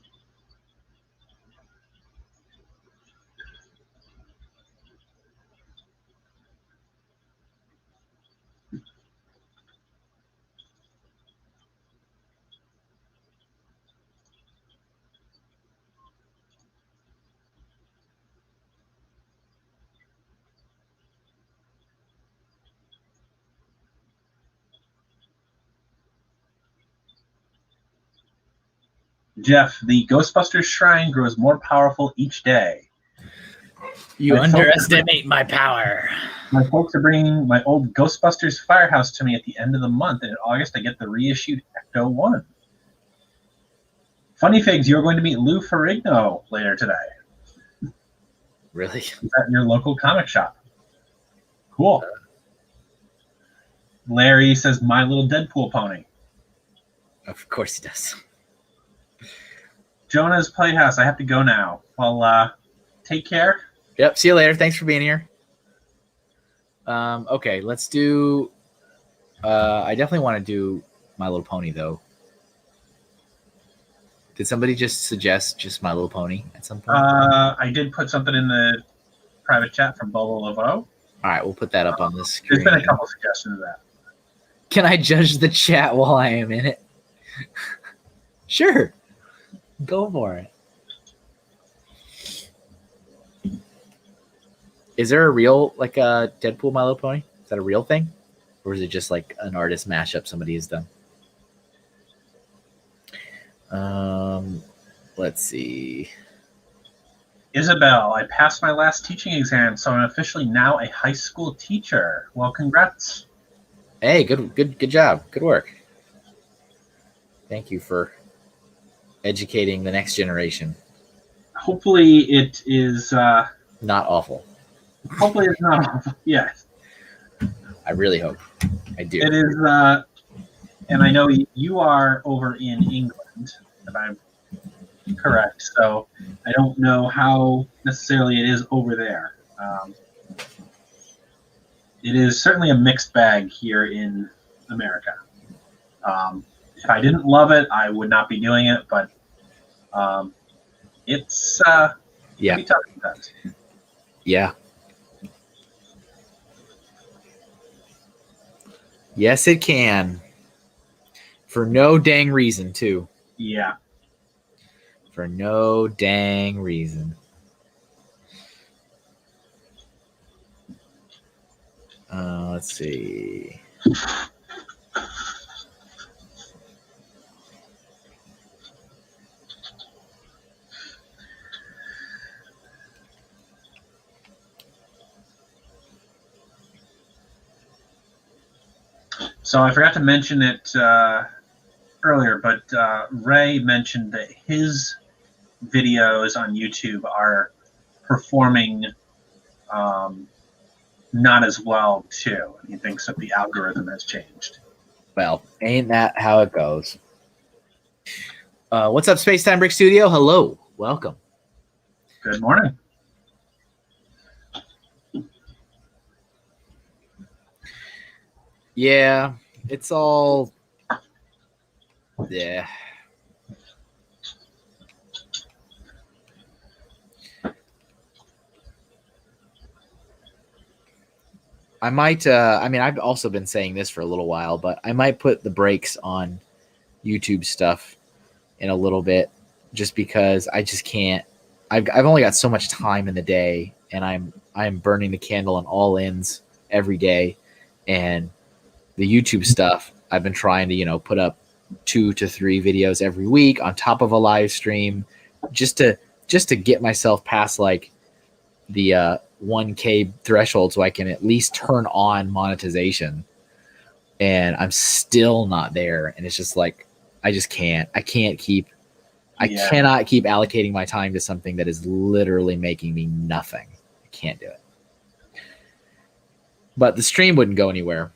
Jeff, the Ghostbusters shrine grows more powerful each day. You underestimate my power. My folks are bringing my old Ghostbusters firehouse to me at the end of the month, and in August I get the reissued Ecto 1. Funny Figs, you're going to meet Lou Ferrigno later today. Really? Is at your local comic shop. Cool. Larry says, My Little Deadpool Pony. Of course he does. Jonah's Playhouse, I have to go now. Well, take care. Yep, see you later. Thanks for being here. Okay, let's do... I definitely want to do My Little Pony, though. Did somebody just suggest just My Little Pony at some point? I did put something in the private chat from Bolo Laveau. All right, we'll put that up on the screen. There's been a couple suggestions of that. Can I judge the chat while I am in it? Sure. Go for it. Is there a real, like, a Deadpool My Little Pony? Is that a real thing? Or is it just, like, an artist mashup somebody has done? Let's see. Isabel, I passed my last teaching exam, so I'm officially now a high school teacher. Well, congrats. Hey, good job. Good work. Thank you for educating the next generation. Hopefully it is... not awful. Hopefully it's not awful. Yes. I really hope. I do. It is, and I know you are over in England, if I'm correct, so I don't know how necessarily it is over there. It is certainly a mixed bag here in America. If I didn't love it, I would not be doing it, but it's yeah. Pretty tough sometimes. Yeah. Yes, it can. For no dang reason, too. Yeah. For no dang reason. Let's see. So I forgot to mention it earlier, but Ray mentioned that his videos on YouTube are performing not as well too. He thinks that the algorithm has changed. Well, ain't that how it goes? What's up, Spacetime Brick Studio? Hello, welcome. Good morning. Yeah, it's all. Yeah. I might, I mean, I've also been saying this for a little while, but I might put the brakes on YouTube stuff in a little bit just because I just can't. I've only got so much time in the day, and I'm burning the candle on all ends every day. And the YouTube stuff, I've been trying to, put up 2 to 3 videos every week on top of a live stream just to get myself past like the 1K threshold so I can at least turn on monetization. And I'm still not there. And it's just like, I just can't. I cannot keep allocating my time to something that is literally making me nothing. I can't do it. But the stream wouldn't go anywhere.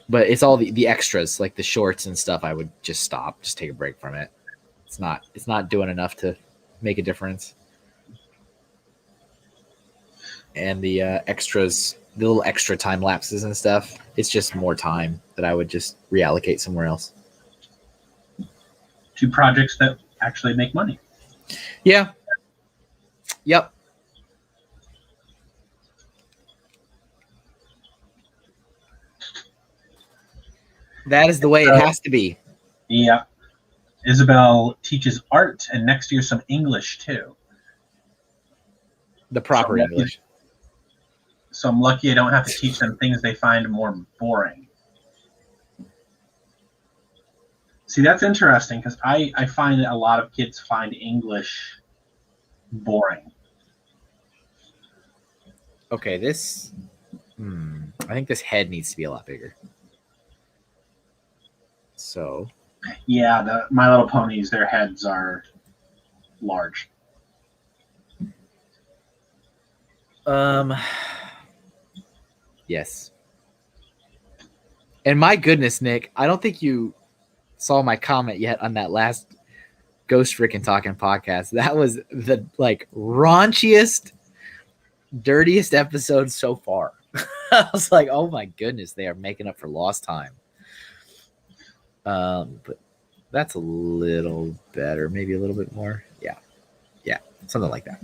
But it's all the extras, like the shorts and stuff. I would just stop, just take a break from it. It's not doing enough to make a difference. And the extras, the little extra time lapses and stuff, it's just more time that I would just reallocate somewhere else. To projects that actually make money. Yeah. Yep. That is the way it has to be. Yeah. Isabel teaches art and next year some English too. The proper English. So I'm lucky I don't have to teach them things they find more boring. See, that's interesting because I find that a lot of kids find English boring. Okay, I think this head needs to be a lot bigger. So. Yeah, the My Little Ponies, their heads are large. Yes. And my goodness, Nick, I don't think you saw my comment yet on that last Ghost Frickin' Talking podcast. That was the raunchiest, dirtiest episode so far. I was like, oh my goodness, they are making up for lost time. But that's a little better, maybe a little bit more. Yeah, something like that.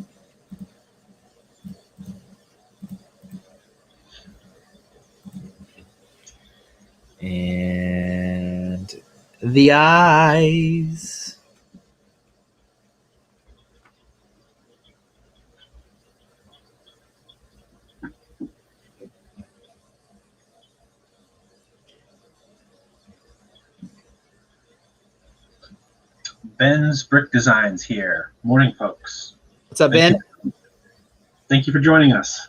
And the eyes. Ben's Brick Designs here. Morning, folks. What's up, Ben? Thank you for joining us.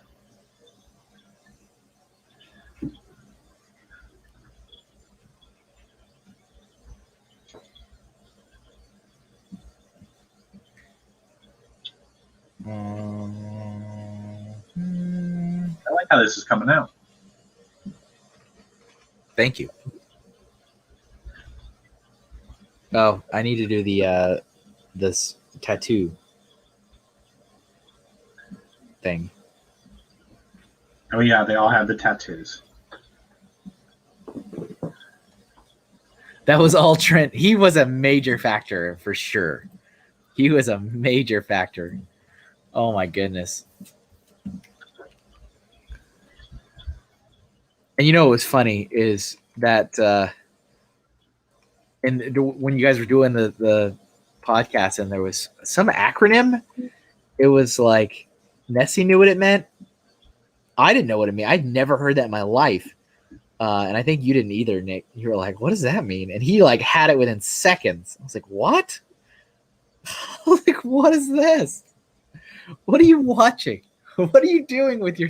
I like how this is coming out. Thank you. Oh, I need to do the this tattoo thing. Oh yeah, they all have the tattoos. That was all Trent. He was a major factor for sure. He was a major factor. Oh my goodness. And you know what was funny is that and when you guys were doing the podcast and there was some acronym, it was like Nessie knew what it meant. I didn't know what it meant. I'd never heard that in my life. And I think you didn't either, Nick. You were like, what does that mean? And he like had it within seconds. I was like, what? I was like, what is this? What are you watching? What are you doing with your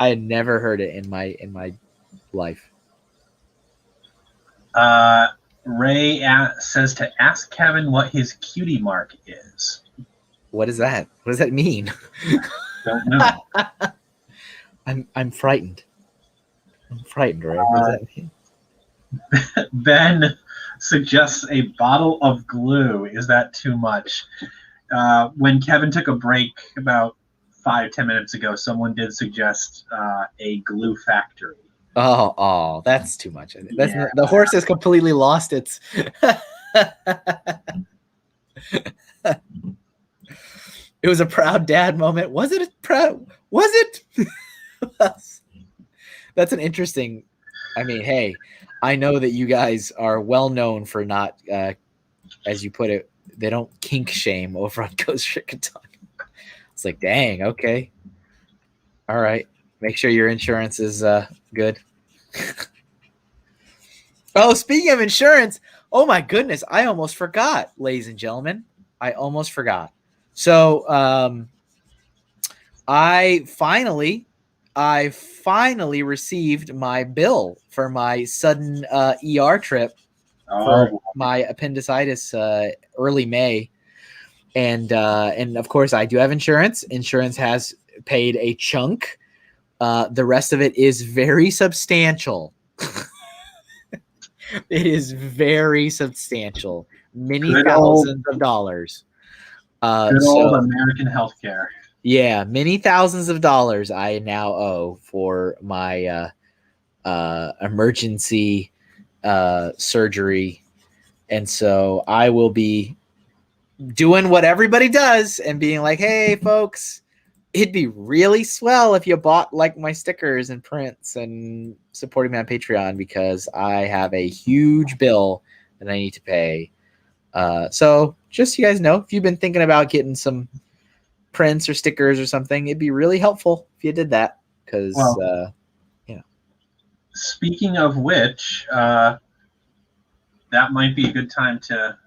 I had never heard it in my life. Ray says to ask Kevin what his cutie mark is. What is that? What does that mean? Don't know. I'm frightened. I'm frightened, Ray. What does that mean? Ben suggests a bottle of glue. Is that too much? When Kevin took a break about 5-10 minutes ago, someone did suggest a glue factory. Oh, that's too much. The horse has completely lost its. It was a proud dad moment. Was it proud? Was it? That's an interesting. I mean, hey, I know that you guys are well known for not, as you put it, they don't kink shame over on Ghost Chicken Talk. It's like, dang, okay, all right. Make sure your insurance is good. Oh, speaking of insurance, oh my goodness, I almost forgot, ladies and gentlemen. I almost forgot. So I finally received my bill for my sudden ER trip for my appendicitis early May. And of course I do have insurance. Insurance has paid a chunk. The rest of it is very substantial. It is very substantial. Many thousands of dollars. Good old American healthcare. Yeah, many thousands of dollars I now owe for my emergency surgery. And so I will be doing what everybody does and being like, hey, folks, it'd be really swell if you bought like my stickers and prints and supporting me on Patreon, because I have a huge bill that I need to pay. So just so you guys know, if you've been thinking about getting some prints or stickers or something, it'd be really helpful if you did that. Because, speaking of which, that might be a good time to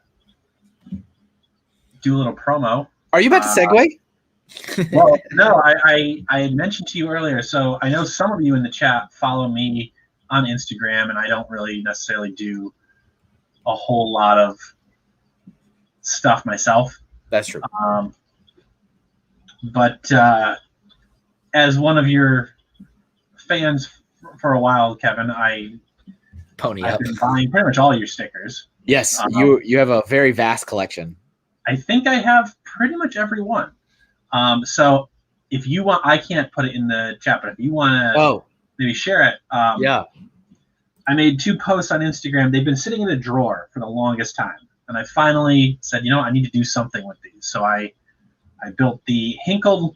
do a little promo. Are you about to segue? Well, no, I had mentioned to you earlier, so I know some of you in the chat follow me on Instagram, and I don't really necessarily do a whole lot of stuff myself. That's true. But as one of your fans for a while, Kevin, I've been buying pretty much all your stickers. Yes, you have a very vast collection. I think I have pretty much every one. So if you want, I can't put it in the chat, but if you want to maybe share it. Yeah. I made 2 posts on Instagram. They've been sitting in a drawer for the longest time. And I finally said, I need to do something with these. So I built the Hinkle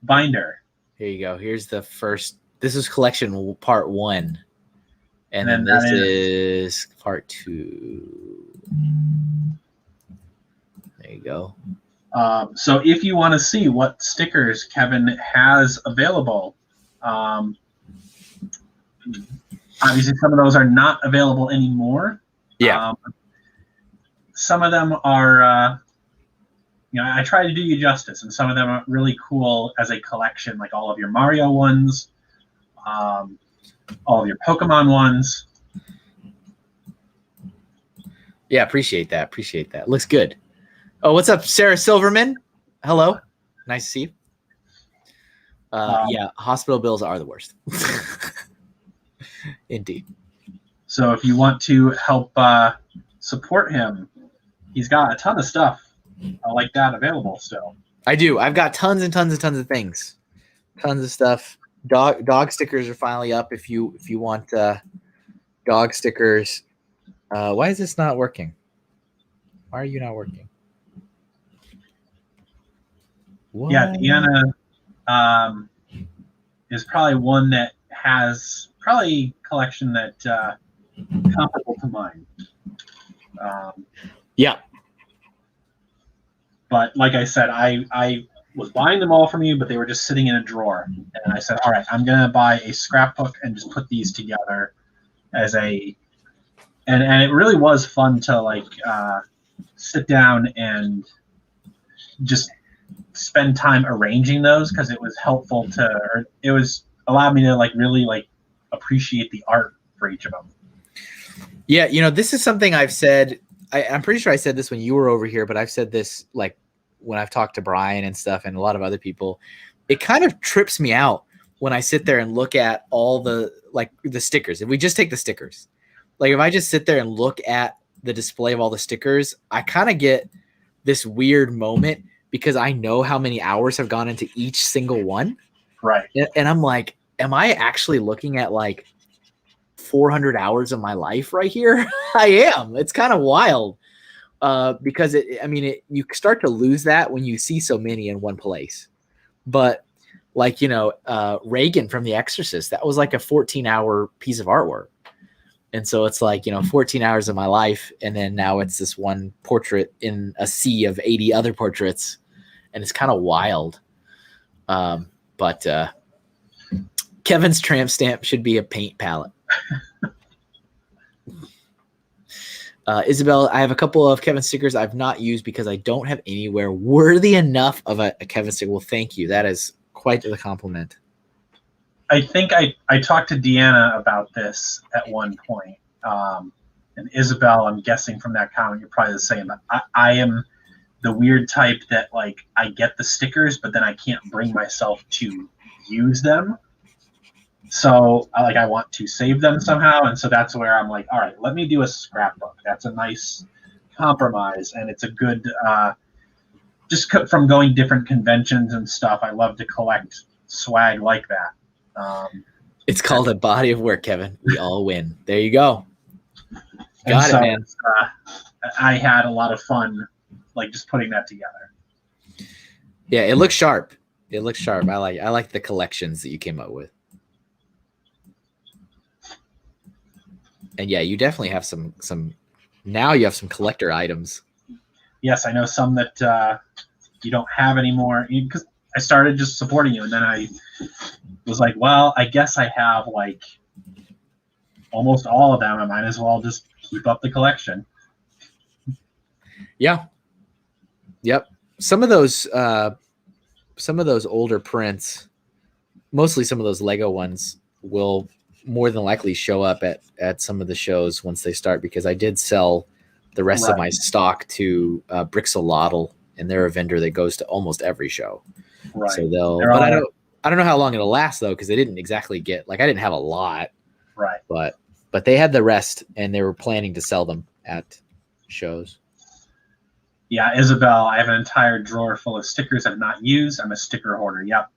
binder. Here you go. Here's the first. This is collection part 1. And then this is part 2. There you go. So if you want to see what stickers Kevin has available, obviously some of those are not available anymore. Yeah. Some of them are, I try to do you justice, and some of them are really cool as a collection, like all of your Mario ones, all of your Pokemon ones. Yeah, appreciate that. Looks good. Oh, what's up, Sarah Silverman? Hello. Nice to see you. Yeah, hospital bills are the worst. Indeed. So if you want to help support him, he's got a ton of stuff like that available still. I do. I've got tons and tons and tons of things. Tons of stuff. Dog stickers are finally up if you want dog stickers. Why is this not working? Why are you not working? What? Yeah, Deanna is probably one that has probably a collection that comparable to mine. Yeah. But like I said, I was buying them all from you, but they were just sitting in a drawer. And I said, all right, I'm going to buy a scrapbook and just put these together as a – and it really was fun to, like, sit down and just spend time arranging those because it was helpful or it was allowed me to like really like appreciate the art for each of them. Yeah, this is something I've said. I'm pretty sure I said this when you were over here, but I've said this like when I've talked to Brian and stuff and a lot of other people. It kind of trips me out when I sit there and look at all the stickers. If we just take the stickers, like if I just sit there and look at the display of all the stickers, I kind of get this weird moment because I know how many hours have gone into each single one. Right. And I'm like, am I actually looking at like 400 hours of my life right here? I am. It's kind of wild because you start to lose that when you see so many in one place. But like, Reagan from The Exorcist, that was like a 14-hour piece of artwork. And so it's like, 14 hours of my life. And then now it's this one portrait in a sea of 80 other portraits. And it's kind of wild. But Kevin's tramp stamp should be a paint palette. Isabel, I have a couple of Kevin stickers I've not used because I don't have anywhere worthy enough of a Kevin sticker. Well, thank you. That is quite the compliment. I think I talked to Deanna about this at one point. And Isabel, I'm guessing from that comment, you're probably the same. I am the weird type that like I get the stickers, but then I can't bring myself to use them. So I want to save them somehow. And so that's where I'm like, all right, let me do a scrapbook. That's a nice compromise. And it's a good, just from going different conventions and stuff, I love to collect swag like that. It's called a body of work, Kevin. We all win. There you go. Got it, man. I had a lot of fun, like just putting that together. Yeah, it looks sharp. It looks sharp. I like the collections that you came up with. And yeah, you definitely have some. Now you have some collector items. Yes, I know some that you don't have anymore because I started just supporting you, and then I was like, well, I guess I have like almost all of them. I might as well just keep up the collection. Yeah. Yep. Some of those older prints, mostly some of those Lego ones, will more than likely show up at some of the shows once they start, because I did sell the rest of my stock to Brixolotl, and they're a vendor that goes to almost every show. Right. So but I don't know how long it'll last though, because they didn't exactly get I didn't have a lot. Right. But they had the rest, and they were planning to sell them at shows. Yeah, Isabel, I have an entire drawer full of stickers I've not used. I'm a sticker hoarder. Yep.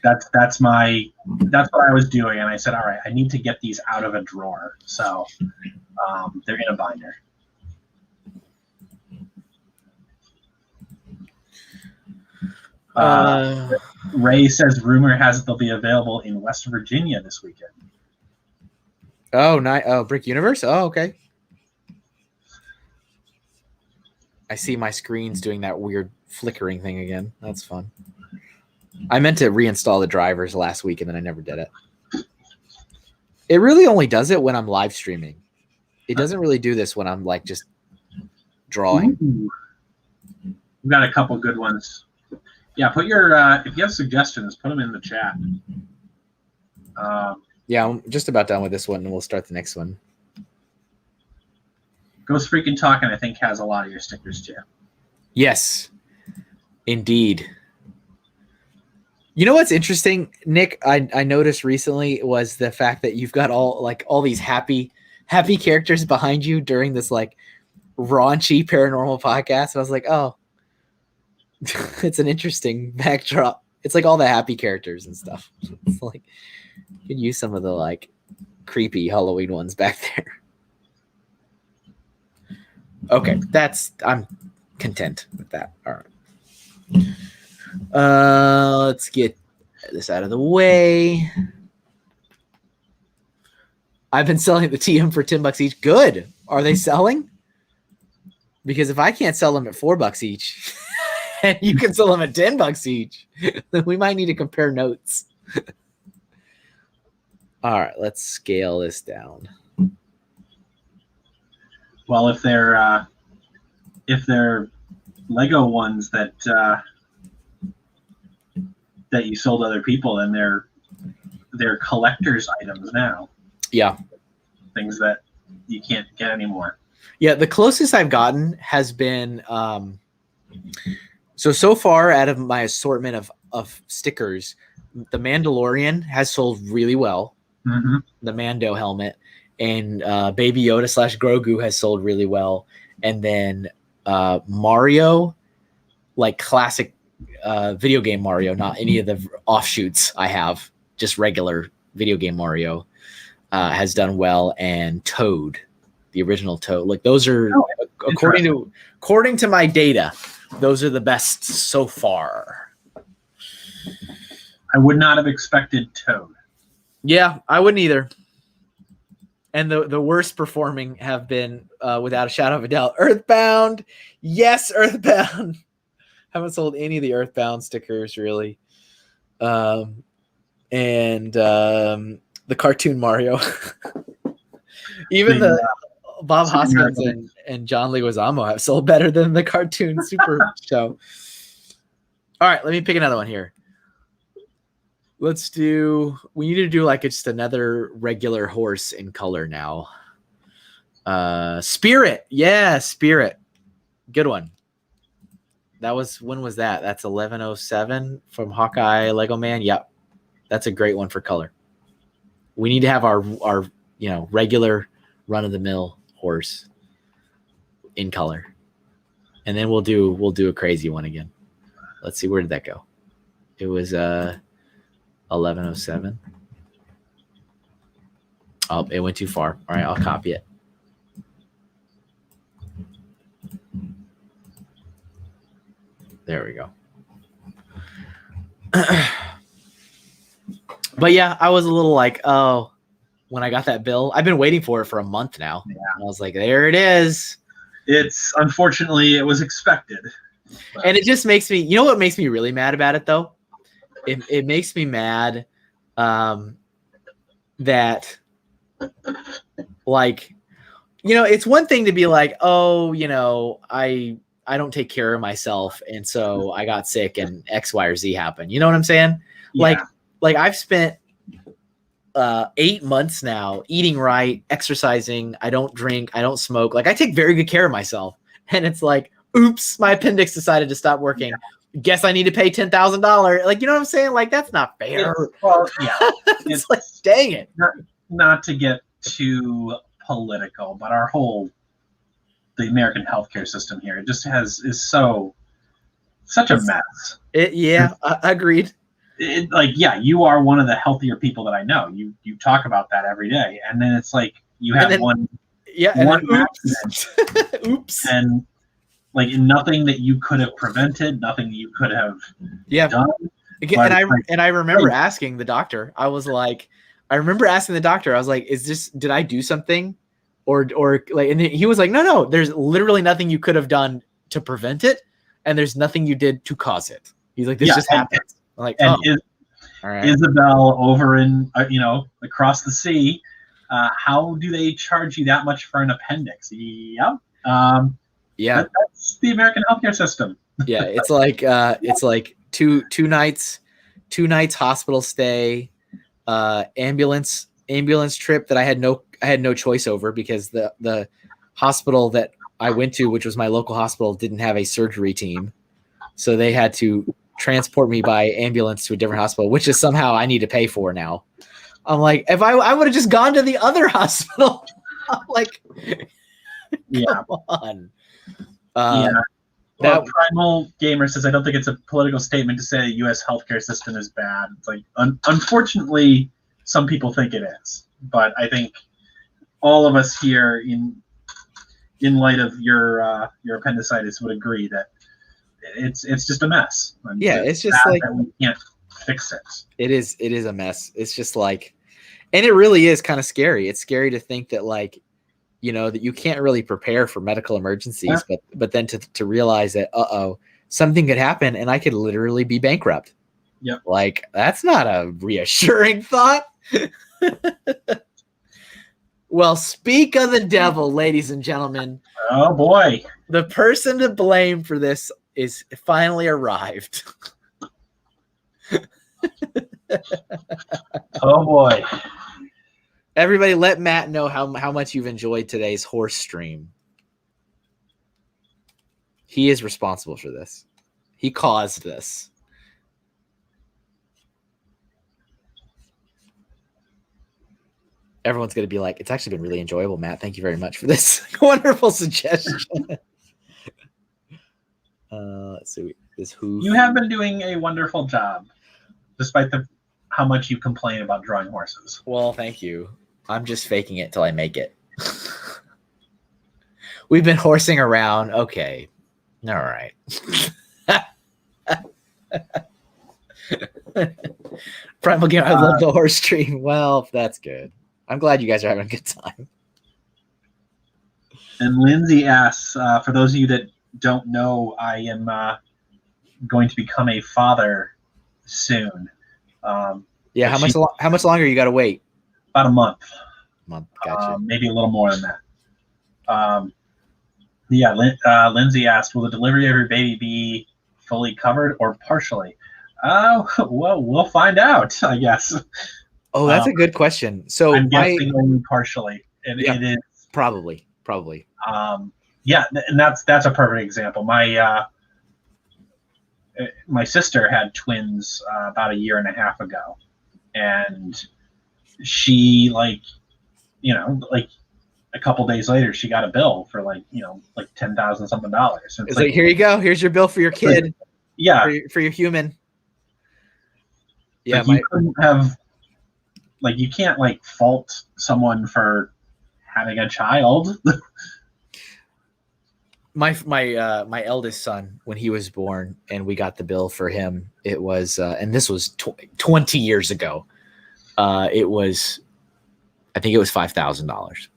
That's what I was doing, and I said, all right, I need to get these out of a drawer. So they're in a binder. Ray says rumor has it they'll be available in West Virginia this weekend. Oh, nice. Oh, Brick Universe. Oh, okay. I see my screen's doing that weird flickering thing again. That's fun. I meant to reinstall the drivers last week, and then I never did it. It really only does it when I'm live streaming. It doesn't really do this when I'm like just drawing. Ooh. We've got a couple good ones. Yeah, put your if you have suggestions, put them in the chat. Yeah, I'm just about done with this one, and we'll start the next one. Ghost Freaking Talking, I think, has a lot of your stickers too. Yes, indeed. You know what's interesting, Nick? I noticed recently was the fact that you've got all these happy characters behind you during this like raunchy paranormal podcast. And I was like, oh, it's an interesting backdrop. It's like all the happy characters and stuff. It's like you can use some of the like creepy Halloween ones back there. Okay, I'm content with that. All right. Let's get this out of the way. I've been selling the TM for $10 each. Good. Are they selling? Because if I can't sell them at $4 each, and you can sell them at $10 each, then we might need to compare notes. All right, let's scale this down. Well, if they're Lego ones that that you sold to other people, and they're collector's items now. Yeah. Things that you can't get anymore. Yeah, the closest I've gotten has been so far out of my assortment of stickers, the Mandalorian has sold really well. Mm-hmm. The Mando helmet, and Baby Yoda / Grogu has sold really well. And then Mario, like classic video game Mario, not any of the offshoots I have, just regular video game Mario, has done well. And Toad, the original Toad, like those are according to my data, those are the best so far. I would not have expected Toad. Yeah, I wouldn't either. And the worst performing have been, without a shadow of a doubt, Earthbound. Yes, Earthbound. Haven't sold any of the Earthbound stickers really. And the cartoon Mario. Even the Bob Hoskins and John Leguizamo have sold better than the cartoon Super Show. All right, let me pick another one here. We need to do like just another regular horse in color now. Spirit. Yeah, Spirit. Good one. When was that? That's 1107 from Hawkeye Lego Man. Yep. That's a great one for color. We need to have our regular run of the mill horse in color. And then we'll do a crazy one again. Let's see, where did that go? It was 1107. Oh, it went too far. All right, I'll copy it. There we go. But yeah, I was a little like, oh, when I got that bill, I've been waiting for it for a month now. Yeah. I was like, there it is. It's unfortunately, it was expected. But. And it just makes me, you know what makes me really mad about it though? It makes me mad that, like, it's one thing to be like, oh, I don't take care of myself, and so I got sick and X, Y, or Z happened. You know what I'm saying? Yeah. Like I've spent 8 months now eating right, exercising. I don't drink. I don't smoke. Like I take very good care of myself. And it's like, oops, my appendix decided to stop working. Yeah. Guess I need to pay $10,000. Like, you know what I'm saying? Like, that's not fair. It's like, dang it. Not to get too political, but the American healthcare system here, it just is such a mess. Agreed. You are one of the healthier people that I know. You talk about that every day, and then it's like you have one accident, oops, and like nothing that you could have prevented, nothing you could have done. And I remember asking the doctor. I was like, did I do something, or like? And he was like, no, there's literally nothing you could have done to prevent it, and there's nothing you did to cause it. He's like, this just happens. I'm like, all right. Isabel over in across the sea, how do they charge you that much for an appendix? Yep. That's the American healthcare system. Yeah, it's like two nights hospital stay, ambulance trip that I had no choice over because the hospital that I went to, which was my local hospital, didn't have a surgery team, so they had to transport me by ambulance to a different hospital, which is somehow I need to pay for now. I'm like, if I would have just gone to the other hospital. I'm like, come on. Primal Gamer says, I don't think it's a political statement to say the U.S. healthcare system is bad. It's like, unfortunately, some people think it is. But I think all of us here, in light of your appendicitis, would agree that it's just a mess. It's just like we can't fix it. It is a mess. It's just like, and it really is kind of scary. It's scary to think that that you can't really prepare for medical emergencies, but then to realize that something could happen and I could literally be bankrupt. Yep. Like, that's not a reassuring thought. Well, speak of the devil, ladies and gentlemen. Oh boy. The person to blame for this is finally arrived. Oh boy. Everybody let Matt know how much you've enjoyed today's horse stream. He is responsible for this. He caused this. Everyone's going to be like, it's actually been really enjoyable, Matt. Thank you very much for this wonderful suggestion. Let's see. You have been doing a wonderful job, despite how much you complain about drawing horses. Well, thank you. I'm just faking it till I make it. We've been horsing around. Okay. All right. Primal Game, I love the horse stream. Well, that's good. I'm glad you guys are having a good time. And Lindsay asks, for those of you that don't know, I am going to become a father soon. Yeah, how much longer you got to wait? About a month. Gotcha. Maybe a little more than that. Lindsay asked, will the delivery of your baby be fully covered or partially? Well, we'll find out, I guess. Oh, that's a good question. So I'm guessing only partially. It is probably. Yeah, and that's a perfect example. My sister had twins about a year and a half ago, and she like a couple days later she got a bill for like $10,000 something. So it's like, here you go. Here's your bill for your kid. Yeah, for your human. Yeah, like you couldn't have, like, you can't like fault someone for having a child. My eldest son, when he was born and we got the bill for him, it was and this was 20 years ago. I think it was $5,000.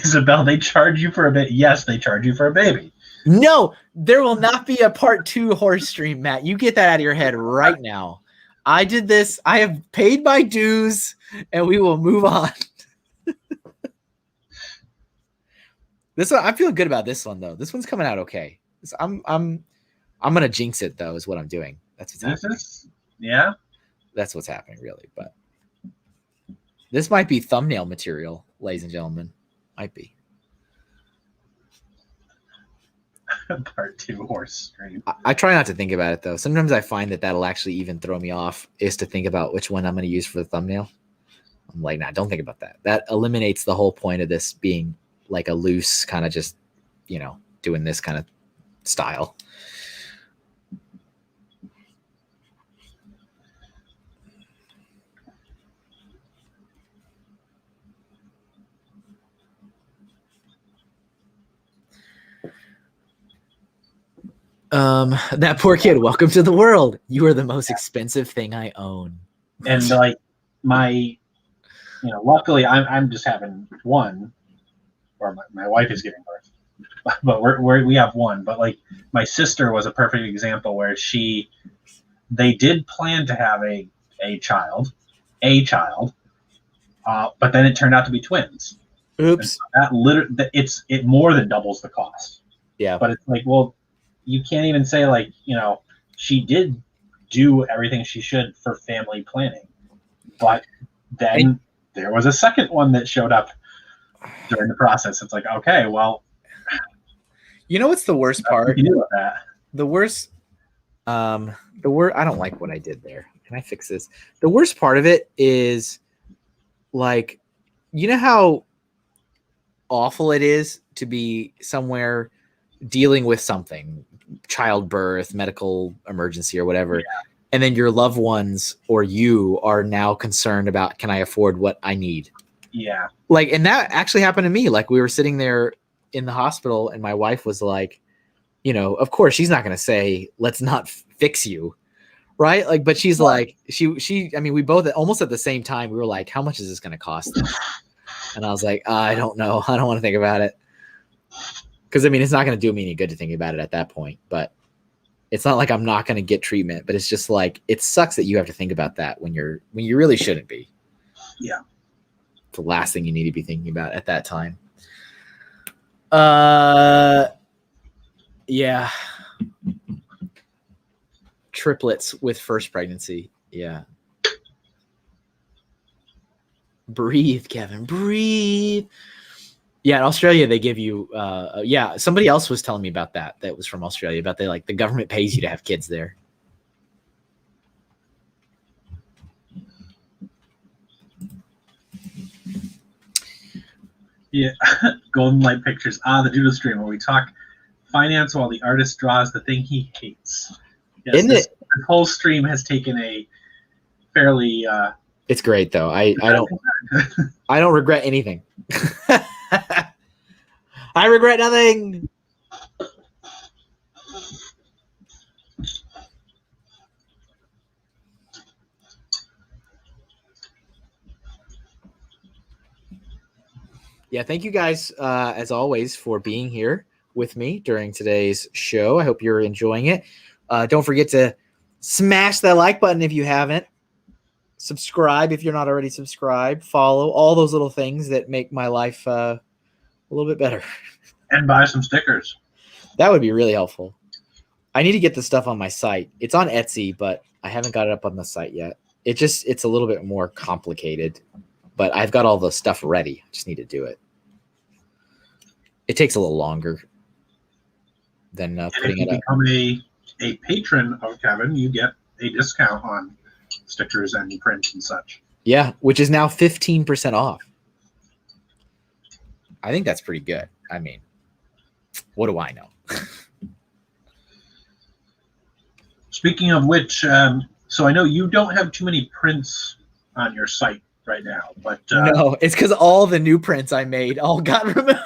Isabel, they charge you for a bit. Yes, they charge you for a baby. No, there will not be a part 2 horse stream, Matt. You get that out of your head right now. I did this. I have paid my dues, and we will move on. This one, I feel good about this one though. This one's coming out okay. I'm gonna jinx it though, is what I'm doing. That's what's happening. Yeah. That's what's happening, really. But this might be thumbnail material, ladies and gentlemen. Might be. Part 2 horse stream. I try not to think about it though. Sometimes I find that'll actually even throw me off, is to think about which one I'm going to use for the thumbnail. I'm like, nah, don't think about that. That eliminates the whole point of this being like a loose kind of just, doing this kind of style. That poor kid, welcome to the world. You are the most expensive thing I own. And like luckily I'm just having one, or my wife is giving birth, but we have one. But like my sister was a perfect example where they did plan to have a child, but then it turned out to be twins. Oops. So it more than doubles the cost. Yeah. But it's like, well, you can't even say like, she did do everything she should for family planning, but then there was a second one that showed up during the process. It's like, okay, well, what's the worst part? You do that. The worst, I don't like what I did there. Can I fix this? The worst part of it is like, how awful it is to be somewhere dealing with something, childbirth, medical emergency or whatever. Yeah. And then your loved ones or you are now concerned about, can I afford what I need? Yeah. Like, and that actually happened to me. Like, we were sitting there in the hospital and my wife was like, of course she's not going to say, let's not fix you. Right. Like, but she's like, we both almost at the same time, we were like, how much is this going to cost them? And I was like, I don't know. I don't want to think about it. Cause it's not going to do me any good to think about it at that point, but it's not like I'm not going to get treatment, but it's just like, it sucks that you have to think about that when you really shouldn't be. Yeah. It's the last thing you need to be thinking about at that time. Yeah. triplets with first pregnancy. Yeah. Breathe, Kevin, breathe. Yeah, in Australia they give you yeah, somebody else was telling me about that was from Australia, about the government pays you to have kids there. Yeah, Golden Light Pictures. The doodle stream where we talk finance while the artist draws the thing he hates. Yes, Isn't this it? whole stream has taken a fairly It's great though. I don't regret anything. I regret nothing. Yeah, thank you guys, as always, for being here with me during today's show. I hope you're enjoying it. Don't forget to smash that like button if you haven't. Subscribe if you're not already subscribed. Follow, all those little things that make my life a little bit better. And buy some stickers. That would be really helpful. I need to get the stuff on my site. It's on Etsy, but I haven't got it up on the site yet. It's a little bit more complicated, but I've got all the stuff ready. I just need to do it. It takes a little longer than putting it up. If you become a patron of Kevin, you get a discount on stickers and prints and such. Yeah, which is now 15% off. I think that's pretty good. I mean, what do I know? Speaking of which, so I know you don't have too many prints on your site right now, but no, it's because all the new prints I made all got removed.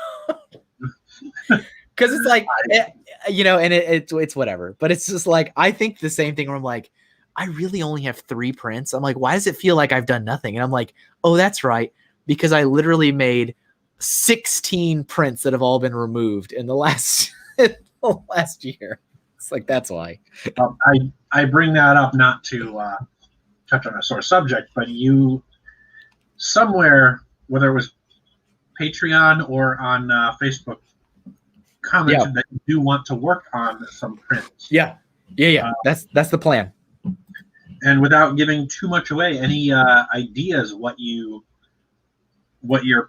Because it's like, and it's whatever. But it's just like, I think the same thing where I'm like, I really only have 3 prints. I'm like, why does it feel like I've done nothing? And I'm like, oh, that's right. Because I literally made 16 prints that have all been removed in the last year. It's like, that's why. I bring that up not to touch on a sore subject, but you somewhere, whether it was Patreon or on Facebook, commented that you do want to work on some prints. Yeah. That's the plan. And without giving too much away, any ideas what you're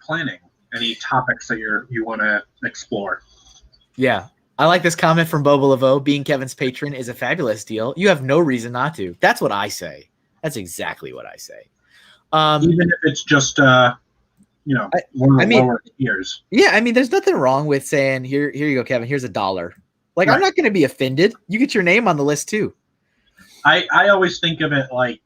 planning? Any topics that you want to explore? Yeah. I like this comment from Bobo Laveau. Being Kevin's patron is a fabulous deal. You have no reason not to. That's what I say. That's exactly what I say. Even if it's just one of the lower tiers. Yeah, I mean, there's nothing wrong with saying, here you go, Kevin, here's $1. Like, right. I'm not going to be offended. You get your name on the list too. I always think of it like,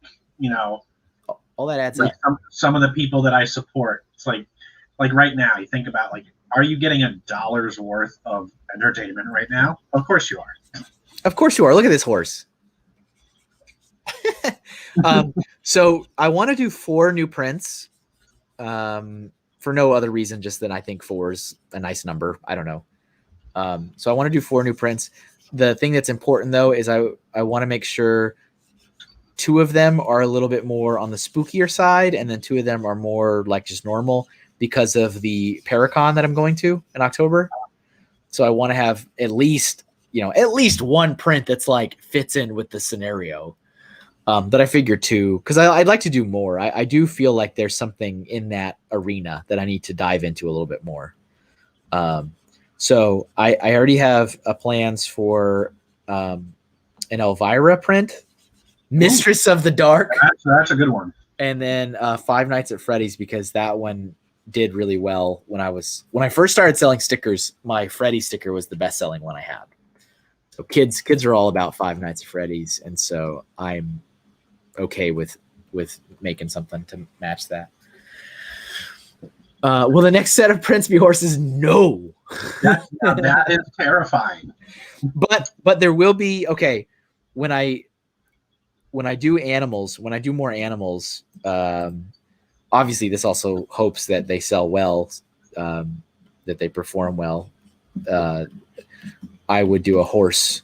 all that adds like up. Some of the people that I support. It's like right now, you think about are you getting $1 worth of entertainment right now? Of course you are. Of course you are. Look at this horse. So I want to do 4 new prints, for no other reason, just that I think 4 is a nice number. I don't know. So I want to do 4 new prints. The thing that's important though is I want to make sure 2 of them are a little bit more on the spookier side, and then 2 of them are more like just normal because of the Paracon that I'm going to in October. So I want to have at least 1 print that's like fits in with the scenario. That I figured too, because I'd like to do more. I do feel like there's something in that arena that I need to dive into a little bit more. So I already have plans for an Elvira print, Mistress of the Dark. That's a good one. And then Five Nights at Freddy's, because that one did really well when I first started selling stickers. My Freddy sticker was the best selling one I had. So kids are all about Five Nights at Freddy's, and so I'm okay with making something to match that. Will the next set of prints be horses? No. That is terrifying. But there will be, okay, when I do animals, when I do more animals, obviously this also hopes that they sell well, that they perform well. I would do a horse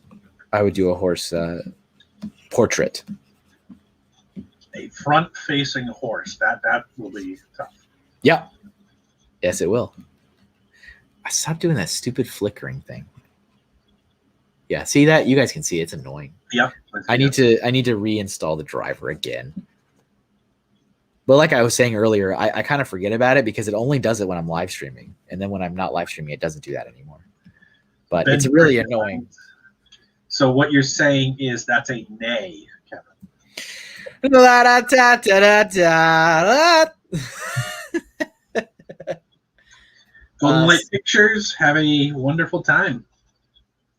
portrait. A front-facing horse. That will be tough. Yeah. Yes, it will. I stopped doing that stupid flickering thing. Yeah, see that? You guys can see it's annoying. Yep. I need to reinstall the driver again. But like I was saying earlier, I kind of forget about it because it only does it when I'm live streaming. And then when I'm not live streaming, it doesn't do that anymore. But it's really annoying. So what you're saying is that's a nay, Kevin. Golden Light Pictures, have a wonderful time.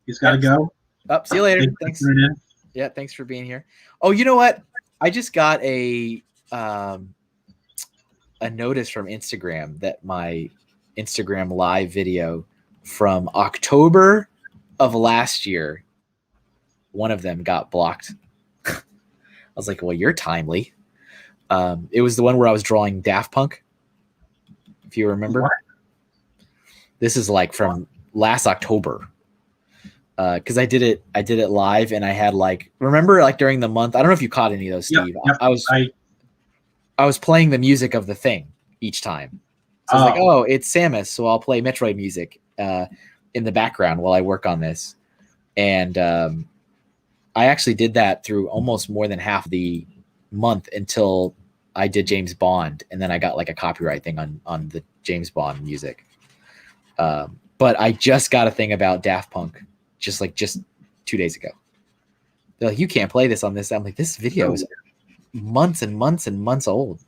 He's got to go. See you later. Thanks. Yeah, thanks for being here. Oh, you know what? I just got a notice from Instagram that my Instagram live video from October of last year, one of them got blocked. I was like, well, you're timely. It was the one where I was drawing Daft Punk, if you remember. What? This is like from last October. Because I did it live, and I had remember during the month. I don't know if you caught any of those, Steve. Yep. I was playing the music of the thing each time. So I was like, oh, it's Samus, so I'll play Metroid music in the background while I work on this. And I actually did that through almost more than half the month until I did James Bond, and then I got a copyright thing on the James Bond music. But I just got a thing about Daft Punk just 2 days ago. They're like, you can't play this on this. I'm like, this video is months and months and months old.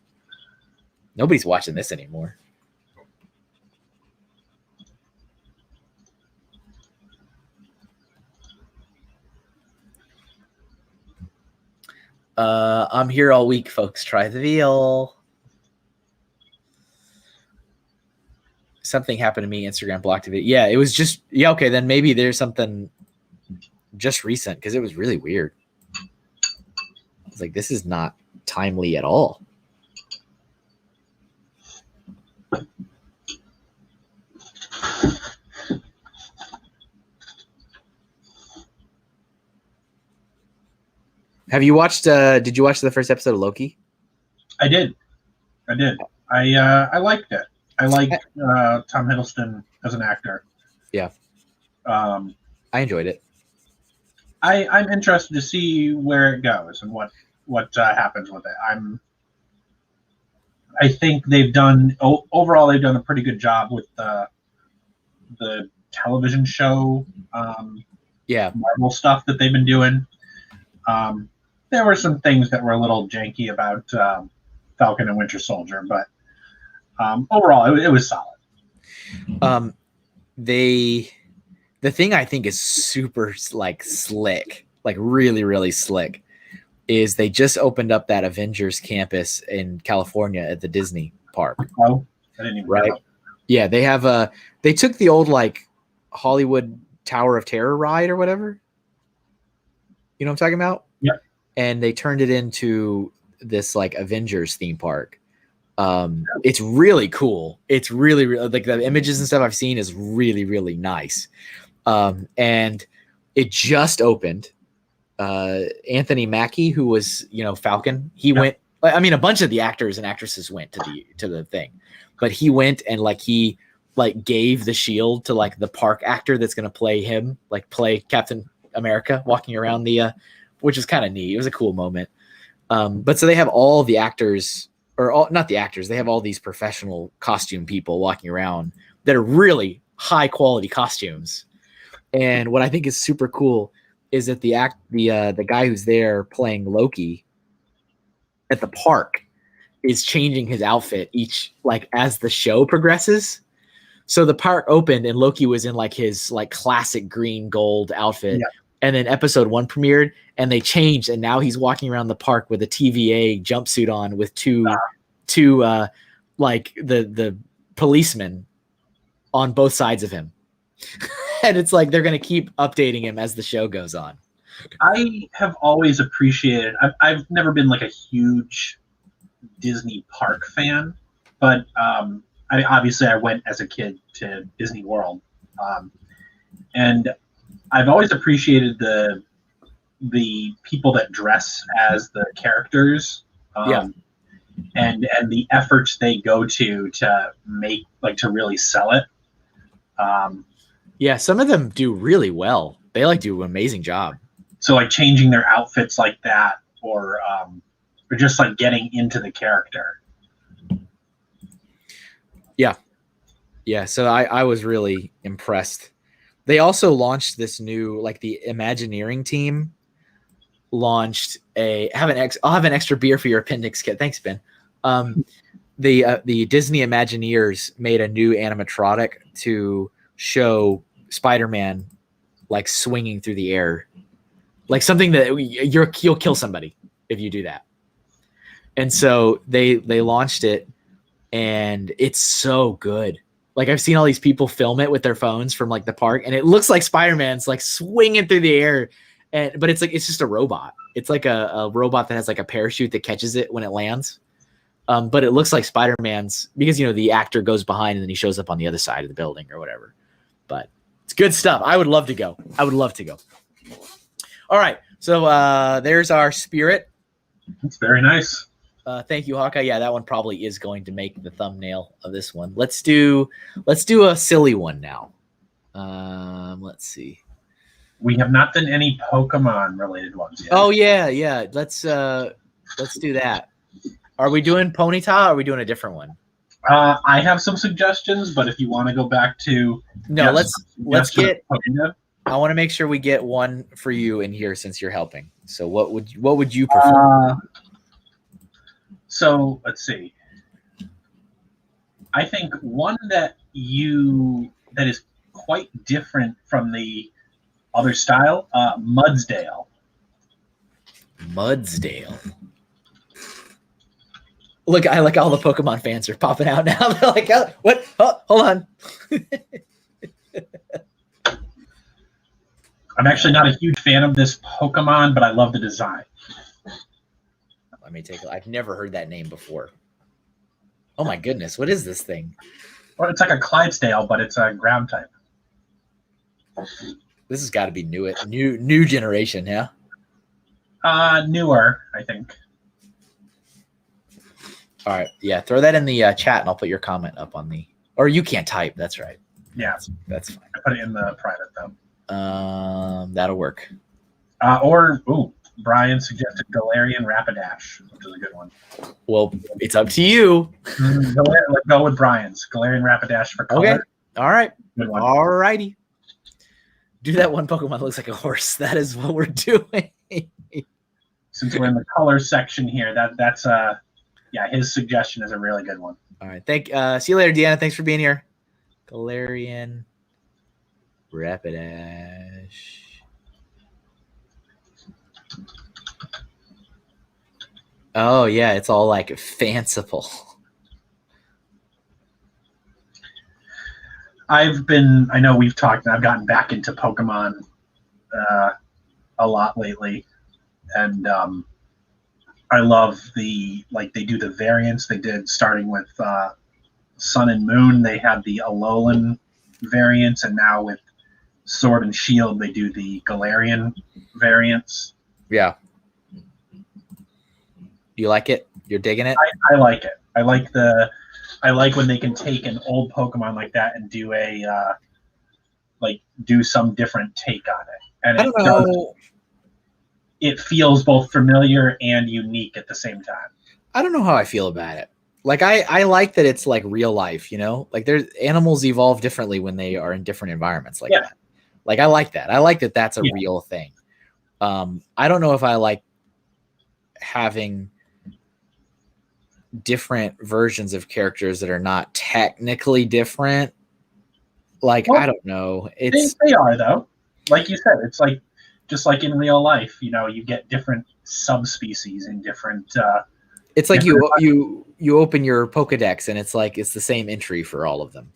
Nobody's watching this anymore. I'm here all week, folks. Try the veal. Something happened to me. Instagram blocked it. Yeah, it was just okay. Then maybe there's something just recent because it was really weird. I was like, this is not timely at all. Have you watched? Did you watch the first episode of Loki? I did. I liked it. I like Tom Hiddleston as an actor. Yeah. I enjoyed it. I'm interested to see where it goes and what happens with it. I think they've done overall a pretty good job with the television show. Marvel stuff that they've been doing. There were some things that were a little janky about Falcon and Winter Soldier, but overall it was solid. The thing I think is super slick, really, really slick, is they just opened up that Avengers campus in California at the Disney park. Oh, I didn't even know. Yeah, they have they took the old Hollywood Tower of Terror ride or whatever. You know what I'm talking about? Yeah. And they turned it into this Avengers theme park. It's really cool. It's really, really the images and stuff I've seen is really, really nice. And it just opened. Anthony Mackie, who was, Falcon, he went. I mean, a bunch of the actors and actresses went to the thing, but he went and he gave the shield to the park actor that's going to play him, play Captain America walking around which is kind of neat. It was a cool moment. But so they have all the actors, not the actors. They have all these professional costume people walking around that are really high quality costumes. And what I think is super cool is that the guy who's there playing Loki at the park is changing his outfit as the show progresses. So the park opened and Loki was in his classic green gold outfit. Yeah. And then episode 1 premiered and they changed. And now he's walking around the park with a TVA jumpsuit on with two the policemen on both sides of him. And it's they're going to keep updating him as the show goes on. I have always appreciated, I've never been a huge Disney park fan, but obviously I went as a kid to Disney World. And I've always appreciated the people that dress as the characters. And the efforts they go to make, to really sell it. Yeah, some of them do really well. They like do an amazing job. So like changing their outfits like that, or just like getting into the character. Yeah, so I was really impressed. They also launched this new, like the Imagineering team launched I'll have an extra beer for your appendix kit. Thanks, Ben. The Disney Imagineers made a new animatronic to show Spider-Man like swinging through the air, like something that you'll kill somebody if you do that. And so they launched it, and it's so good. Like I've seen all these people film it with their phones from like the park, and it looks like Spider-Man's like swinging through the air, but it's just a robot. It's like a robot that has like a parachute that catches it when it lands. But it looks like Spider-Man's, because the actor goes behind and then he shows up on the other side of the building or whatever. But it's good stuff. I would love to go. All right, so there's our Spirit. It's very nice. Thank you, Hawkeye. Yeah, that one probably is going to make the thumbnail of this one. Let's do a silly one now. Let's see. We have not done any Pokemon related ones yet. Oh yeah. Let's do that. Are we doing Ponyta, or are we doing a different one? I have some suggestions, but if you want to go back to let's get. I want to make sure we get one for you in here since you're helping. So what would you prefer? So let's see. I think one that is quite different from the other style, Mudsdale. Look, I like all the Pokemon fans are popping out now. They're like, oh, what? Oh, hold on. I'm actually not a huge fan of this Pokemon, but I love the design. Let me take. I've never heard that name before. Oh my goodness, what is this thing? Well, it's like a Clydesdale, but it's a ground type. This has got to be new generation, yeah. Newer, I think. All right, yeah. Throw that in the chat, and I'll put your comment up on the. Or you can't type. That's right. Yeah, that's fine. I put it in the private though. That'll work. Brian suggested Galarian Rapidash, which is a good one. Well, it's up to you. Let's go with Brian's Galarian Rapidash for color. Okay. All right. Good one. All righty. Do that one Pokemon that looks like a horse. That is what we're doing. Since we're in the color section here, that's his suggestion is a really good one. All right. See you later, Deanna. Thanks for being here. Galarian Rapidash. Oh yeah, it's all like fanciful. I know we've talked, and I've gotten back into Pokemon a lot lately, and I love they do the variants. They did, starting with Sun and Moon, they had the Alolan variants, and now with Sword and Shield, they do the Galarian variants. Yeah. You like it? You're digging it? I like it. I like when they can take an old Pokemon like that and do do some different take on it. And I don't know. It feels both familiar and unique at the same time. I don't know how I feel about it. Like I like that it's like real life, Like there's animals evolve differently when they are in different environments like that. Like I like that. I like that that's a real thing. I don't know if I like having different versions of characters that are not technically different. I don't know. They are though. Like you said, it's like just like in real life, you get different subspecies in different. It's like you open your Pokedex and it's the same entry for all of them.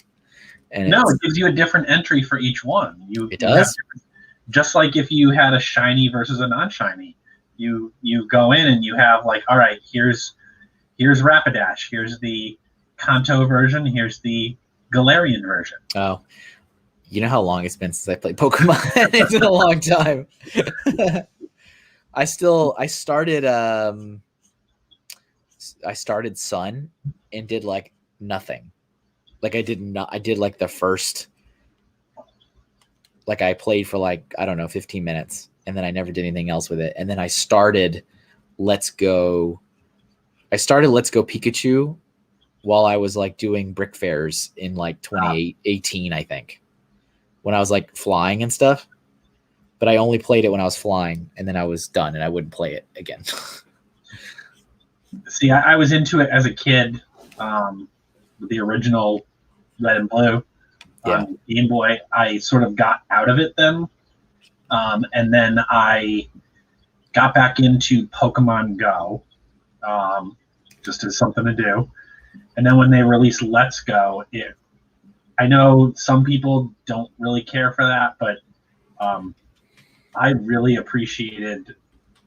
And it gives you a different entry for each one. It does. Just like if you had a shiny versus a non-shiny, you go in and you have all right, here's Rapidash, here's the Kanto version, here's the Galarian version. Oh, you know how long it's been since I played Pokemon? It's been a long time. I started Sun and did nothing. I did the first Like I played for like, I don't know, 15 minutes, and then I never did anything else with it. And then I started Let's Go. I started Let's Go Pikachu while I was like doing brick fairs in like 2018, I think, when I was like flying and stuff. But I only played it when I was flying, and then I was done, and I wouldn't play it again. See, I was into it as a kid, with the original Red and Blue on Game Boy. I sort of got out of it then, and then I got back into Pokemon Go, just as something to do. And then when they released Let's Go, I know some people don't really care for that, but I really appreciated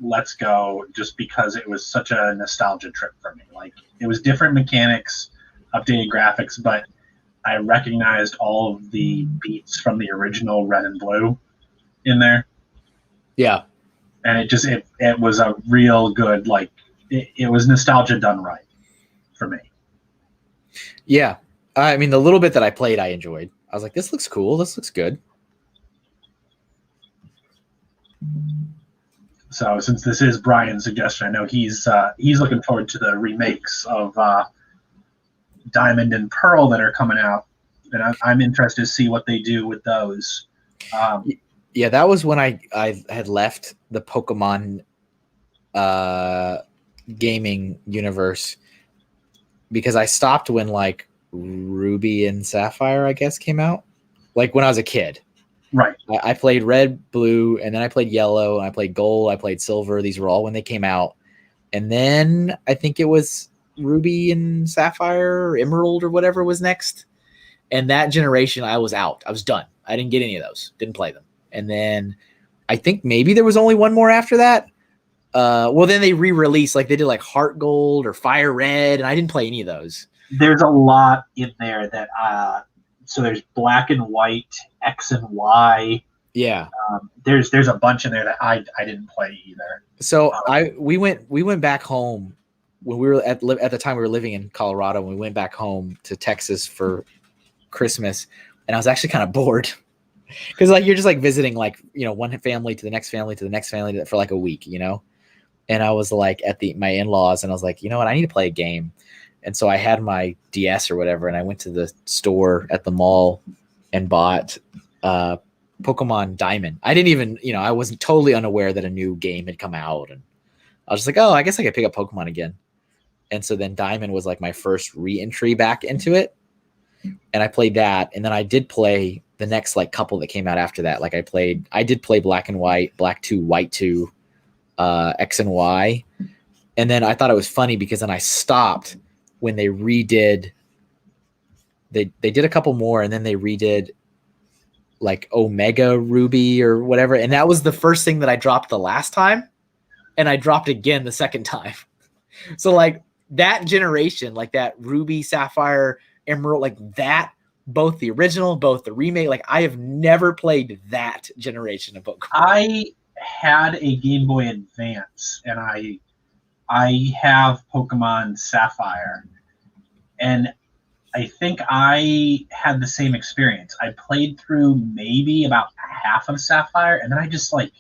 Let's Go just because it was such a nostalgia trip for me. Like, it was different mechanics, updated graphics, but I recognized all of the beats from the original Red and Blue in there. Yeah. And it was a real good, like, it was nostalgia done right for me. Yeah. I mean, the little bit that I played, I enjoyed. I was like, this looks cool. This looks good. So since this is Brian's suggestion, I know he's looking forward to the remakes of Diamond and Pearl that are coming out, and I'm interested to see what they do with those. Yeah, that was when I had left the Pokemon gaming universe, because I stopped when like Ruby and Sapphire, I guess, came out. Like when I was a kid. Right. I played Red, Blue, and then I played Yellow, and I played Gold, I played Silver. These were all when they came out. And then I think it was Ruby and Sapphire or Emerald or whatever was next. And that generation, I was out. I was done. I didn't get any of those. Didn't play them. And then I think maybe there was only one more after that. Well, then they re-released, like they did like Heart Gold or Fire Red, and I didn't play any of those. There's a lot in there that so there's Black and White, X and Y. Yeah. There's a bunch in there that I didn't play either. So we went back home when we were at the time we were living in Colorado, and we went back home to Texas for Christmas, and I was actually kind of bored because like you're just like visiting like, you know, one family to the next family to the next family for like a week, you know. And I was like at my in-laws, and I was like, you know what, I need to play a game. And so I had my DS or whatever, and I went to the store at the mall and bought Pokemon Diamond. I didn't even, you know, I wasn't totally unaware that a new game had come out, and I was just like, oh, I guess I could pick up Pokemon again. And so then Diamond was like my first re-entry back into it, and I played that. And then I did play the next like couple that came out after that. Like I did play Black and White, Black 2, White 2, X and Y. And then I thought it was funny because then I stopped when they redid, they did a couple more, and then they redid like Omega Ruby or whatever. And that was the first thing that I dropped the last time, and I dropped again the second time. So like that generation, like that Ruby, Sapphire, Emerald, like that, both the original, both the remake, like I have never played that generation of Pokemon. I had a Game Boy Advance, and I have Pokemon Sapphire, and I think I had the same experience. I played through maybe about half of Sapphire, and then I just like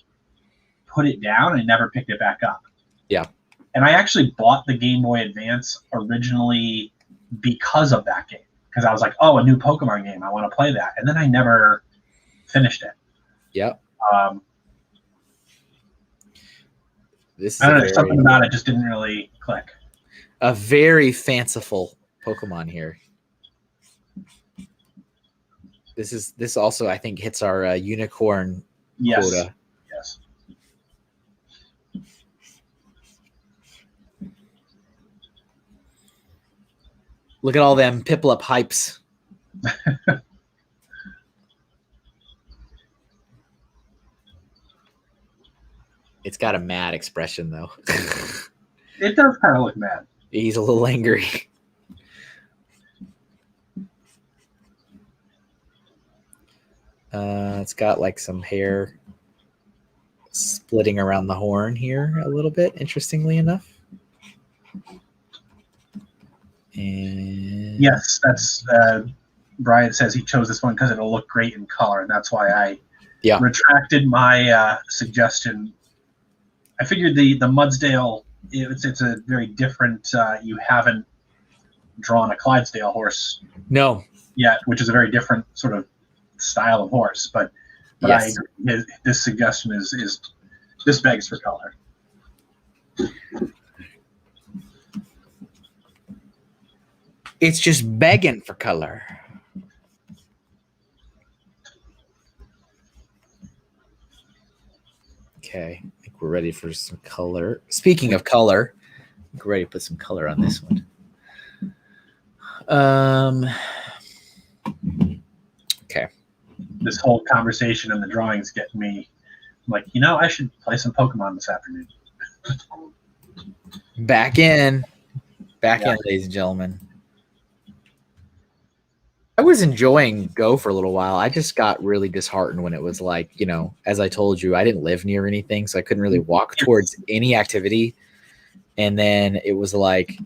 put it down and never picked it back up. Yeah. And I actually bought the Game Boy Advance originally because of that game, because I was like, oh, a new Pokemon game, I want to play that. And then I never finished it. Yep. I don't know, something about it just didn't really click. A very fanciful Pokemon here. This also, I think, hits our unicorn quota. Yes. Look at all them Piplup hypes. It's got a mad expression, though. It does kind of look mad. He's a little angry. It's got like some hair splitting around the horn here a little bit, interestingly enough. And yes, that's Brian says he chose this one because it'll look great in color, and that's why I Yeah. retracted my suggestion. I figured the Mudsdale, it's a very different. You haven't drawn a Clydesdale horse No. yet, which is a very different sort of style of horse. But Yes. I agree. This suggestion is this begs for color. It's just begging for color. Okay, I think we're ready for some color. Speaking of color, I think we're ready to put some color on this one. Okay. This whole conversation and the drawings get me. I'm like, I should play some Pokemon this afternoon. Back in, ladies and gentlemen. I was enjoying Go for a little while. I just got really disheartened when it was like, as I told you, I didn't live near anything, so I couldn't really walk towards any activity. And then it was like,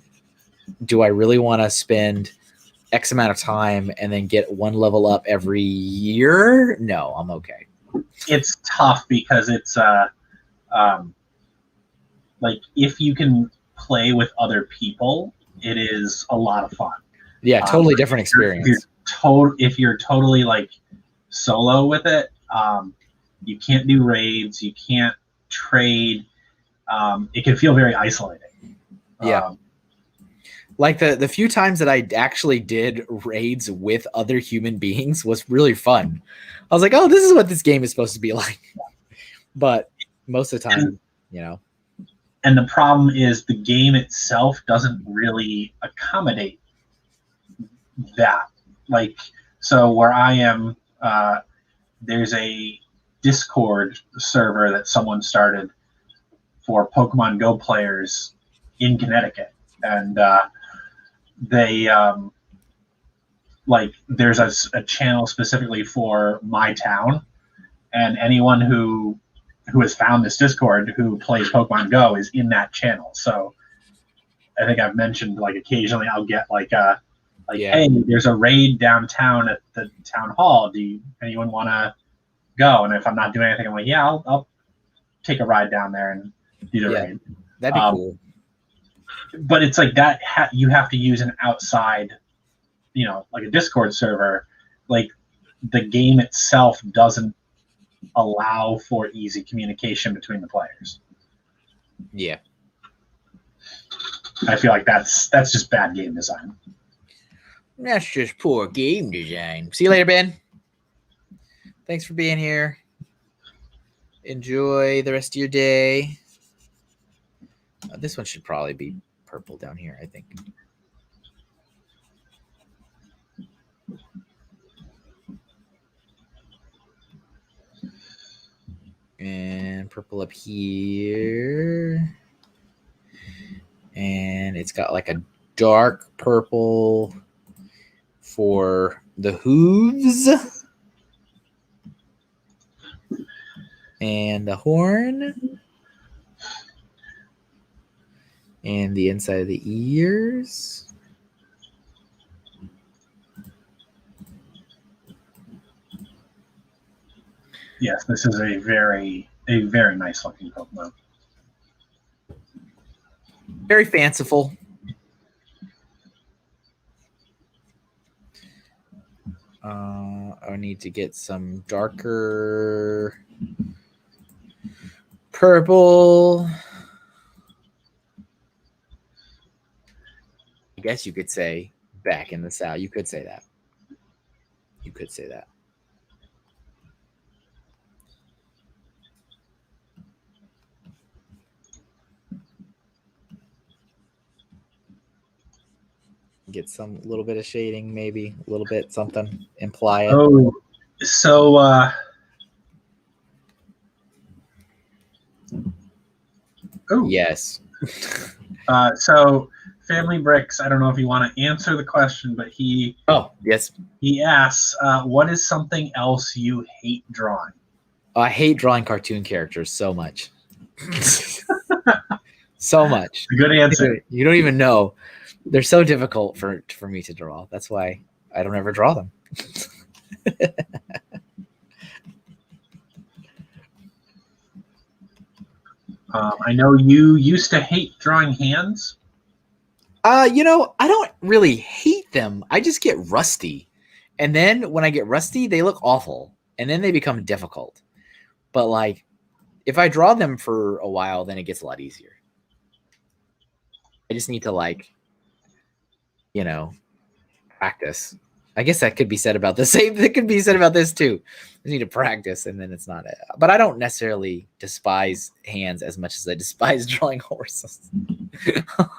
do I really want to spend X amount of time and then get one level up every year? No, I'm okay. It's tough because it's like if you can play with other people, it is a lot of fun. Yeah, totally different experience. If you're totally like solo with it, you can't do raids, you can't trade. It can feel very isolating. Yeah. Like the few times that I actually did raids with other human beings was really fun. I was like, oh, this is what this game is supposed to be like. But most of the time, And the problem is the game itself doesn't really accommodate that. Like, so where I am, there's a Discord server that someone started for Pokemon Go players in Connecticut. And they there's a channel specifically for my town, and anyone who has found this Discord who plays Pokemon Go is in that channel. So I think I've mentioned like occasionally I'll get hey, there's a raid downtown at the town hall. Anyone want to go? And if I'm not doing anything, I'm like, yeah, I'll take a ride down there and do the raid. That'd be cool. But it's like that. You have to use an outside, like a Discord server. Like the game itself doesn't allow for easy communication between the players. Yeah. I feel like that's just bad game design. That's just poor game design. See you later, Ben. Thanks for being here. Enjoy the rest of your day. This one should probably be purple down here, I think. And purple up here. And it's got like a dark purple for the hooves and the horn and the inside of the ears. Yes, this is a very nice looking Pokemon. Very fanciful. I need to get some darker purple. I guess you could say back in the South. You could say that. You could say that. Get some little bit of shading, maybe a little bit something, imply it. Oh, so yes. So Family Bricks, I don't know if you want to answer the question, but he asks, what is something else you hate drawing? I hate drawing cartoon characters so much. So much. Good answer. You don't even know. They're so difficult for me to draw. That's why I don't ever draw them. I know you used to hate drawing hands. I don't really hate them. I just get rusty. And then when I get rusty, they look awful. And then they become difficult. But like if I draw them for a while, then it gets a lot easier. I just need to practice. I guess that could be said about the same. That could be said about this too. I need to practice, and then it's not. But I don't necessarily despise hands as much as I despise drawing horses.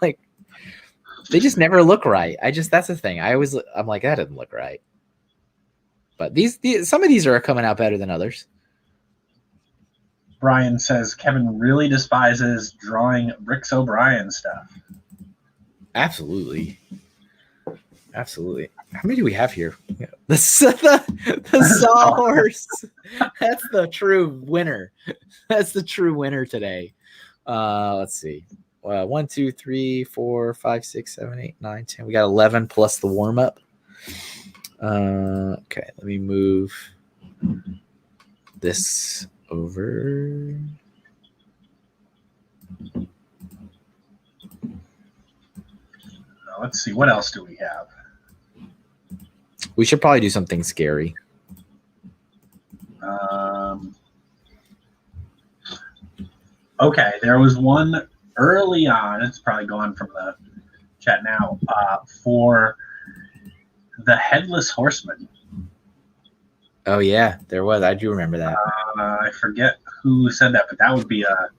Like they just never look right. That's the thing. I'm like that doesn't look right. But these some of these are coming out better than others. Brian says Kevin really despises drawing Bricks O'Brien stuff. Absolutely. How many do we have here? The sawhorse. That's the true winner. That's the true winner today. Let's see. 1, 2, 3, 4, 5, 6, 7, 8, 9, 10. We got 11 plus the warm up. Okay, let me move this over. Let's see. What else do we have? We should probably do something scary. Okay, there was one early on. It's probably gone from the chat now. For the Headless Horseman. Oh yeah, there was. I do remember that. I forget who said that, but that would be a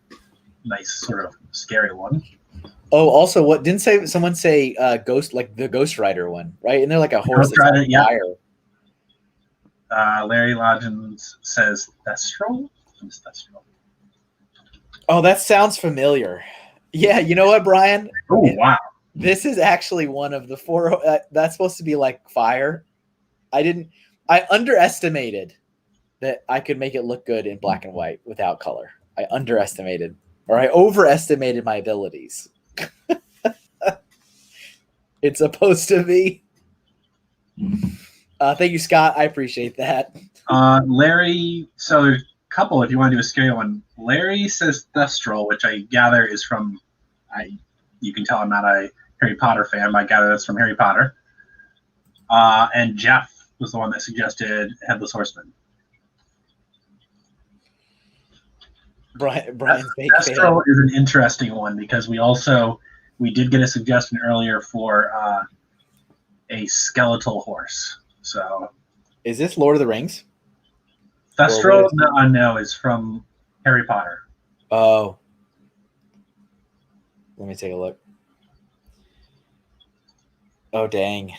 nice sort of scary one. Oh, also, what didn't someone say Ghost, like the Ghost Rider one, right? And they're like a horse that's on fire. Larry Lodgens says Thestral. Oh, that sounds familiar. Yeah, you know what, Brian? Oh, wow. This is actually one of the 4. That's supposed to be like fire. I underestimated that I could make it look good in black and white without color. I overestimated my abilities. It's supposed to be. Thank you, Scott. I appreciate that. Larry, so there's a couple if you want to do a scary one. Larry says Thestral, which I gather is from, you can tell I'm not a Harry Potter fan, but I gather that's from Harry Potter. And Jeff was the one that suggested Headless Horseman. Brian's Thestral is an interesting one because we did get a suggestion earlier for a skeletal horse. So, is this Lord of the Rings? Thestral, no, is from Harry Potter. Oh, let me take a look. Oh, dang.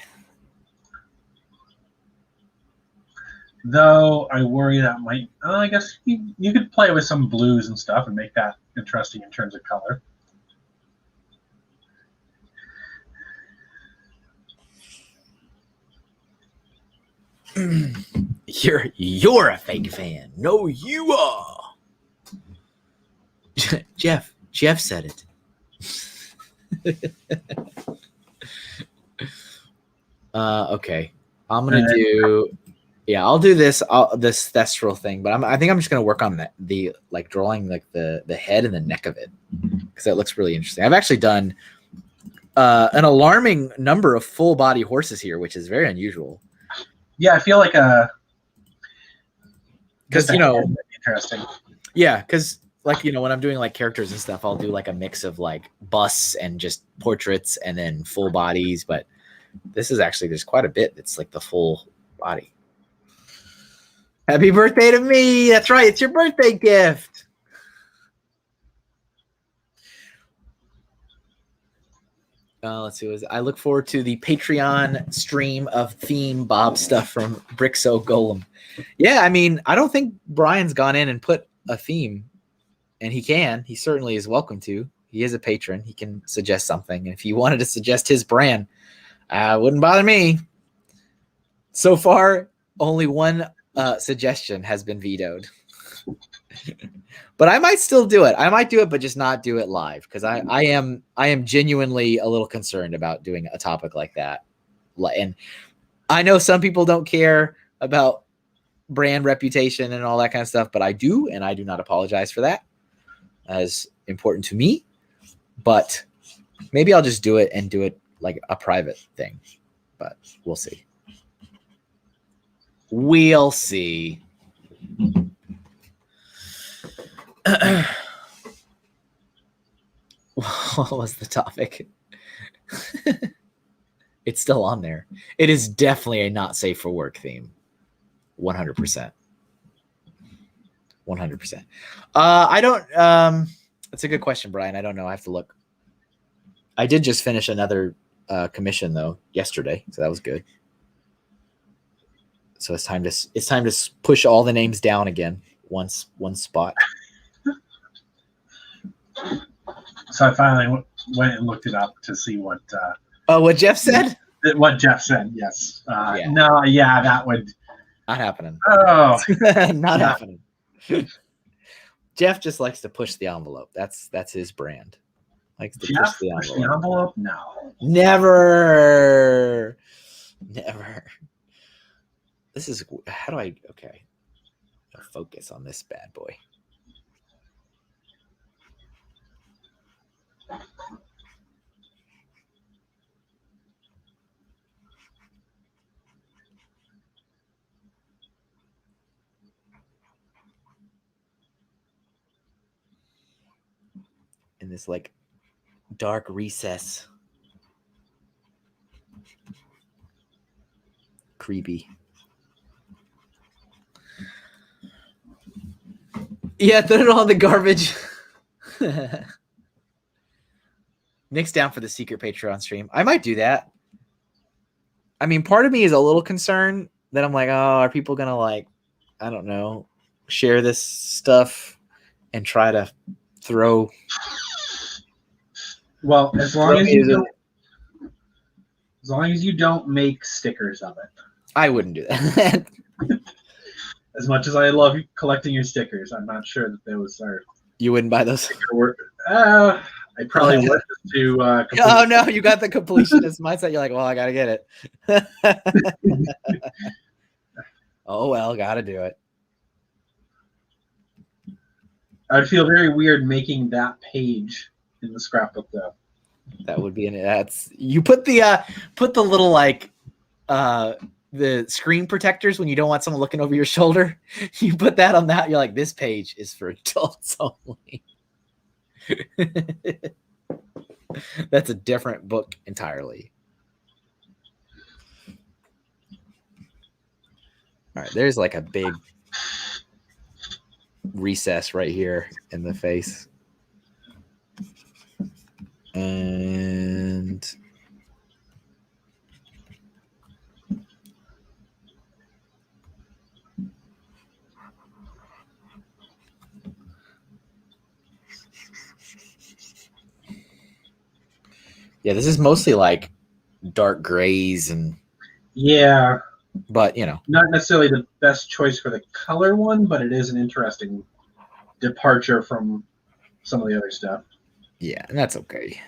Though I worry that might. I guess you could play with some blues and stuff and make that interesting in terms of color. You're a fake fan. No, you are. Jeff said it. Okay. I'm gonna do. Yeah, I'll do this. This Thestral thing, but I think I'm just gonna work on the drawing like the head and the neck of it because that looks really interesting. I've actually done an alarming number of full body horses here, which is very unusual. Yeah, I feel like because interesting. Yeah, because when I'm doing like characters and stuff, I'll do like a mix of like busts and just portraits and then full bodies. But this is actually there's quite a bit. It's like the full body. Happy birthday to me! That's right, it's your birthday gift. Let's see. I look forward to the Patreon stream of theme Bob stuff from Brixo Golem. Yeah, I mean, I don't think Brian's gone in and put a theme, and he can. He certainly is welcome to. He is a patron. He can suggest something. And if he wanted to suggest his brand, wouldn't bother me. So far, only one suggestion has been vetoed. But I might still do it. I might do it, but just not do it live because I am genuinely a little concerned about doing a topic like that. And I know some people don't care about brand reputation and all that kind of stuff, but I do, and I do not apologize for that. as important to me, but maybe I'll just do it and do it like a private thing, but we'll see. We'll see. What was the topic? It's still on there. It is definitely a not safe for work theme. 100%. 100%. I don't, that's a good question, Brian. I don't know. I have to look. I did just finish another commission though yesterday, so that was good. So it's time to push all the names down again, one spot. So I finally went and looked it up to see what. What Jeff said? What Jeff said, yes. Yeah. No, yeah, that would not happening. Oh, not happening. Jeff just likes to push the envelope. That's his brand. Likes to Jeff, push the envelope. No. Never. This is how do I? Okay, I'll focus on this bad boy. In this like dark recess. Creepy. Yeah, throw it all in the garbage. Nick's down for the secret Patreon stream. I might do that. I mean, part of me is a little concerned that I'm like, oh, are people gonna like, I don't know, share this stuff and try to throw. Well, as long as you don't make stickers of it. I wouldn't do that. As much as I love collecting your stickers, I'm not sure that those are. You wouldn't buy those? I probably would to. Oh no, you got the completionist mindset. You're like, well, I gotta get it. Oh well, gotta do it. I'd feel very weird making that page in the scrapbook though. That would be that's you put the little like the screen protectors when you don't want someone looking over your shoulder. You put that on that, you're like, this page is for adults only. That's a different book entirely. All right, there's like a big recess right here in the face. And yeah, this is mostly like dark grays and yeah, but you know, not necessarily the best choice for the color one, but it is an interesting departure from some of the other stuff. Yeah, and that's okay.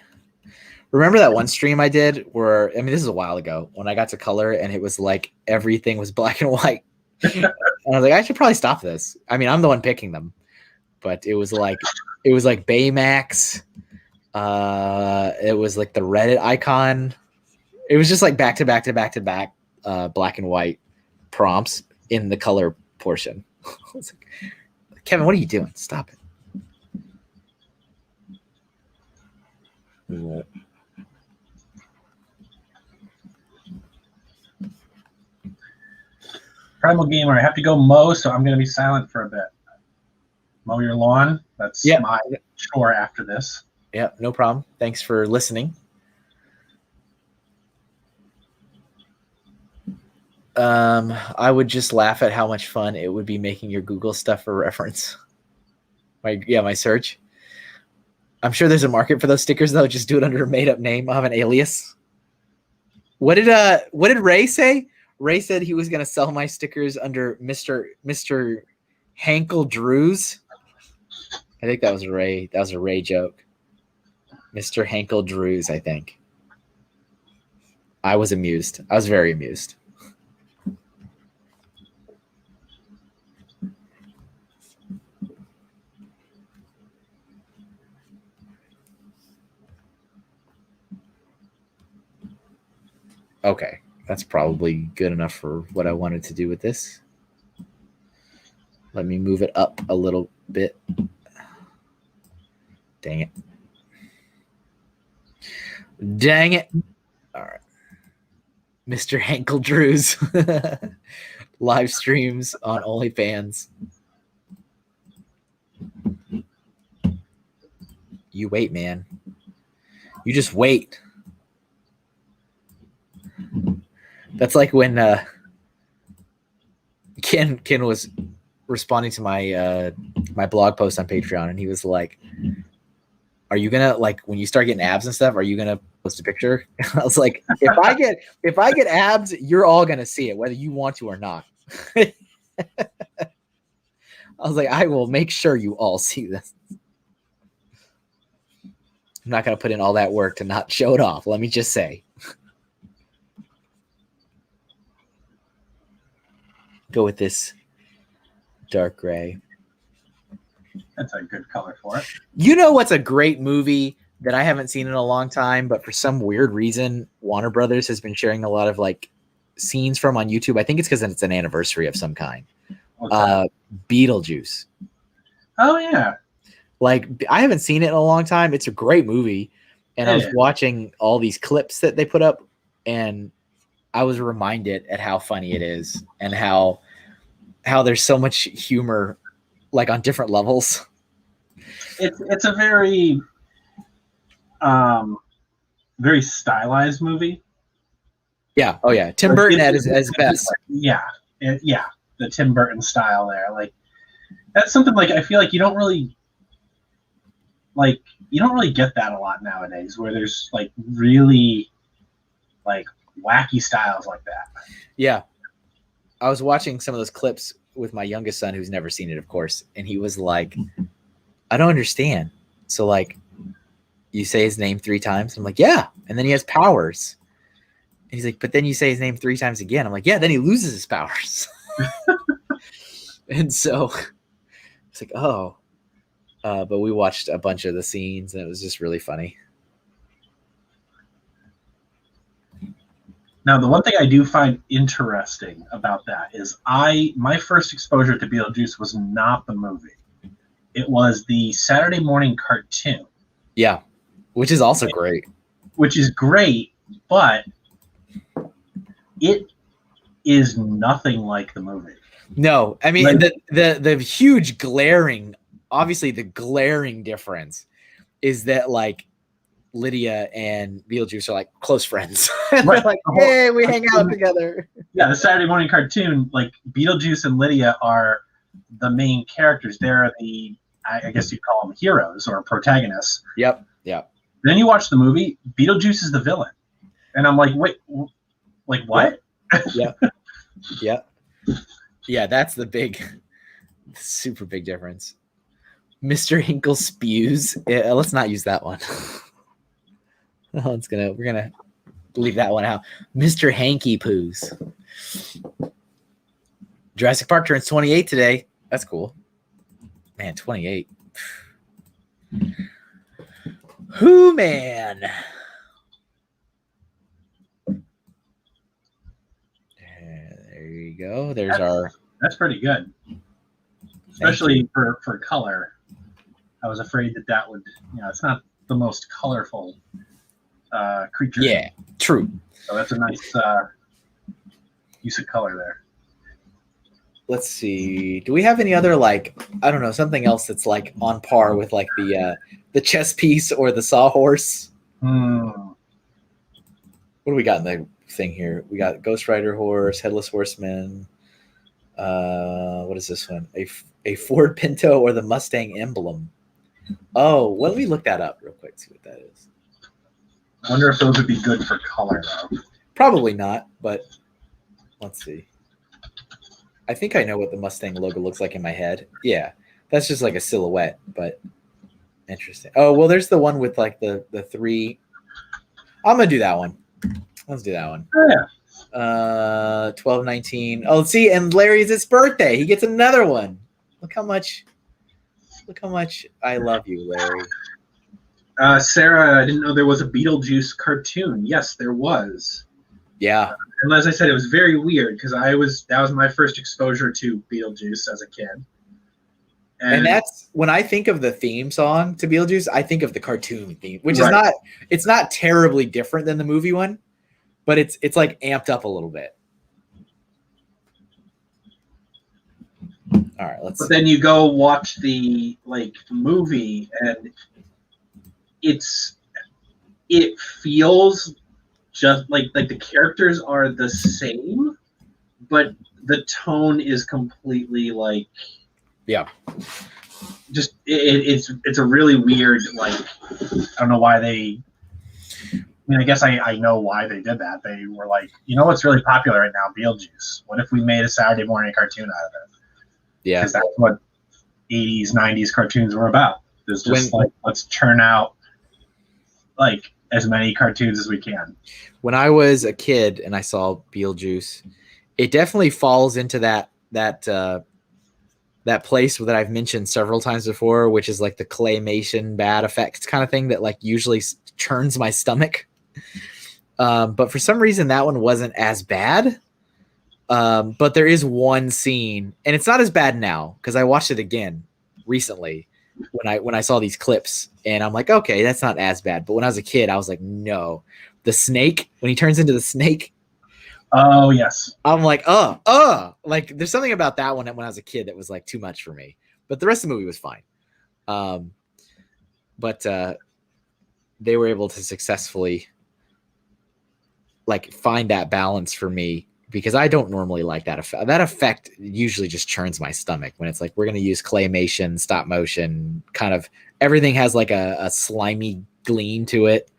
Remember that one stream I did where, I mean, this is a while ago when I got to color and it was like everything was black and white. And I was like, I should probably stop this. I mean, I'm the one picking them, but it was like Baymax. It was like the Reddit icon. It was just like back to back black and white prompts in the color portion. I was like, Kevin, what are you doing? Stop it. Yeah. Primal Gamer, I have to go mow, so I'm going to be silent for a bit. Mow your lawn. That's my chore after this. Yeah, no problem. Thanks for listening. I would just laugh at how much fun it would be making your Google stuff for reference. My search. I'm sure there's a market for those stickers though. Just do it under a made-up name. I'll have an alias. What did Ray say? Ray said he was gonna sell my stickers under MrHinkleDraws. I think that was Ray. That was a Ray joke. MrHinkleDraws, I think. I was amused. I was very amused. Okay, that's probably good enough for what I wanted to do with this. Let me move it up a little bit. Dang it. Dang it. All right. MrHinkleDraws live streams on OnlyFans. You wait, man. You just wait. That's like when Ken was responding to my my blog post on Patreon, and he was like, "Are you gonna, like, when you start getting abs and stuff, are you gonna post a picture?" I was like, if I get abs, you're all gonna see it, whether you want to or not. I was like, I will make sure you all see this. I'm not gonna put in all that work to not show it off. Let me just say. Go with this dark gray. That's a good color for it. You know what's a great movie that I haven't seen in a long time, but for some weird reason, Warner Brothers has been sharing a lot of like scenes from on YouTube. I think it's because it's an anniversary of some kind. Beetlejuice. Oh yeah. Like, I haven't seen it in a long time. It's a great movie. And I was watching all these clips that they put up, and I was reminded at how funny it is, and how there's so much humor, like, on different levels. It's a very very stylized movie. Yeah. Oh yeah. Tim Burton at his best. Yeah. The Tim Burton style there. Like, that's something, like, I feel like you don't really get that a lot nowadays, where there's like really like wacky styles like that. Yeah. I was watching some of those clips with my youngest son, who's never seen it, of course, and he was like, I don't understand. So, like, you say his name 3 times? I'm like, yeah. And then he has powers. And he's like, but then you say his name 3 times again. I'm like, yeah, then he loses his powers. And so it's like, oh. But we watched a bunch of the scenes, and it was just really funny. Now, the one thing I do find interesting about that is my first exposure to Beetlejuice was not the movie. It was the Saturday morning cartoon. Yeah, which is also great. Which is great, but it is nothing like the movie. No, I mean, like, the huge glaring, obviously the glaring difference is that, like, Lydia and Beetlejuice are like close friends. And right. They're like, hey, we hang out together. Yeah, the Saturday morning cartoon, like, Beetlejuice and Lydia are the main characters. They're the, I guess you'd call them heroes or protagonists. Yep. Then you watch the movie, Beetlejuice is the villain. And I'm like, wait, like, what? Yep. Yeah, that's the big, super big difference. Mr. Hinkle spews. Yeah, let's not use that one. We're gonna leave that one out. Mr. Hanky poos. Jurassic Park turns 28 today. That's cool. Man, 28. Who, man? There you go. That's pretty good. Especially for color. I was afraid that would, it's not the most colorful creature. Yeah, true. So that's a nice use of color there. Let's see. Do we have any other, like, I don't know, something else that's like on par with like the chess piece or the sawhorse? What do we got in the thing here? We got Ghost Rider horse, Headless Horseman. What is this one? A Ford Pinto or the Mustang emblem? Oh, let me look that up real quick. See what that is. I wonder if those would be good for color, though. Probably not, but let's see. I think I know what the Mustang logo looks like in my head. Yeah, that's just like a silhouette, but interesting. Oh, well, there's the one with like the 3. I'm gonna do that one. Let's do that one. Oh, yeah. 12/19. Oh, see, and Larry's his birthday. He gets another one. Look how much I love you, Larry. Sarah, I didn't know there was a Beetlejuice cartoon. Yes, there was. Yeah. And as I said, it was very weird because that was my first exposure to Beetlejuice as a kid. And that's when I think of the theme song to Beetlejuice, I think of the cartoon theme, which Right. it's not terribly different than the movie one, but it's like amped up a little bit. All right, But then you go watch the movie, and it feels just like the characters are the same, but the tone is completely just it's a really weird I don't know why they. I mean, I guess I know why they did that. They were like, what's really popular right now? Beetlejuice. What if we made a Saturday morning cartoon out of it? Yeah. Because that's what 80s, 90s cartoons were about. It's just let's churn out as many cartoons as we can. When I was a kid and I saw Beetlejuice, it definitely falls into that place that I've mentioned several times before, which is like the claymation bad effects kind of thing that usually churns my stomach. But for some reason that one wasn't as bad. But there is one scene, and it's not as bad now because I watched it again recently when I saw these clips, and I'm like, okay, that's not as bad. But when I was a kid, I was like, no, the snake, when he turns into the snake. Oh yes. I'm like, there's something about that one when I was a kid that was too much for me, but the rest of the movie was fine. But they were able to successfully find that balance for me, because I don't normally like that effect. That effect usually just churns my stomach when it's we're going to use claymation, stop motion, kind of everything has a slimy gleam to it.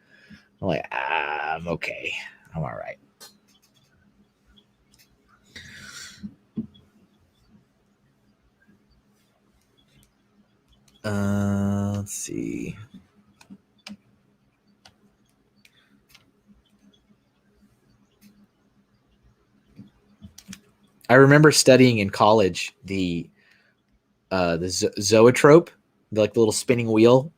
I'm like, I'm okay. I'm all right. Let's see. I remember studying in college the zoetrope, the little spinning wheel,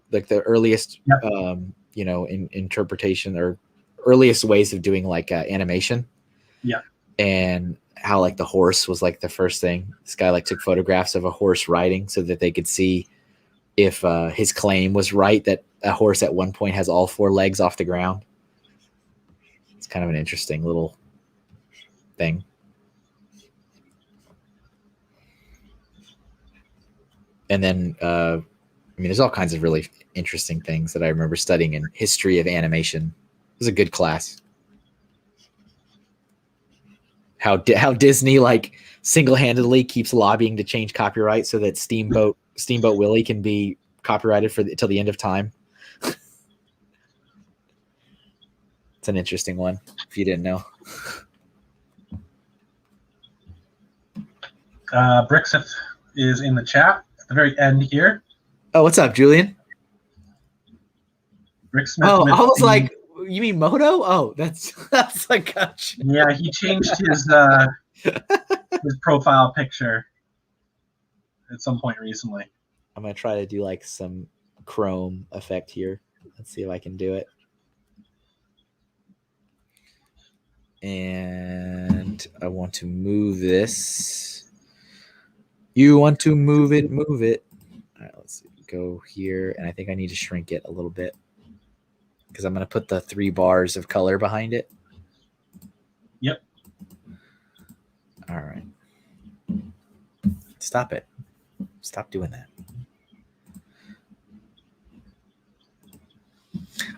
the earliest, in interpretation or earliest ways of doing animation. Yeah. And how the horse was the first thing. This guy took photographs of a horse riding so that they could see if his claim was right that a horse at one point has all four legs off the ground. It's kind of an interesting little thing. And then, there's all kinds of really interesting things that I remember studying in history of animation. It was a good class. How Disney single-handedly keeps lobbying to change copyright so that Steamboat Willie can be copyrighted till the end of time. It's an interesting one if you didn't know. Brixith is in the chat at the very end here. Oh, what's up, Julian? Rick Smith. Oh, I was like, you mean Moto? Oh, that's gotcha. Yeah, he changed his profile picture at some point recently. I'm gonna try to do some chrome effect here. Let's see if I can do it. And I want to move this. You want to move it, move it. All right, let's go here. And I think I need to shrink it a little bit because I'm going to put the 3 bars of color behind it. Yep. All right. Stop it. Stop doing that.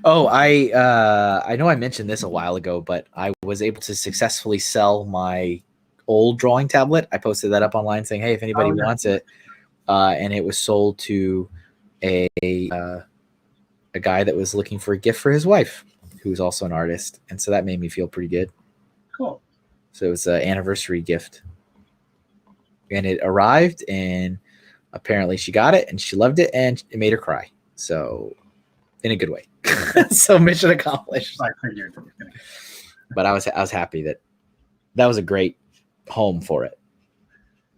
Oh, I know I mentioned this a while ago, but I was able to successfully sell my old drawing tablet. I posted that up online saying, hey, if anybody wants it. And it was sold to a guy that was looking for a gift for his wife, who was also an artist. And so that made me feel pretty good. Cool. So it was an anniversary gift. And it arrived, and apparently she got it, and she loved it, and it made her cry. So in a good way. So mission accomplished. I figured. But I was happy that was a great home for it,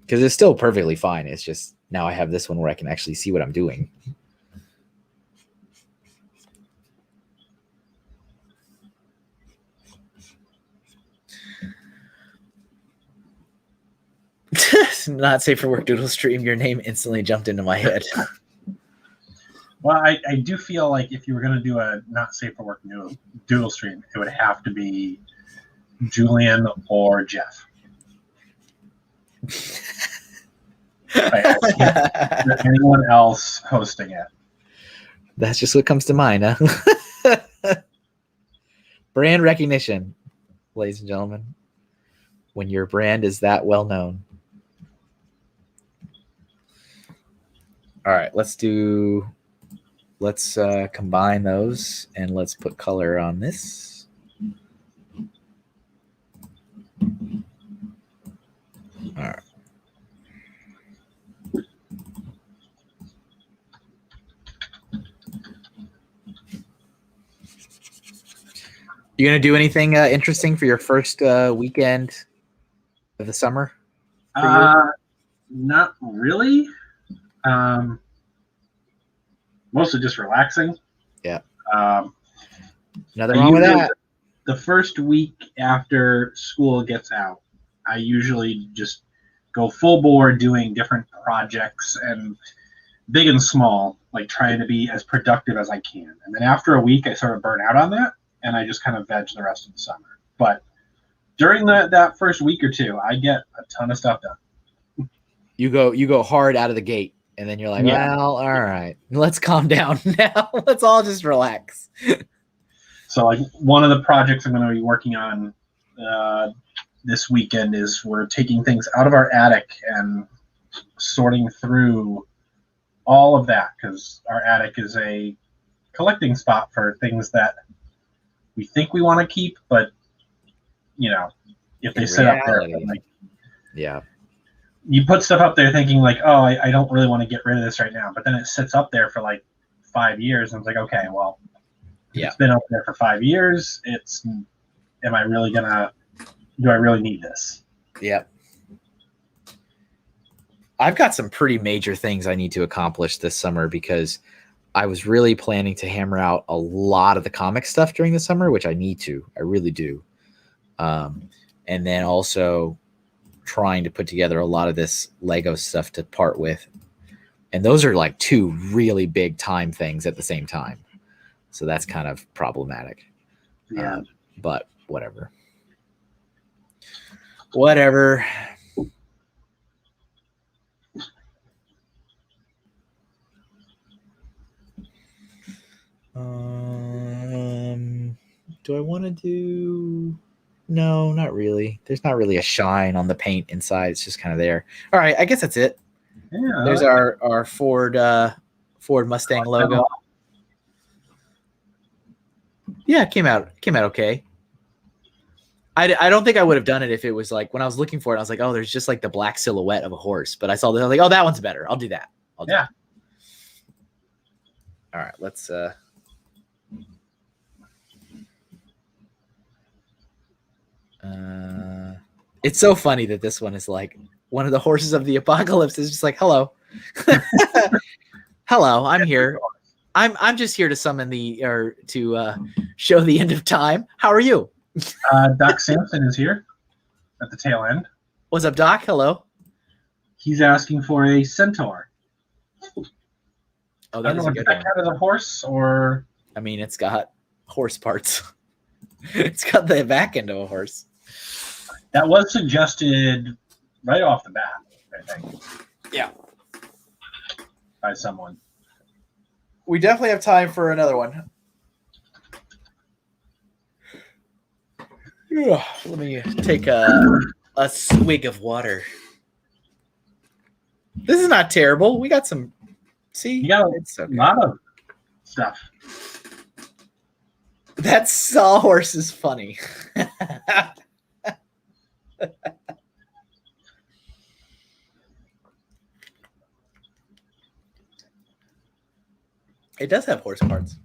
because it's still perfectly fine. It's just now I have this one where I can actually see what I'm doing. Not safe for work doodle stream. Your name instantly jumped into my head. Well, I do feel like if you were going to do a not safe for work doodle stream, it would have to be Julian or Jeff. I can't see anyone else hosting it. That's just what comes to mind, huh? Brand recognition, ladies and gentlemen. When your brand is that well known. All right, let's combine those and let's put color on this. All right. You gonna do anything interesting for your first weekend of the summer? Not really. Mostly just relaxing. Yeah. Nothing wrong with that. The first week after school gets out, I usually just go full bore doing different projects, and big and small, like trying to be as productive as I can. And then after a week, I sort of burn out on that, and I just kind of veg the rest of the summer. But during that first week or two, I get a ton of stuff done. You go hard out of the gate, and then you're like, well, all right, let's calm down now. Let's all just relax. So, like, one of the projects I'm going to be working on this weekend is we're taking things out of our attic and sorting through all of that, because our attic is a collecting spot for things that we think we want to keep, but if they sit up there, like, you put stuff up there thinking like, oh, I don't really want to get rid of this right now, but then it sits up there for like 5 years, and it's like, okay, well, it's been up there for 5 years. Do I really need this? Yep. I've got some pretty major things I need to accomplish this summer, because I was really planning to hammer out a lot of the comic stuff during the summer, which I need to. I really do. And then also trying to put together a lot of this Lego stuff to part with. And those are like two really big time things at the same time. So that's kind of problematic. Yeah. But whatever. Whatever. Do I want to do? No, not really. There's not really a shine on the paint inside. It's just kind of there. All right, I guess that's it. Yeah. There's our Ford Mustang logo. Yeah, it came out okay. I don't think I would have done it if it was like, when I was looking for it, I was like, oh, there's just like the black silhouette of a horse. But I saw that, I was like, oh, that one's better. I'll do that. All right, let's it's so funny that this one is like one of the horses of the apocalypse is just like, hello. Hello, I'm here. I'm just here to summon to show the end of time. How are you? Doc Sampson is here at the tail end. What's up, Doc? Hello. He's asking for a centaur. Oh, that is a good one. As a horse, or I mean, it's got horse parts. It's got the back end of a horse. That was suggested right off the bat, I think. Yeah. By someone. We definitely have time for another one. Let me take a swig of water. This is not terrible. We got some. See, you got a lot of stuff. That sawhorse is funny. It does have horse parts.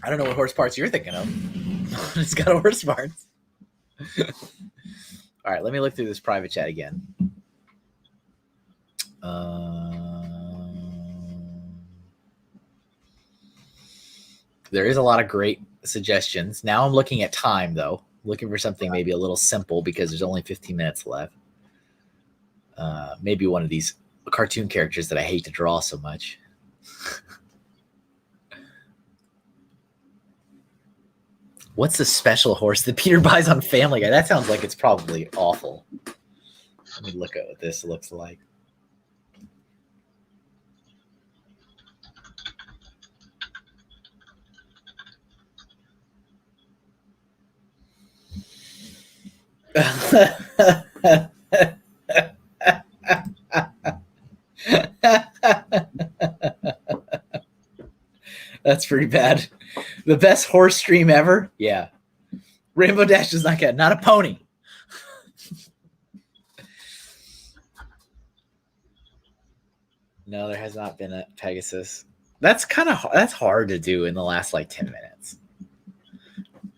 I don't know what horse parts you're thinking of. It's got horse parts. All right, let me look through this private chat again. There is a lot of great suggestions. Now I'm looking at time, though. Looking for something maybe a little simple because there's only 15 minutes left. Maybe one of these cartoon characters that I hate to draw so much. What's the special horse that Peter buys on Family Guy? That sounds like it's probably awful. Let me look at what this looks like. That's pretty bad. The best horse stream ever? Yeah. Rainbow Dash does not get, not a pony. No, there has not been a Pegasus. That's hard to do in the last like 10 minutes.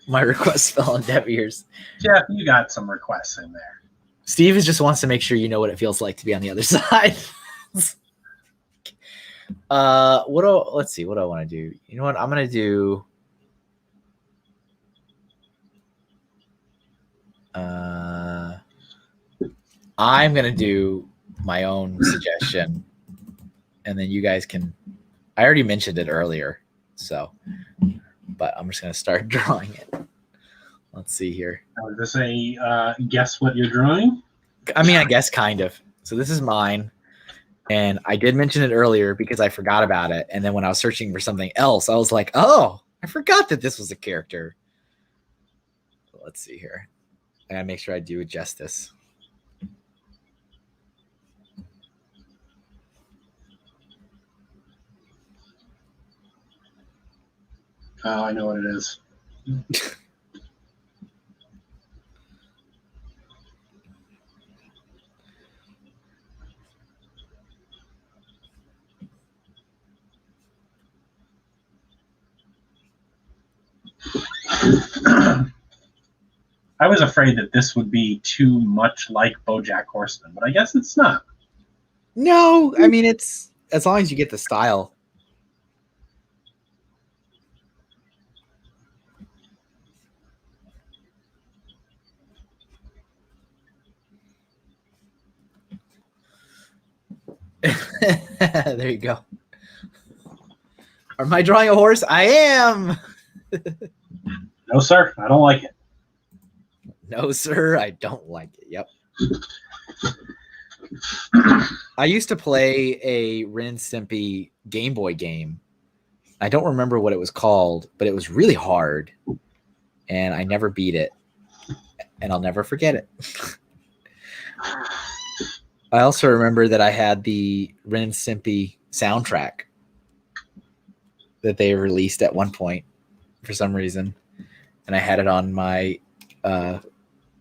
My request fell on deaf ears. Jeff, you got some requests in there. Steve just wants to make sure you know what it feels like to be on the other side. Let's see. What do I want to do? You know what? I'm gonna do. I'm gonna do my own suggestion, and then you guys can. I already mentioned it earlier, so, but I'm just gonna start drawing it. Let's see here. Now, is this a guess what you're drawing? I mean, I guess kind of. So this is mine. And I did mention it earlier because I forgot about it. And then when I was searching for something else, I was like, oh, I forgot that this was a character. Let's see here. I gotta make sure I do it justice. Oh, I know what it is. I was afraid that this would be too much like BoJack Horseman, but I guess it's not. No, I mean, it's as long as you get the style. There you go. Am I drawing a horse? I am. No, sir. I don't like it. No, sir. I don't like it. Yep. I used to play a Ren and Stimpy Game Boy game. I don't remember what it was called, but it was really hard. And I never beat it. And I'll never forget it. I also remember that I had the Ren and Stimpy soundtrack that they released at one point for some reason. And I had it on my, I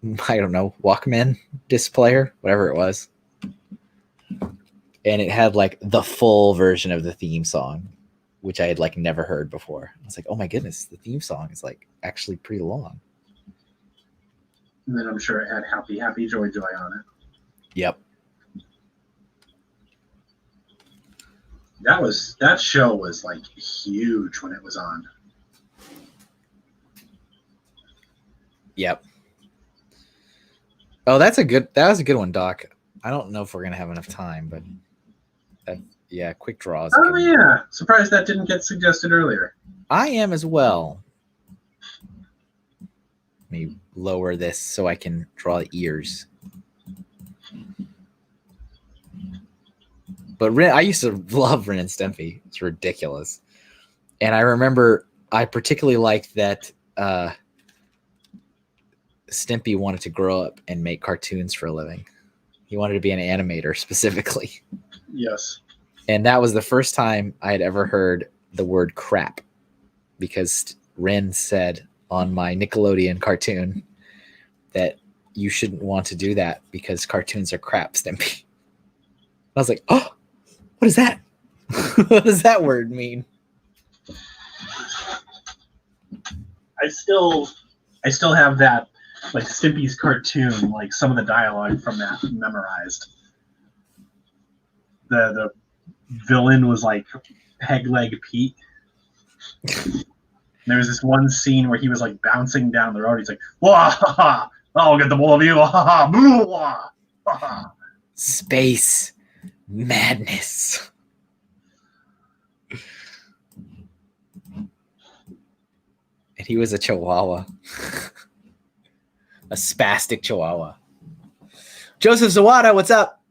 don't know, Walkman disc player, whatever it was. And it had like the full version of the theme song, which I had like never heard before. I was like, oh my goodness, the theme song is like actually pretty long. And then I'm sure it had Happy, Happy, Joy, Joy on it. Yep. That show was like huge when it was on. Yep. Oh, that was a good one, Doc. I don't know if we're gonna have enough time, but yeah, quick draws. Oh yeah, surprised that didn't get suggested earlier. I am as well. Let me lower this so I can draw the ears. But I used to love Ren and Stimpy. It's ridiculous. And I remember I particularly liked that Stimpy wanted to grow up and make cartoons for a living. He wanted to be an animator specifically. Yes. And that was the first time I had ever heard the word crap, because Ren said on my Nickelodeon cartoon that you shouldn't want to do that because cartoons are crap, Stimpy. I was like, oh, what is that? What does that word mean? I still have that, like Stimpy's cartoon, like some of the dialogue from that memorized. The villain was like Peg Leg Pete. There was this one scene where he was like bouncing down the road. He's like, "Wah ha ha! I'll get the all of you! Ha ha! Boo! Wah! Ha ha!" Space madness. And he was a chihuahua. A spastic chihuahua. Joseph Zawada, what's up?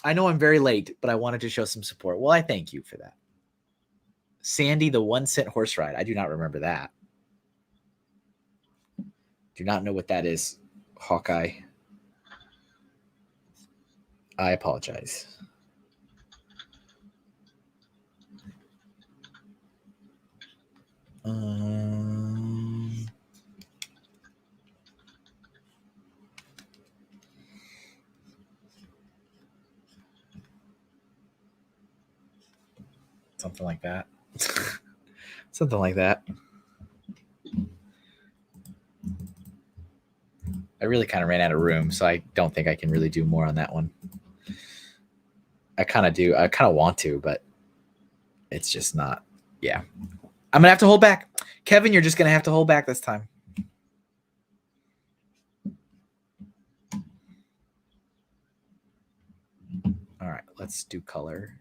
I know I'm very late, but I wanted to show some support. Well, I thank you for that. Sandy, the 1 cent horse ride. I do not remember that. Do not know what that is, Hawkeye. I apologize. Something like that. Something like that. I really kind of ran out of room, so I don't think I can really do more on that one. I kind of do. I kind of want to, but it's just not. Yeah. I'm going to have to hold back. Kevin, you're just going to have to hold back this time. All right. Let's do color.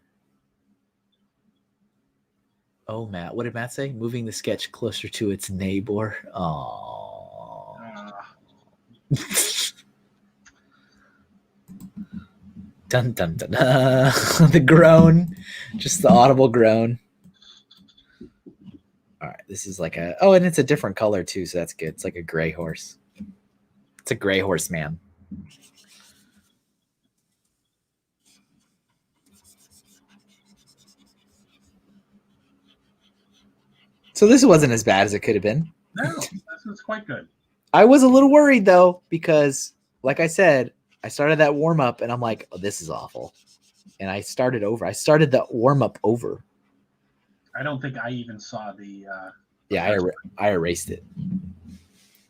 Oh, Matt. What did Matt say? Moving the sketch closer to its neighbor. Oh. Dun, dun, dun, dun. The groan. Just the audible groan. All right. This is like a... Oh, and it's a different color, too, so that's good. It's like a gray horse. It's a gray horse, man. So this wasn't as bad as it could have been. No, this was quite good. I was a little worried, though, because, like I said, I started that warm-up, and I'm like, oh, this is awful. And I started over. I started the warm-up over. I don't think I even saw the... Yeah, I erased it.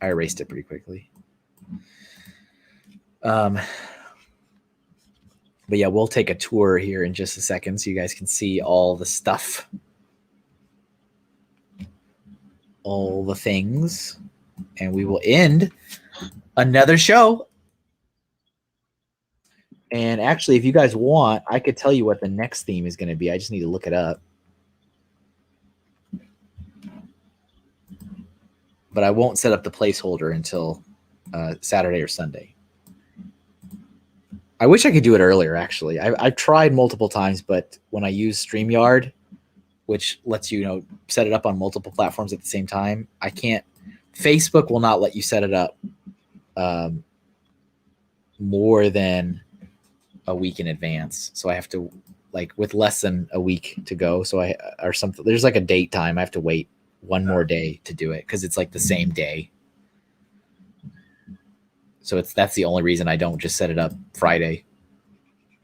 I erased it pretty quickly. But yeah, we'll take a tour here in just a second so you guys can see all the stuff. All the things. And we will end another show. And actually, if you guys want, I could tell you what the next theme is going to be. I just need to look it up. But I won't set up the placeholder until Saturday or Sunday. I wish I could do it earlier, actually. I've tried multiple times, but when I use StreamYard, which lets you set it up on multiple platforms at the same time, I can't. Facebook will not let you set it up more than a week in advance. So I have to, with less than a week to go. So or something. There's like a date time. I have to wait one more day to do it because it's like the same day. So that's the only reason I don't just set it up Friday.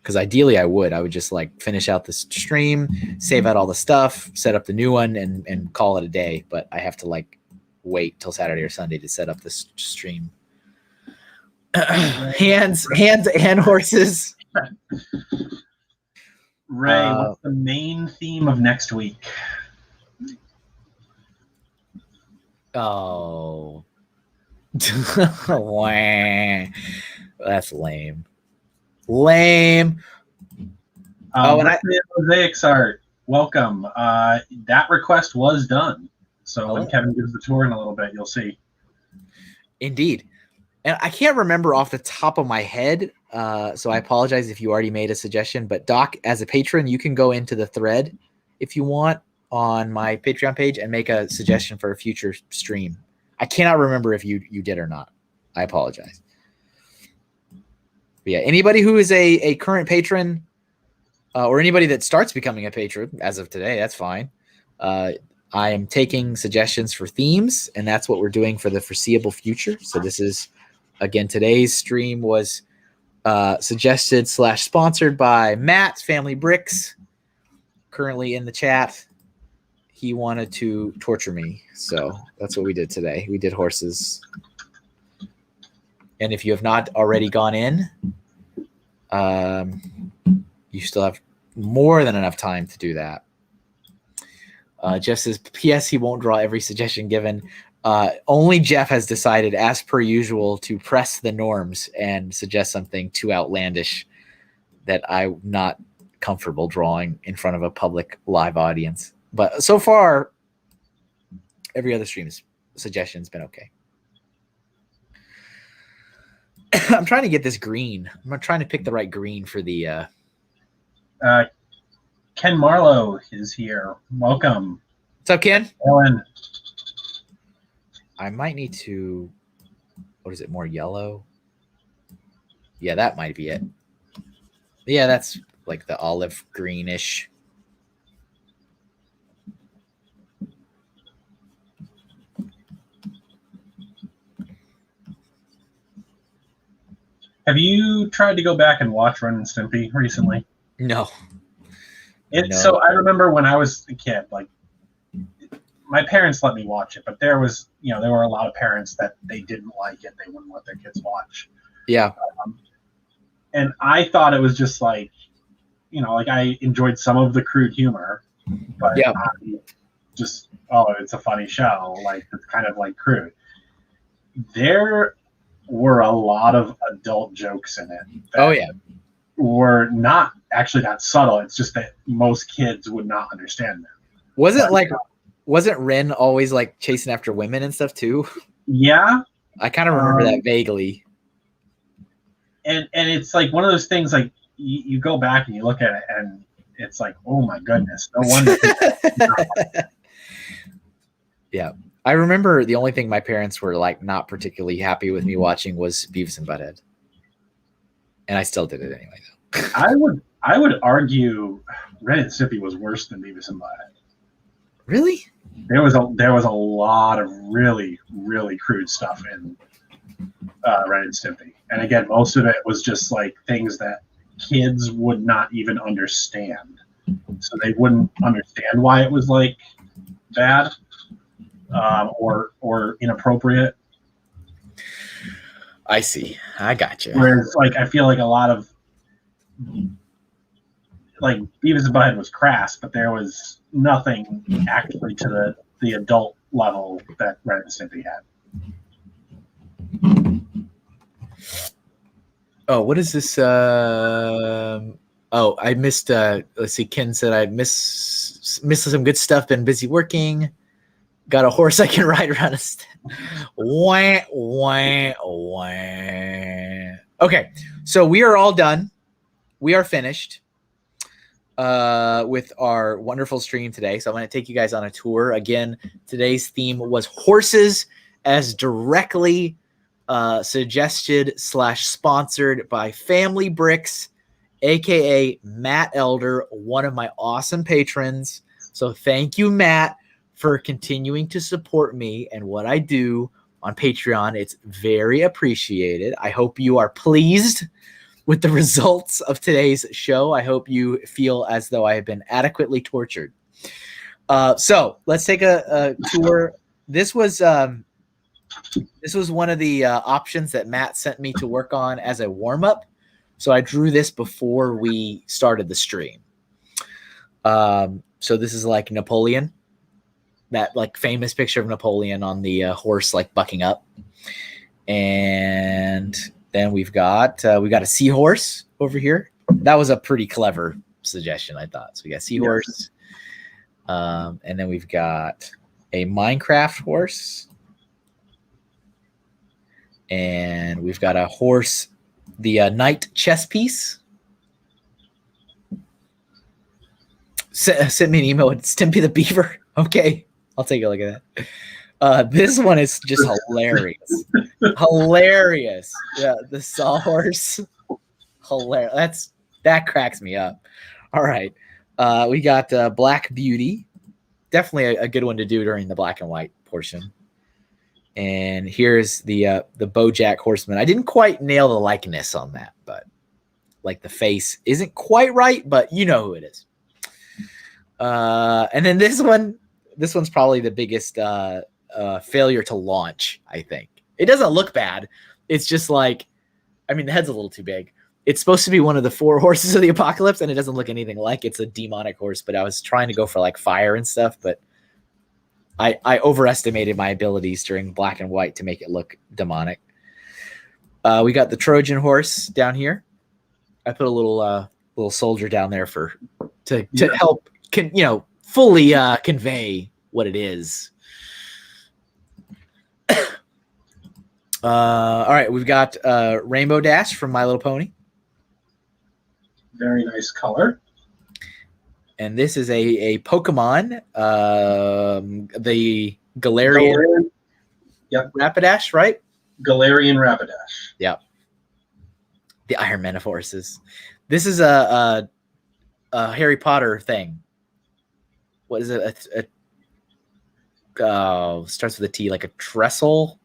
Because ideally I would just finish out the stream, save out all the stuff, set up the new one and call it a day. But I have to wait till Saturday or Sunday to set up this stream. Hands and horses. Ray, what's the main theme of next week? Oh. That's lame. Lame. And Mosaics Art, welcome. That request was done. So when Kevin gives the tour in a little bit, you'll see. Indeed. And I can't remember off the top of my head, so I apologize if you already made a suggestion. But Doc, as a patron, you can go into the thread if you want on my Patreon page and make a suggestion for a future stream. I cannot remember if you did or not. I apologize. But yeah, anybody who is a current patron or anybody that starts becoming a patron as of today, that's fine. I am taking suggestions for themes, and that's what we're doing for the foreseeable future. So this is, again, today's stream was suggested / sponsored by Matt, Family Bricks, currently in the chat. He wanted to torture me, so that's what we did today. We did horses. And if you have not already gone in, you still have more than enough time to do that. Jeff says, P.S. He won't draw every suggestion given. Only Jeff has decided, as per usual, to press the norms and suggest something too outlandish that I'm not comfortable drawing in front of a public live audience. But so far, every other stream's suggestion's been okay. I'm trying to get this green. I'm trying to pick the right green for the. Ken Marlowe is here. Welcome. What's up, Ken? Ellen. I might need to. What is it? More yellow? Yeah, that might be it. Yeah, that's like the olive greenish. Have you tried to go back and watch Ren and Stimpy recently? No. So I remember when I was a kid, like my parents let me watch it, but there were a lot of parents that they didn't like it. They wouldn't let their kids watch. Yeah. And I thought it was just like, like I enjoyed some of the crude humor, but yeah, it's a funny show. Like it's kind of like crude. There were a lot of adult jokes in it. Were not actually that subtle. It's just that most kids would not understand them. Wasn't Ren always like chasing after women and stuff too? Yeah. I kind of remember that vaguely. And it's like one of those things like you go back and you look at it and it's like, oh my goodness, no wonder. Yeah. I remember the only thing my parents were like not particularly happy with me watching was Beavis and Butthead. And I still did it anyway though. I would argue Ren and Stimpy was worse than Beavis and Butthead. Really? There was a lot of really, really crude stuff in Ren and Stimpy. And again, most of it was just like things that kids would not even understand. So they wouldn't understand why it was like bad or inappropriate. I see. I got you. Whereas like I feel like a lot of like Beavis and Butthead was crass, but there was nothing actually to the adult level that Ren and Stimpy had. Oh, what is this? I missed. Let's see. Ken said I missed some good stuff. Been busy working. Got a horse I can ride around. Wah, wah, wah. Okay, so we are all done. We are finished with our wonderful stream today. So I'm going to take you guys on a tour. Again, today's theme was horses, as directly suggested / sponsored by Family Bricks, aka Matt Elder, one of my awesome patrons. So thank you, Matt, for continuing to support me and what I do on Patreon. It's very appreciated. I hope you are pleased with the results of today's show. I hope you feel as though I have been adequately tortured. So let's take a tour. This was one of the options that Matt sent me to work on as a warm-up. So I drew this before we started the stream. So this is like Napoleon, that like famous picture of Napoleon on the horse like bucking up. And then we got a seahorse over here. That was a pretty clever suggestion, I thought. So we got seahorse. Yes. And then we've got a Minecraft horse. And we've got a horse, the knight chess piece. Send me an email with Stimpy the Beaver. Okay, I'll take a look at that. This one is just hilarious. Hilarious. Yeah, the sawhorse. Hilarious. That cracks me up. All right. We got Black Beauty. Definitely a good one to do during the black and white portion. And here's the BoJack Horseman. I didn't quite nail the likeness on that, but like the face isn't quite right, but you know who it is. And then this one's probably the biggest failure to launch, I think. It doesn't look bad. It's just like, I mean, the head's a little too big. It's supposed to be one of the 4 horses of the apocalypse, and it doesn't look anything like it's a demonic horse, but I was trying to go for like fire and stuff, but I overestimated my abilities during black and white to make it look demonic. We got the Trojan horse down here. I put a little soldier down there to help fully convey what it is. All right, we've got Rainbow Dash from My Little Pony. Very nice color. And this is a Pokemon, the Galarian Rapidash, right? Galarian Rapidash. Yep. The Iron Man of horses. This is a Harry Potter thing. What is it? Starts with a T, like a trestle,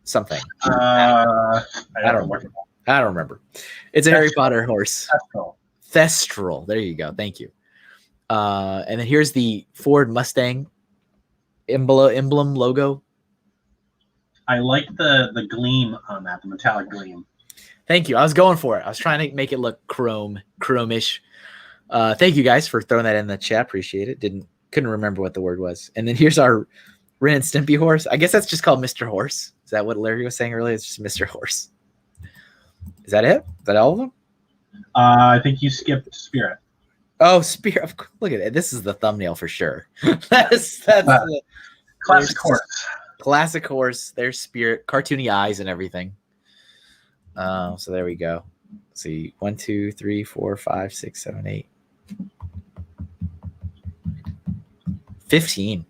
something. I don't remember. It's a Harry Potter horse. Thestral. There you go. Thank you. And then here's the Ford Mustang emblem logo. I like the gleam on that, the metallic gleam. Thank you. I was going for it. I was trying to make it look chrome-ish. Thank you guys for throwing that in the chat. Appreciate it. Couldn't remember what the word was. And then here's our Ren and Stimpy horse. I guess that's just called Mr. Horse. Is that what Larry was saying earlier? It's just Mr. Horse. Is that it? Is that all of them? I think you skipped Spirit. Oh, Spirit. Look at it. This is the thumbnail for sure. that's classic horse. Classic horse. There's Spirit. Cartoony eyes and everything. So there we go. Let's see. 1, 2, 3, 4, 5, 6, 7, 8. 15.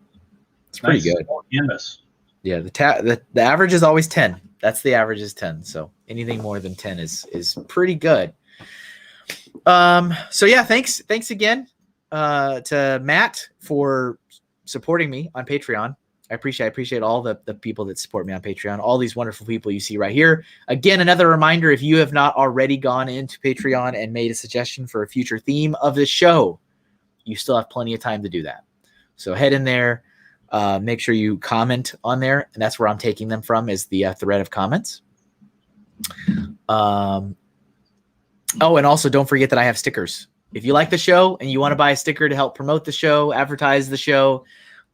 It's pretty good. Canvas. Yeah, the average is always 10. That's the average is 10. So anything more than 10 is pretty good. So yeah, thanks again to Matt for supporting me on Patreon. I appreciate all the people that support me on Patreon, all these wonderful people you see right here. Again, another reminder, if you have not already gone into Patreon and made a suggestion for a future theme of the show, you still have plenty of time to do that. So head in there, make sure you comment on there, and that's where I'm taking them from, is the thread of comments. Oh, and also don't forget that I have stickers. If you like the show and you want to buy a sticker to help promote the show, advertise the show,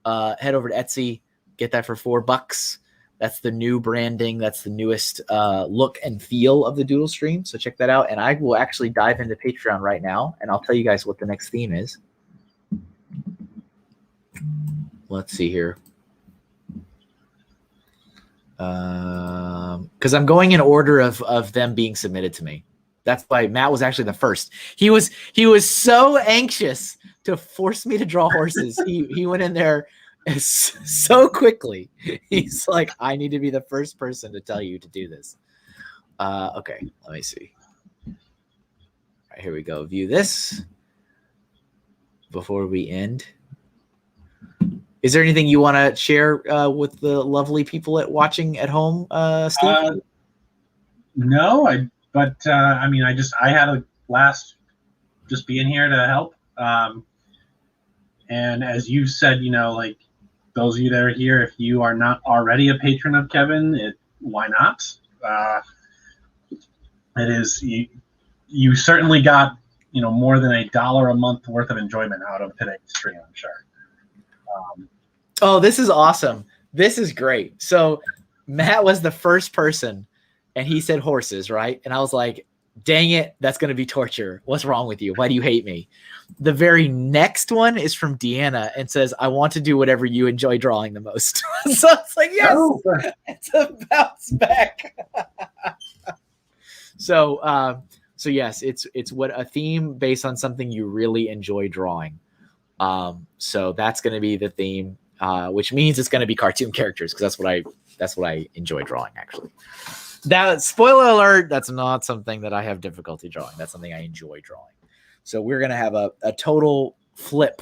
head over to Etsy, get that for $4. That's the new branding. That's the newest look and feel of the Doodle Stream. So check that out. And I will actually dive into Patreon right now, and I'll tell you guys what the next theme is. Let's see here. Because I'm going in order of them being submitted to me. That's why Matt was actually the first. He was so anxious to force me to draw horses. He went in there so quickly. He's like, I need to be the first person to tell you to do this. Okay, let me see. All right, here we go. View this before we end. Is there anything you want to share with the lovely people watching at home, Steve? No, I had a blast just being here to help. And as you said, like those of you that are here, if you are not already a patron of Kevin, why not? It is you certainly got more than $1 a month worth of enjoyment out of today's stream, I'm sure. Oh, this is awesome. This is great. So Matt was the first person, and he said horses, right? And I was like, dang it, that's going to be torture. What's wrong with you? Why do you hate me? The very next one is from Deanna and says, I want to do whatever you enjoy drawing the most. So it's like, yes, it's a bounce back. So yes, it's what a theme based on something you really enjoy drawing. So that's going to be the theme, which means it's going to be cartoon characters, because that's what I enjoy drawing, actually. That, spoiler alert, that's not something that I have difficulty drawing. That's something I enjoy drawing. So we're going to have a total flip,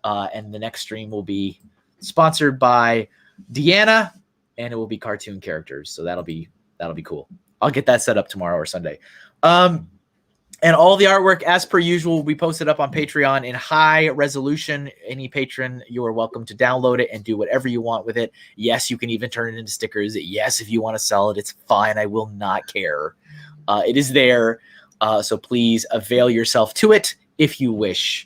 and the next stream will be sponsored by Deanna, and it will be cartoon characters. So that'll be cool. I'll get that set up tomorrow or Sunday. And all the artwork, as per usual, will be posted up on Patreon in high resolution. Any patron, you are welcome to download it and do whatever you want with it. Yes, you can even turn it into stickers. Yes, if you want to sell it, it's fine. I will not care. It is there. So please avail yourself to it if you wish.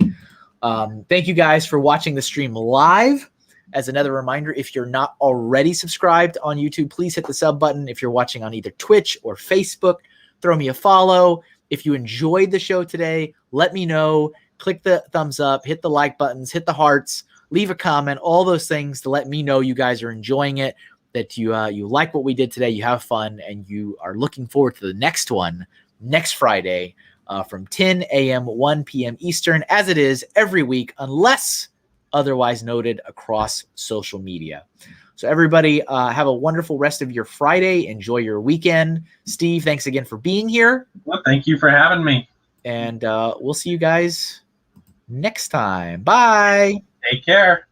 Thank you guys for watching the stream live. As another reminder, if you're not already subscribed on YouTube, please hit the sub button. If you're watching on either Twitch or Facebook, throw me a follow. If you enjoyed the show today, let me know. Click the thumbs up, hit the like buttons, hit the hearts, leave a comment, all those things to let me know you guys are enjoying it, that you like what we did today, you have fun, and you are looking forward to the next one next Friday from 10 a.m., 1 p.m. Eastern, as it is every week, unless otherwise noted across social media. So everybody have a wonderful rest of your Friday. Enjoy your weekend. Steve, thanks again for being here. Well, thank you for having me. And we'll see you guys next time. Bye. Take care.